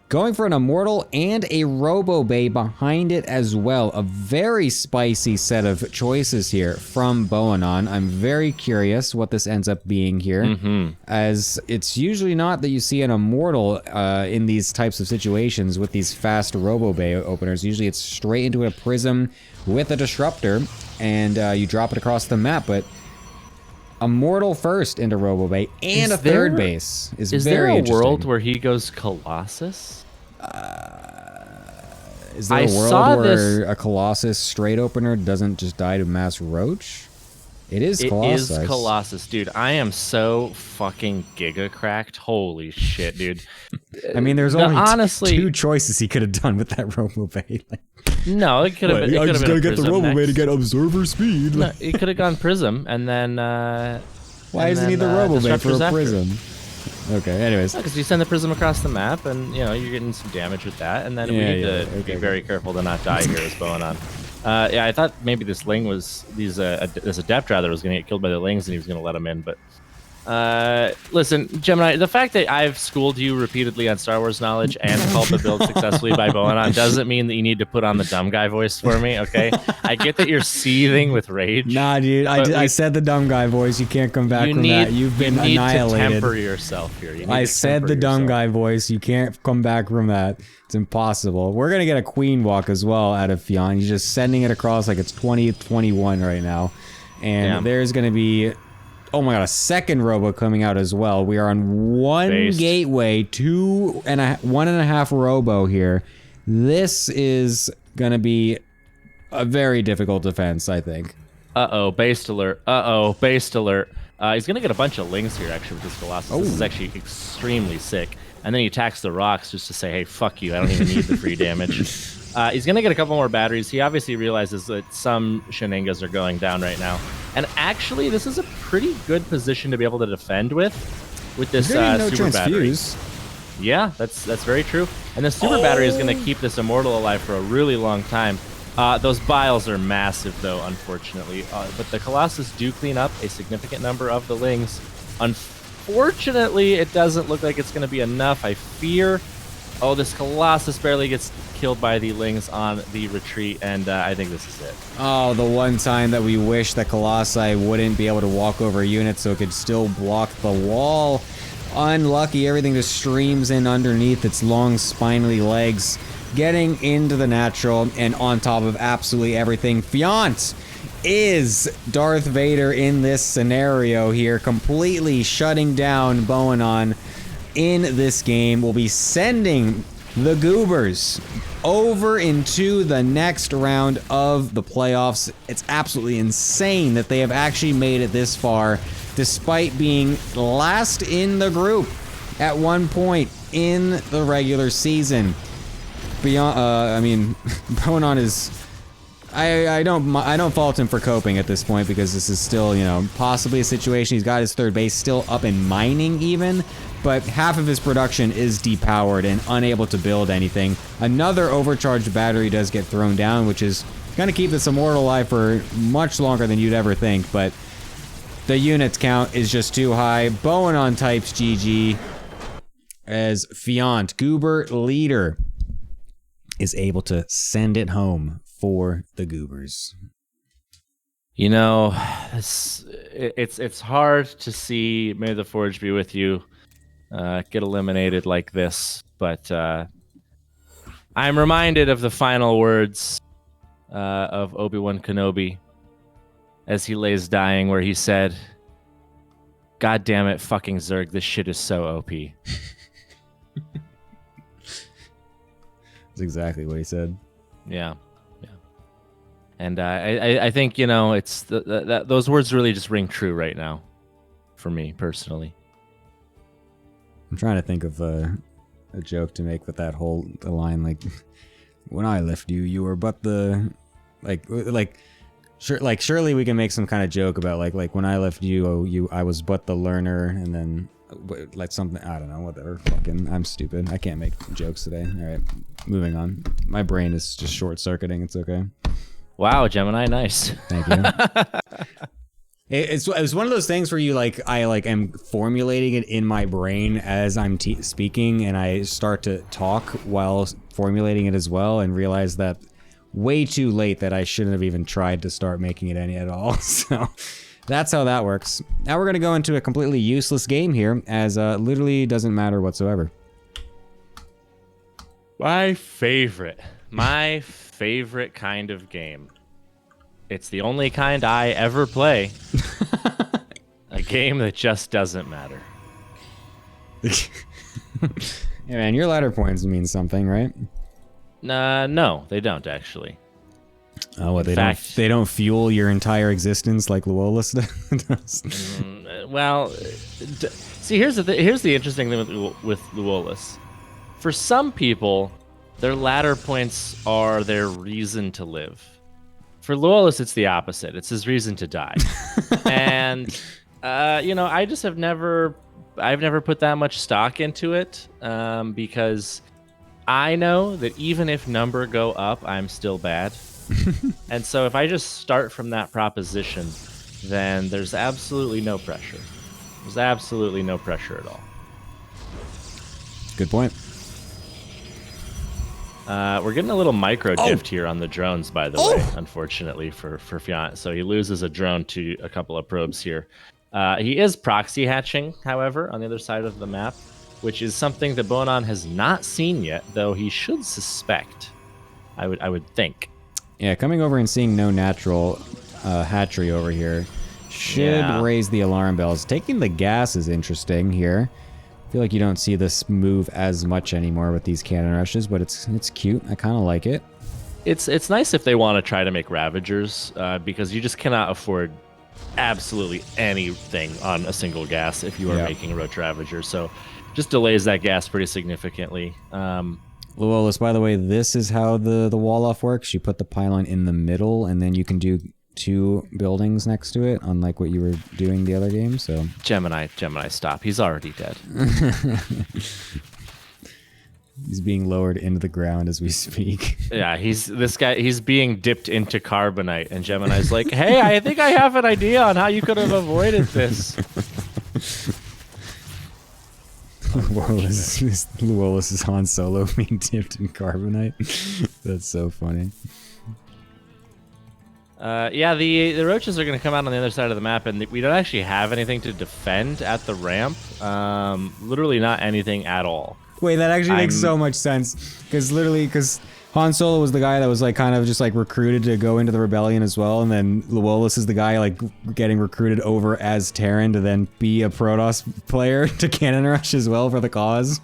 Going for an Immortal and a Robo Bay behind it as well. A very spicy set of choices here from Boanon. I'm very curious what this ends up being here, as it's usually not that you see an Immortal in these types of situations with these fast Robo Bay openers. Usually it's straight into a Prism with a Disruptor, and you drop it across the map, but Immortal first into Robo Bay and a third base is very there a interesting. world where he goes Colossus? Is there a world where a Colossus straight opener doesn't just die to Mass Roach? It is Colossus. It is Colossus, dude. I am so fucking giga cracked. Holy shit, dude. I mean, there's only honestly, two choices he could have done with that Robo Bay. No, it could have been. I just gotta get the Robo Bay to get Observer speed. No, it could have gone Prism, and then. Why doesn't he need the Robo Bay for a Prism? Okay, anyways. Because you send the Prism across the map, and you're getting some damage with that, and then we need to be very careful to not die here as Boanon. Yeah, I thought maybe this Ling was this Adept rather was going to get killed by the Lings, and he was going to let him in, but listen, Gemini, the fact that I've schooled you repeatedly on Star Wars knowledge and called the build successfully by Boanon doesn't mean that you need to put on the dumb guy voice for me, okay? I get that you're seething with rage. Nah, dude, I said the dumb guy voice. You can't come back from that. You've been annihilated. You need to temper yourself here. I said the dumb guy voice. You can't come back from that. It's impossible. We're going to get a Queen Walk as well out of Fionn. He's just sending it across like it's 2021 right now. And there's going to be... Oh my god, a second Robo coming out as well. We are on one gateway, 1.5 Robo here. This is gonna be a very difficult defense, I think. Uh-oh, based alert. Uh-oh, based alert. He's gonna get a bunch of Lings here, actually, with this Colossus. This is actually extremely sick. And then he attacks the rocks just to say, hey, fuck you, I don't even need the free damage. He's going to get a couple more batteries. He obviously realizes that some Shenangas are going down right now. And actually, this is a pretty good position to be able to defend with this super battery. Yeah, that's very true. And the super battery is going to keep this Immortal alive for a really long time. Those Biles are massive, though, unfortunately. But the Colossus do clean up a significant number of the Lings. Unfortunately, it doesn't look like it's going to be enough, I fear. Oh, this Colossus barely gets killed by the Lings on the retreat, and I think this is it. Oh, the one time that we wish that Colossi wouldn't be able to walk over units so it could still block the wall. Unlucky, everything just streams in underneath its long, spindly legs, getting into the natural, and on top of absolutely everything. Fiant is Darth Vader in this scenario here, completely shutting down Boanon in this game. Will be sending the Goobers over into the next round of the playoffs. It's absolutely insane that they have actually made it this far, despite being last in the group at one point in the regular season. Beyond, I mean, Boanon is... I don't fault him for coping at this point, because this is still, possibly a situation. He's got his third base still up and mining even, but half of his production is depowered and unable to build anything. Another overcharged battery does get thrown down, which is going to keep this Immortal alive for much longer than you'd ever think, but the units count is just too high. Boanon types GG as Fiant, Goober leader, is able to send it home for the Goobers. It's hard to see May the Forge be with you get eliminated like this, but I'm reminded of the final words of Obi-Wan Kenobi as he lays dying, where he said, "God damn it, fucking Zerg, this shit is so OP." That's exactly what he said. Yeah. And I think, it's those words really just ring true right now for me personally. I'm trying to think of a joke to make with that whole line, like, when I left you, you were but the, surely we can make some kind of joke about like when I left you, I was but the learner, and then like something, I don't know, whatever. Fucking, I'm stupid. I can't make jokes today. All right, moving on. My brain is just short-circuiting. It's okay. Wow, Gemini, nice. Thank you. It's one of those things where you I am formulating it in my brain as I'm speaking, and I start to talk while formulating it as well, and realize that way too late that I shouldn't have even tried to start making it any at all. So that's how that works. Now we're gonna go into a completely useless game here, as literally doesn't matter whatsoever. My favorite kind of game. It's the only kind I ever play. A game that just doesn't matter. Yeah, man, your ladder points mean something, right? No, they don't actually. Oh, what, they don't fuel your entire existence like Luolus does? Well, see, here's the interesting thing with Luolus. For some people, their ladder points are their reason to live. For Luolus, it's the opposite. It's his reason to die. And I just I've never put that much stock into it, because I know that even if number go up, I'm still bad. And so if I just start from that proposition, then there's absolutely no pressure. There's absolutely no pressure at all. Good point. We're getting a little micro dift here on the drones, by the way, unfortunately for Fiant. So he loses a drone to a couple of probes here. He is proxy hatching, however, on the other side of the map, which is something that Bonan has not seen yet, though he should suspect. I would think. Yeah, coming over and seeing no natural hatchery over here should raise the alarm bells. Taking the gas is interesting here. I feel like you don't see this move as much anymore with these cannon rushes, but it's cute. I kind of like it. It's nice if they want to try to make Ravagers, because you just cannot afford absolutely anything on a single gas if you are making a Roach Ravager. So just delays that gas pretty significantly. Luolus, by the way, this is how the wall off works. You put the pylon in the middle, and then you can do 2 buildings next to it, unlike what you were doing the other game. So Gemini, stop. He's already dead. He's being lowered into the ground as we speak. Yeah, he's being dipped into carbonite, and Gemini's like, "Hey, I think I have an idea on how you could have avoided this." Luolus is Han Solo being dipped in carbonite. That's so funny. The roaches are going to come out on the other side of the map, and we don't actually have anything to defend at the ramp. Literally not anything at all. Wait, that actually makes so much sense. Because Han Solo was the guy that was kind of just recruited to go into the rebellion as well, and then Luolus is the guy getting recruited over as Terran to then be a Protoss player to cannon rush as well for the cause.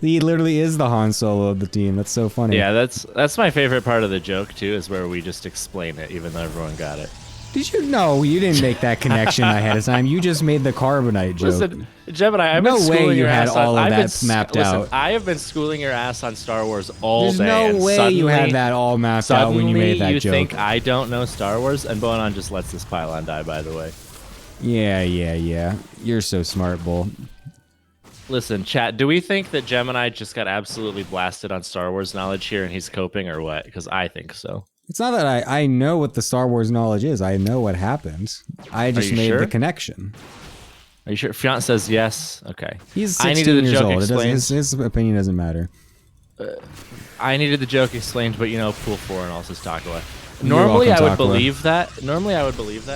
He literally is the Han Solo of the team. That's so funny. Yeah, that's my favorite part of the joke too, is where we just explain it, even though everyone got it. Did you? No, you didn't make that connection ahead of time. You just made the carbonite joke. Listen, Gemini, I've been schooling way you your had ass all on, of that mapped out. Listen, I have been schooling your ass on Star Wars all There's day. no and way you had that all mapped out when you made that you joke. think I don't know Star Wars, and Bonan just lets this pylon die, by the way. Yeah. You're so smart, Bull. Listen, chat, do we think that Gemini just got absolutely blasted on Star Wars knowledge here and he's coping, or what? Because I think so. It's not that I know what the Star Wars knowledge is. I know what happened. I just made the connection. Are you sure? Fiant says yes. Okay. He's 16 years old. His opinion doesn't matter. I needed the joke explained, but pool 4 and also Takua. Normally I would believe that,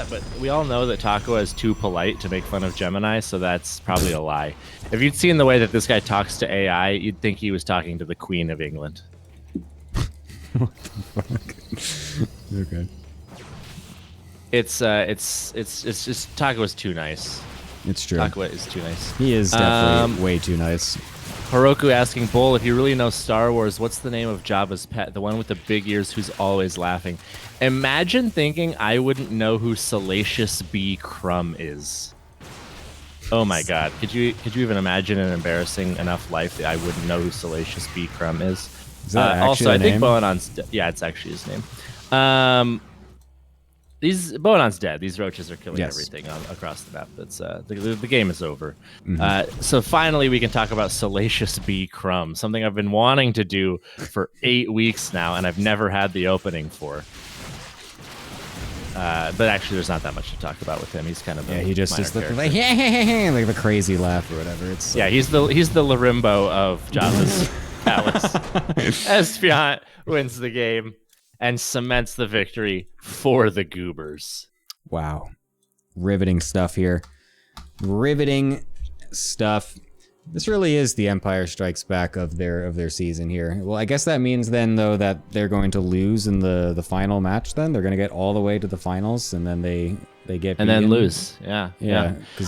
but we all know that Takua is too polite to make fun of Gemini, so that's probably a lie. If you'd seen the way that this guy talks to AI, you'd think he was talking to the Queen of England. What the fuck? Okay. It's just Takua's too nice. It's true. Takua is too nice. He is definitely way too nice. Heroku asking, Bull, if you really know Star Wars, what's the name of Jabba's pet? The one with the big ears who's always laughing. Imagine thinking I wouldn't know who Salacious B. Crumb is. Oh my god. Could you even imagine an embarrassing enough life that I wouldn't know who Salacious B. Crumb is? Is that actually also, I name? think Bonan's yeah, it's actually his name. Bonan's dead. These roaches are killing everything across the map. That's the game is over. Mm-hmm. So finally, we can talk about Salacious B. Crumb, something I've been wanting to do for 8 weeks now, and I've never had the opening for. But actually, there's not that much to talk about with him. He's kind of he just minor is the, character. like yeah, like the crazy laugh or whatever. It's Yeah, he's the Larimbo of Java's palace. As Fiant wins the game and cements the victory for the Goobers. wow, riveting stuff here. Riveting stuff. This really is the Empire Strikes Back of their season here. Well, I guess that means then though that they're going to lose in the final match. Then they're going to get all the way to the finals, and then they get And beaten. then lose. Yeah.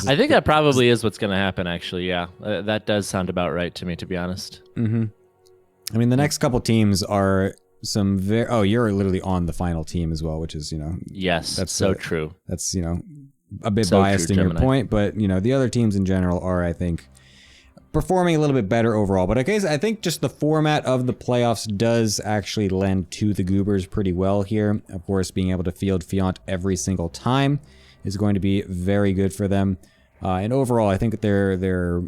I think that probably is what's going to happen. Actually, yeah, that does sound about right to me, to be honest. Mm-hmm. I mean, the next couple teams are some very. Oh, you're literally on the final team as well, which is Yes, that's so true. That's a bit So biased true, in your Gemini. point, but the other teams in general are, I think, performing a little bit better overall. But I think just the format of the playoffs does actually lend to the Goobers pretty well here. Of course, being able to field Fiant every single time is going to be very good for them. And overall, I think their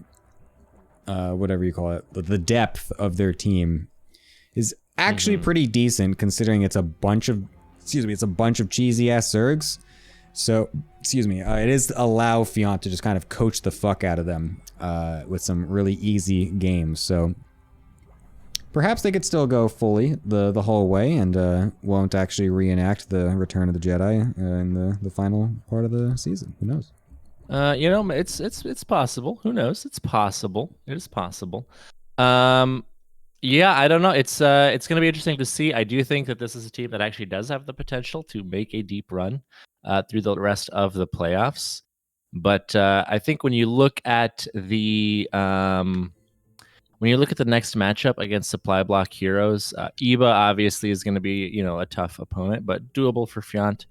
whatever you call it, the depth of their team is actually pretty decent considering it's a bunch of cheesy ass Zergs. So, it is allow Fiant to just kind of coach the fuck out of them with some really easy games. So, perhaps they could still go fully the whole way and won't actually reenact the Return of the Jedi in the final part of the season. Who knows? It's possible. Who knows? It's possible. It is possible. Yeah, I don't know. It's going to be interesting to see. I do think that this is a team that actually does have the potential to make a deep run through the rest of the playoffs. But I think when you look at the next matchup against Supply Block Heroes, Eba obviously is going to be a tough opponent, but doable for Fiant.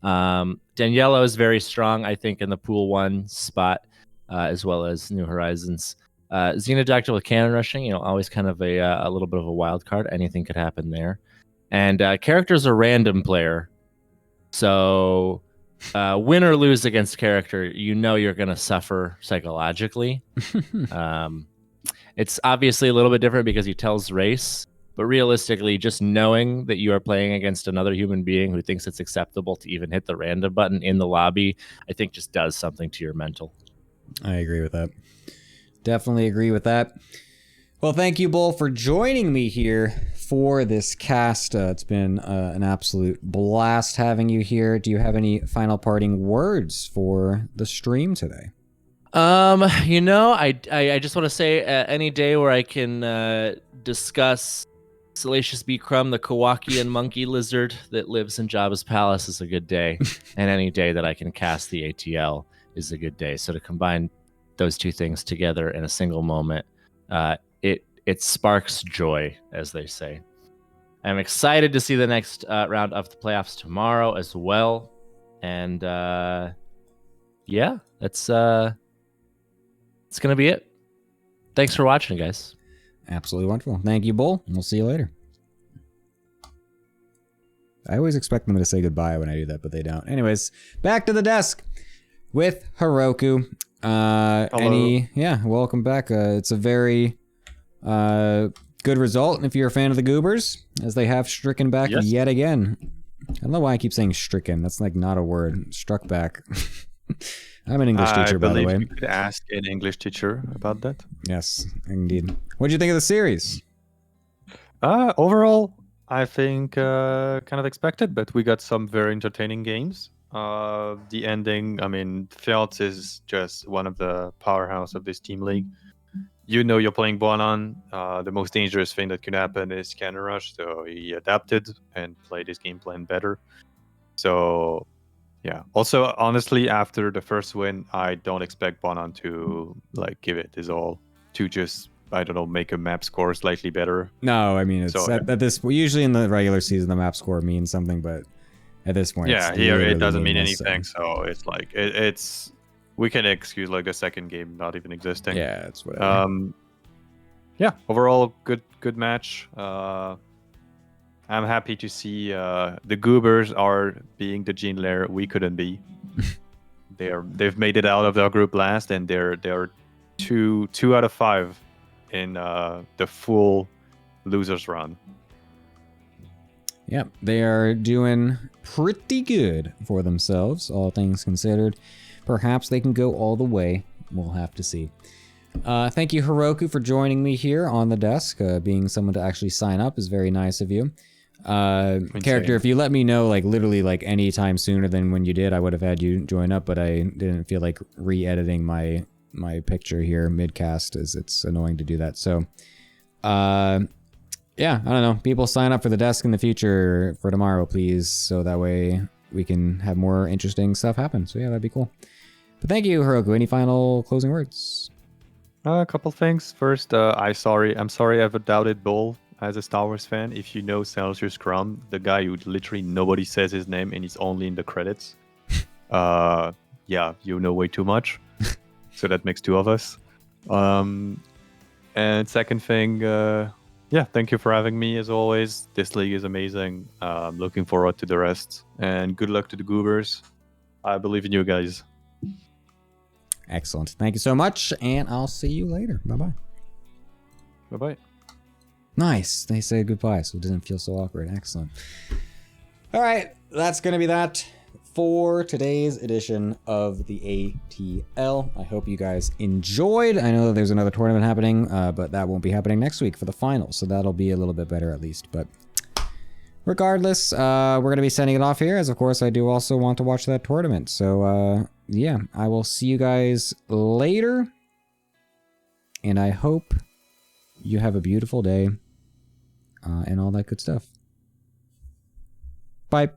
Daniela is very strong, I think, in the pool 1 spot, as well as New Horizons. Xenodactyl with cannon rushing, always kind of a little bit of a wild card. Anything could happen there. And character's a random player. So win or lose against character, you're going to suffer psychologically. It's obviously a little bit different because he tells race. But realistically, just knowing that you are playing against another human being who thinks it's acceptable to even hit the random button in the lobby, I think just does something to your mental. I agree with that. Definitely agree with that. Well, thank you, Bull, for joining me here for this cast. It's been an absolute blast having you here. Do you have any final parting words for the stream today? I just want to say any day where I can discuss Salacious B. Crumb, the Kowakian monkey lizard that lives in Jabba's palace, is a good day. And any day that I can cast the ATL is a good day. So to combine those two things together in a single moment, it sparks joy, as they say. I'm excited to see the next round of the playoffs tomorrow as well. And yeah, that's going to be it. Thanks for watching, guys. Absolutely wonderful. Thank you, Bull. We'll see you later. I always expect them to say goodbye when I do that, but they don't. Anyways, back to the desk with Heroku. Hello. Welcome back. It's a very good result if you're a fan of the Goobers, as they have stricken back yet again. I don't know why I keep saying stricken. That's like not a word. Struck back. I'm an English teacher, by the way. You could ask an English teacher about that. Yes, indeed. What did you think of the series? Overall, I think kind of expected, but we got some very entertaining games. The ending, I mean, Fiant is just one of the powerhouse of this team league. You're playing Bonan. The most dangerous thing that could happen is cannon rush, so he adapted and played his game plan better. So, yeah. Also, honestly, after the first win, I don't expect Bonan to give it his all to just, I don't know, make a map score slightly better. No, I mean, it's at this. Usually in the regular season, the map score means something, but at this point, yeah, it's here literally it doesn't mean meaningless, anything. So it's it's we can excuse the second game not even existing. Yeah, it's whatever. Yeah, overall good match. I'm happy to see the Goobers are being the gene layer we couldn't be. They've made it out of their group last, and they're 2 out of 5 in the full losers run. Yep, they are doing pretty good for themselves, all things considered. Perhaps they can go all the way. We'll have to see. Thank you, Heroku, for joining me here on the desk. Being someone to actually sign up is very nice of you. Character, if you let me know, like, literally, like, any time sooner than when you did, I would have had you join up, but I didn't feel like re-editing my picture here mid-cast, as it's annoying to do that. So, yeah, I don't know. People sign up for the desk in the future for tomorrow, please, so that way we can have more interesting stuff happen. So, yeah, that'd be cool. But thank you, Heroku. Any final closing words? A couple things. First, I'm sorry I've doubted Bull as a Star Wars fan. If you know Celsius Scrum, the guy who literally nobody says his name and he's only in the credits. Yeah, you know way too much. So that makes two of us. And second thing, yeah, thank you for having me as always. This league is amazing. Looking forward to the rest. And good luck to the Goobers. I believe in you guys. Excellent. Thank you so much, and I'll see you later. Bye-bye. Bye-bye. Nice. They said goodbye, so it doesn't feel so awkward. Excellent. All right, that's going to be that for today's edition of the ATL. I hope you guys enjoyed. I know that there's another tournament happening, but that won't be happening next week for the finals, so that'll be a little bit better at least. But regardless, we're going to be sending it off here, as of course I do also want to watch that tournament. So, yeah, I will see you guys later, and I hope you have a beautiful day and all that good stuff. Bye.